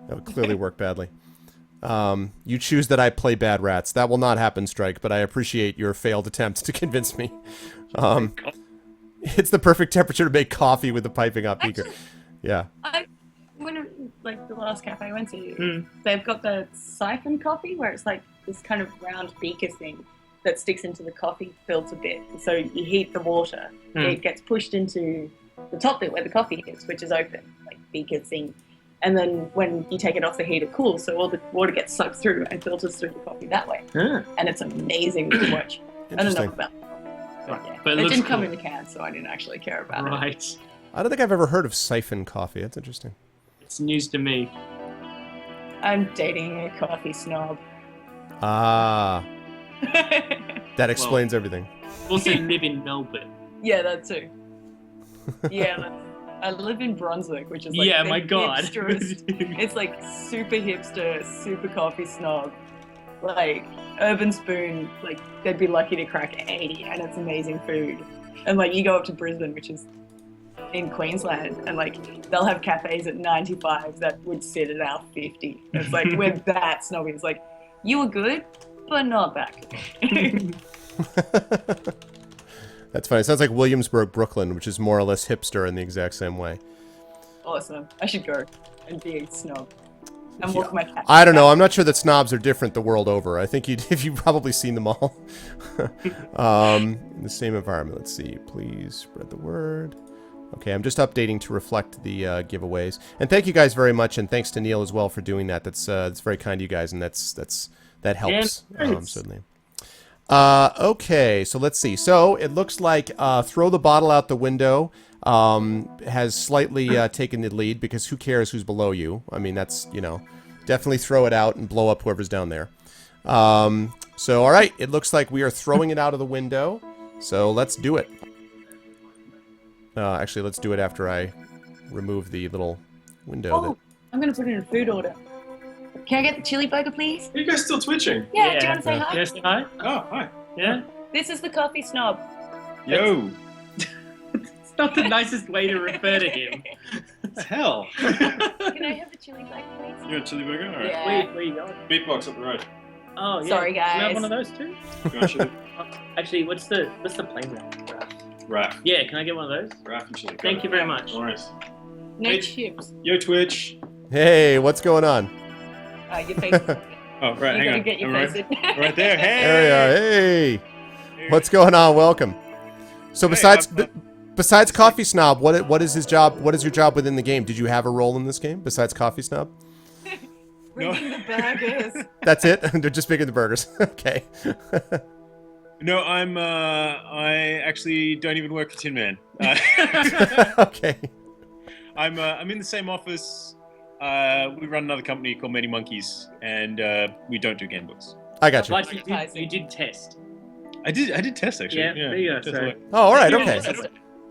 Speaker 3: That would clearly work badly. You choose that I play bad rats. That will not happen, Strike, but I appreciate your failed attempt to convince me. It's the perfect temperature to make coffee with the piping hot beaker. Yeah.
Speaker 4: Like the last cafe I went to, they've got the siphon coffee where it's like this kind of round beaker thing that sticks into the coffee filter bit. So you heat the water, it gets pushed into the top bit where the coffee is, which is open, like beaker thing. And then when you take it off the heat, it cools, so all the water gets sucked through and filters through the coffee that way. And it's amazing to watch. I don't know about it. But it didn't come in the can, so I didn't actually care about it.
Speaker 1: Right.
Speaker 3: I don't think I've ever heard of siphon coffee. That's interesting.
Speaker 1: It's news to me.
Speaker 4: I'm dating a coffee snob.
Speaker 3: That explains everything.
Speaker 1: Also live in Melbourne.
Speaker 4: Yeah, that too. Yeah, I live in Brunswick, which is like
Speaker 1: my God.
Speaker 4: It's like super hipster, super coffee snob. Like Urban Spoon, like they'd be lucky to crack 80, and it's amazing food. And like you go up to Brisbane, which is in Queensland, and like they'll have cafes at 95 that would sit at our 50. It's like we're that snobby. It's like you were good, but not that good.
Speaker 3: That's funny. It sounds like Williamsburg, Brooklyn, which is more or less hipster in the exact same way.
Speaker 4: Awesome. I should go and be a snob. And walk my cat.
Speaker 3: I don't know. I'm not sure that snobs are different the world over. I think you've probably seen them all. In the same environment. Let's see. Please spread the word. Okay, I'm just updating to reflect the giveaways. And thank you guys very much, and thanks to Neil as well for doing that. That's very kind of you guys, and that helps, certainly. Okay, so let's see. So it looks like throw the bottle out the window has slightly taken the lead, because who cares who's below you? I mean, that's, definitely throw it out and blow up whoever's down there. So, all right, it looks like we are throwing it out of the window. So let's do it. Actually, let's do it after I remove the little window.
Speaker 4: I'm going to put in a food order. Can I get the chili burger, please?
Speaker 5: Are you guys still twitching?
Speaker 4: Yeah, do you want to say hi?
Speaker 1: Can I say hi?
Speaker 5: Oh, hi.
Speaker 1: Yeah?
Speaker 4: This is the coffee snob.
Speaker 5: Yo.
Speaker 1: It's not the nicest way to refer to him.
Speaker 5: The hell?
Speaker 4: Can I have the chili black, please?
Speaker 5: You want a chili burger? All right.
Speaker 4: Yeah.
Speaker 1: Where you going?
Speaker 5: Meatbox up the road.
Speaker 1: Oh, yeah.
Speaker 4: Sorry,
Speaker 1: Can I have
Speaker 4: guys.
Speaker 1: one of those too?
Speaker 5: You want chili?
Speaker 1: Actually, what's the plain one?
Speaker 5: Raf.
Speaker 1: Yeah, can I get one of those?
Speaker 5: Raf and chili.
Speaker 1: Thank you very much.
Speaker 5: No worries.
Speaker 4: No
Speaker 5: Hey.
Speaker 4: chips.
Speaker 5: Yo, Twitch.
Speaker 3: Hey, what's going on?
Speaker 4: Your face is
Speaker 5: Oh, right,
Speaker 4: you
Speaker 5: hang
Speaker 4: gotta
Speaker 5: on.
Speaker 4: get your
Speaker 5: I'm
Speaker 4: face
Speaker 5: right,
Speaker 4: in.
Speaker 5: right there. Hey!
Speaker 3: There we are. Hey, what's going on? Welcome. So
Speaker 5: Hey,
Speaker 3: besides Coffee Snob, what is his job? What is your job within the game? Did you have a role in this game besides Coffee Snob?
Speaker 4: Bringing the burgers.
Speaker 3: That's it. They're just making the burgers. Okay.
Speaker 5: No, I actually don't even work for Tin Man.
Speaker 3: Okay.
Speaker 5: I'm in the same office. We run another company called Many Monkeys, and we don't do game books.
Speaker 3: I got you.
Speaker 1: But you did test.
Speaker 5: I did test actually.
Speaker 1: Yeah, there you go,
Speaker 5: test
Speaker 1: so-
Speaker 5: away.
Speaker 3: Oh, all right.
Speaker 5: Yeah,
Speaker 3: Okay.
Speaker 5: just-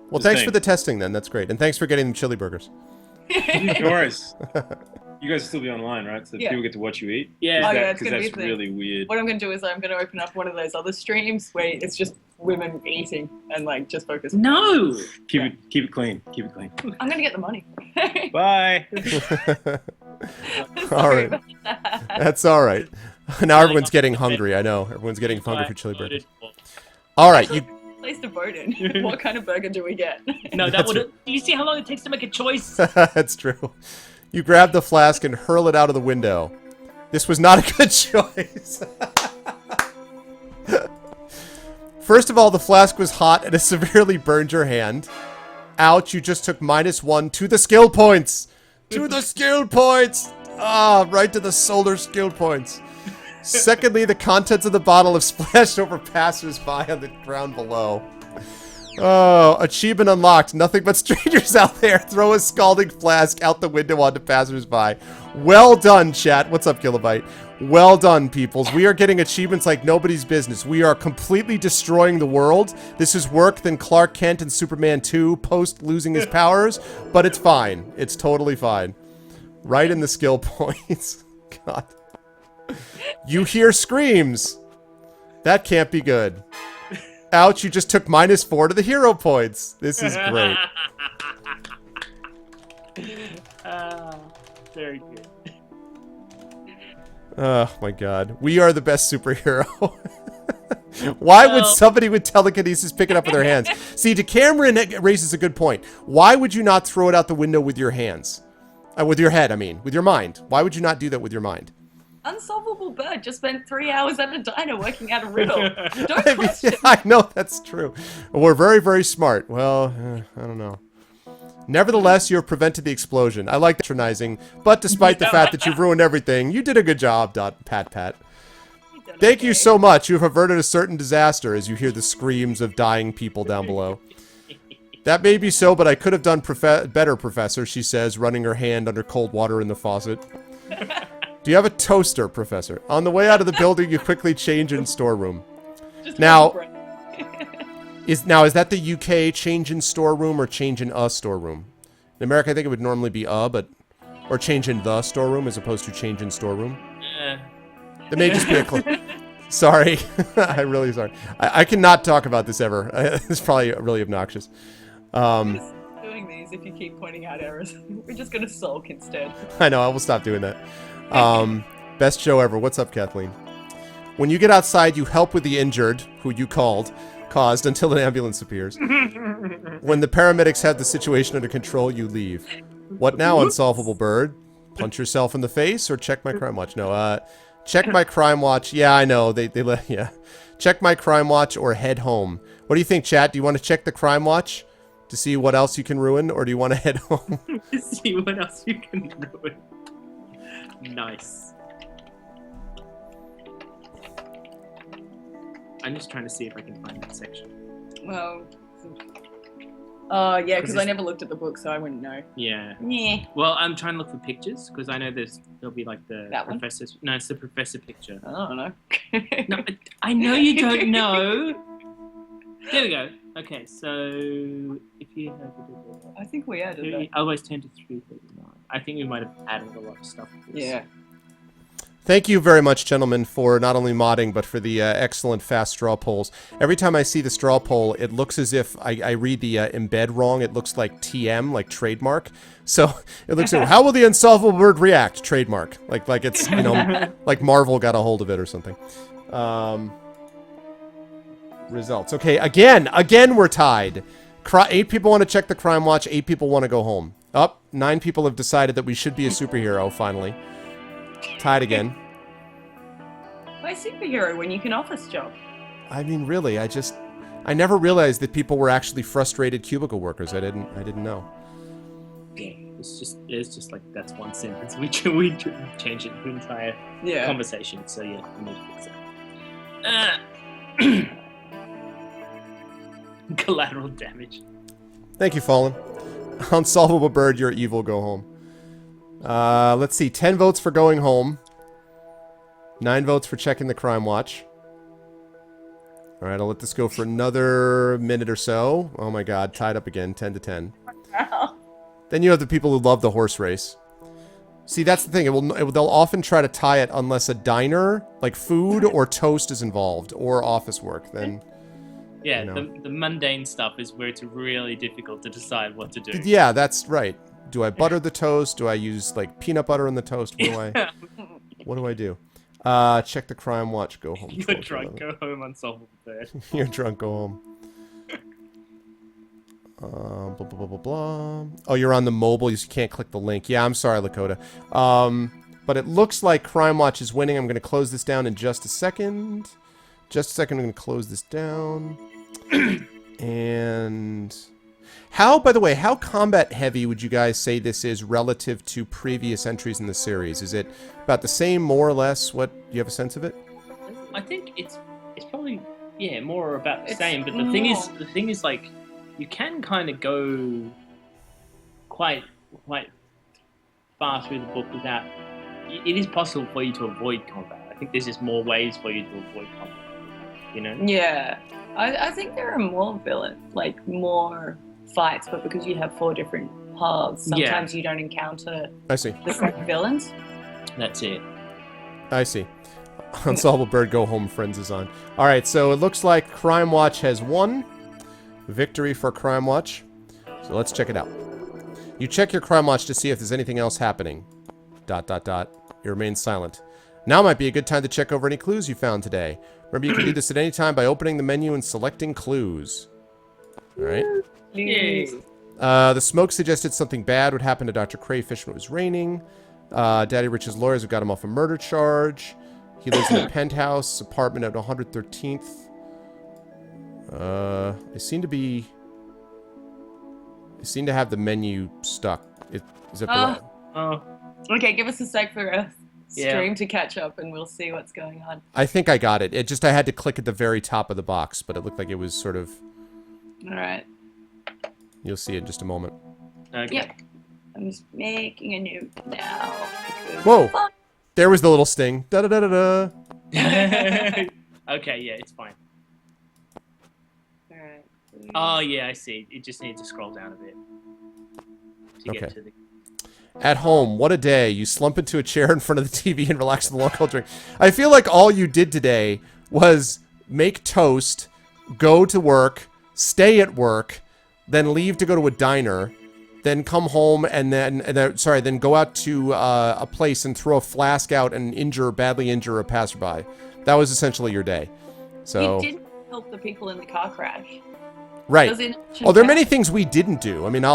Speaker 3: Well,
Speaker 5: Just
Speaker 3: thanks
Speaker 5: saying.
Speaker 3: for the testing then. That's great. And thanks for getting the chili burgers.
Speaker 5: No worries. You guys will still be online, right? So
Speaker 4: Yeah.
Speaker 5: people get to watch you eat.
Speaker 1: Yeah.
Speaker 4: Oh, yeah, it's
Speaker 5: Because
Speaker 4: gonna be
Speaker 5: that's
Speaker 4: a thing.
Speaker 5: really weird.
Speaker 4: What I'm going to do is I'm going to open up one of those other streams where it's just women eating and like just focus.
Speaker 1: No!
Speaker 5: Keep it clean. Keep it clean.
Speaker 4: I'm going to get the money.
Speaker 5: Bye.
Speaker 3: All
Speaker 4: Sorry
Speaker 3: right.
Speaker 4: about that.
Speaker 3: That's all right. Now everyone's getting hungry. I know. Everyone's getting hungry for chili
Speaker 1: Voted
Speaker 3: burgers.
Speaker 1: for-
Speaker 3: All right. You.
Speaker 4: Place to vote in. What kind of burger do we get?
Speaker 1: No, that
Speaker 3: That's
Speaker 1: would. Do you see how long it takes to make a choice?
Speaker 3: That's true. You grab the flask and hurl it out of the window. This was not a good choice. First of all, the flask was hot and it severely burned your hand. Ouch, you just took -1 to the skill points. To the skill points. Ah, right to the solar skill points. Secondly, the contents of the bottle have splashed over passers-by on the ground below. Oh, achievement unlocked. Nothing but strangers out there. Throw a scalding flask out the window onto passers-by. Well done, chat. What's up, Kilobyte? Well done, peoples. We are getting achievements like nobody's business. We are completely destroying the world. This is worse than Clark Kent in Superman 2 post losing his powers, but it's fine. It's totally fine. Right in the skill points. God. You hear screams. That can't be good. Ouch, you just took -4 to the hero points. This is great.
Speaker 1: Very good.
Speaker 3: Oh my god. We are the best superhero. Why would somebody with telekinesis pick it up with their hands? See, Cameron raises a good point. Why would you not throw it out the window with your hands? With your head, I mean. With your mind. Why would you not do that with your mind?
Speaker 4: Unsolvable bird just spent 3 hours at a diner working out a riddle. Don't
Speaker 3: I mean,
Speaker 4: question.
Speaker 3: I know that's true. We're very, very smart. Well, I don't know. Nevertheless, you have prevented the explosion. I like patronizing, but despite the fact that you've ruined everything, you did a good job, Pat. Thank you so much. You have averted a certain disaster as you hear the screams of dying people down below. That may be so, but I could have done better, Professor, she says, running her hand under cold water in the faucet. Do you have a toaster, Professor? On the way out of the building, you quickly change in storeroom.
Speaker 4: Just
Speaker 3: Now-
Speaker 4: break.
Speaker 3: Is that the UK change in storeroom or change in a storeroom? In America, I think it would normally be but or change in the storeroom as opposed to change in storeroom. It may just be a Sorry, I'm really sorry. I cannot talk about this ever. It's probably really obnoxious.
Speaker 4: Just doing these if you keep pointing out errors. We're just gonna sulk instead.
Speaker 3: I know, I will stop doing that. Best show ever. What's up, Kathleen? When you get outside, you help with the injured, who you caused until an ambulance appears. When the paramedics have the situation under control, you leave. What now, unsolvable bird? Punch yourself in the face or check my crime watch? No, check my crime watch. Yeah, I know. Yeah. Check my crime watch or head home. What do you think, chat? Do you want to check the crime watch to see what else you can ruin, or do you want to head home?
Speaker 1: See what else you can ruin. Nice. I'm just trying to see if I can find that section.
Speaker 4: Well, yeah, because I
Speaker 1: it's-
Speaker 4: never looked at the book, so I wouldn't know.
Speaker 1: Yeah.
Speaker 4: Yeah.
Speaker 1: Well, I'm trying to look for pictures because I know there'll be like the
Speaker 4: That one?
Speaker 1: professor's. No, it's the professor picture.
Speaker 4: I don't know.
Speaker 1: No, I know you don't know. There we go. Okay, so if you have
Speaker 4: I think we added that.
Speaker 1: I always turn to 339. I think we might have added a lot of stuff. To this.
Speaker 4: Yeah.
Speaker 3: Thank you very much, gentlemen, for not only modding, but for the excellent fast straw polls. Every time I see the straw poll, it looks as if I read the embed wrong. It looks like TM, like trademark. So it looks like, how will the unsolvable bird react? Trademark. Like it's, you know, like Marvel got a hold of it or something. Results. Okay, again we're tied. 8 people want to check the crime watch. 8 people want to go home. 9 people have decided that we should be a superhero, finally. Tied again.
Speaker 4: Why superhero when you can office job?
Speaker 3: I mean, really, I never realized that people were actually frustrated cubicle workers. I didn't know.
Speaker 1: It's just like that's one sentence. We changed it the entire conversation. So yeah, we need to fix it. Collateral damage.
Speaker 3: Thank you, Fallen. Unsolvable bird, you're evil. Go home. Let's see. 10 votes for going home. 9 votes for checking the crime watch. All right, I'll let this go for another minute or so. Oh my God, tied up again, 10 to 10. Then you have the people who love the horse race. See, that's the thing. They'll often try to tie it unless a diner, like food or toast, is involved, or office work. Then,
Speaker 1: yeah,
Speaker 3: you know.
Speaker 1: the mundane stuff is where it's really difficult to decide what to do.
Speaker 3: Yeah, that's right. Do I butter the toast? Do I use like peanut butter in the toast? What do I do? Check the crime watch. Go home.
Speaker 1: You're drunk. Go home. Unsolvable bird.
Speaker 3: You're drunk. Go home. Blah, blah, blah, blah, blah. Oh, you're on the mobile. You can't click the link. Yeah, I'm sorry, Lakota. But it looks like Crime Watch is winning. I'm going to close this down in just a second. Just a second. I'm going to close this down. And by the way, how combat heavy would you guys say this is relative to previous entries in the series? Is it about the same, more or less? Do you have a sense of it?
Speaker 1: I think it's probably more about the same. But the thing is like, you can kind of go quite far through the book without. It is possible for you to avoid combat. I think there's just more ways for you to avoid combat. You know? Yeah,
Speaker 4: I think there are more more fights, but because you have 4 different paths, sometimes you don't encounter
Speaker 3: the
Speaker 4: same villains.
Speaker 1: That's it.
Speaker 3: I see. Unsolvable Bird Go Home Friends is on. All right, so it looks like Crime Watch has won. Victory for Crime Watch. So let's check it out. You check your Crime Watch to see if there's anything else happening. ... You remain silent. Now might be a good time to check over any clues you found today. Remember, you can do this at any time by opening the menu and selecting clues. All right.
Speaker 1: Yay.
Speaker 3: The smoke suggested something bad would happen to Dr. Crayfish when it was raining. Daddy Rich's lawyers have got him off a murder charge. He lives in a penthouse apartment at 113th. They seem to have the menu stuck. Is it below?
Speaker 1: Oh.
Speaker 4: Okay, give us a sec for a stream to catch up and we'll see what's going on.
Speaker 3: I think I got it. I had to click at the very top of the box, but it looked like it was sort of...
Speaker 4: Alright.
Speaker 3: You'll see it in just a moment.
Speaker 1: Okay.
Speaker 4: Yep. I'm just making a note now.
Speaker 3: Whoa! There was the little sting. Da-da-da-da-da.
Speaker 1: Okay, yeah, it's fine.
Speaker 4: Alright.
Speaker 1: Oh, yeah, I see. It just needs to scroll down a bit to get to the...
Speaker 3: At home, what a day. You slump into a chair in front of the TV and relax with a long cold drink. I feel like all you did today was make toast, go to work, stay at work, then leave to go to a diner, then come home and then go out to a place and throw a flask out and badly injure a passerby. That was essentially your day. So
Speaker 4: you didn't help the people in the car crash.
Speaker 3: Right. Oh, there are many things we didn't do. I mean,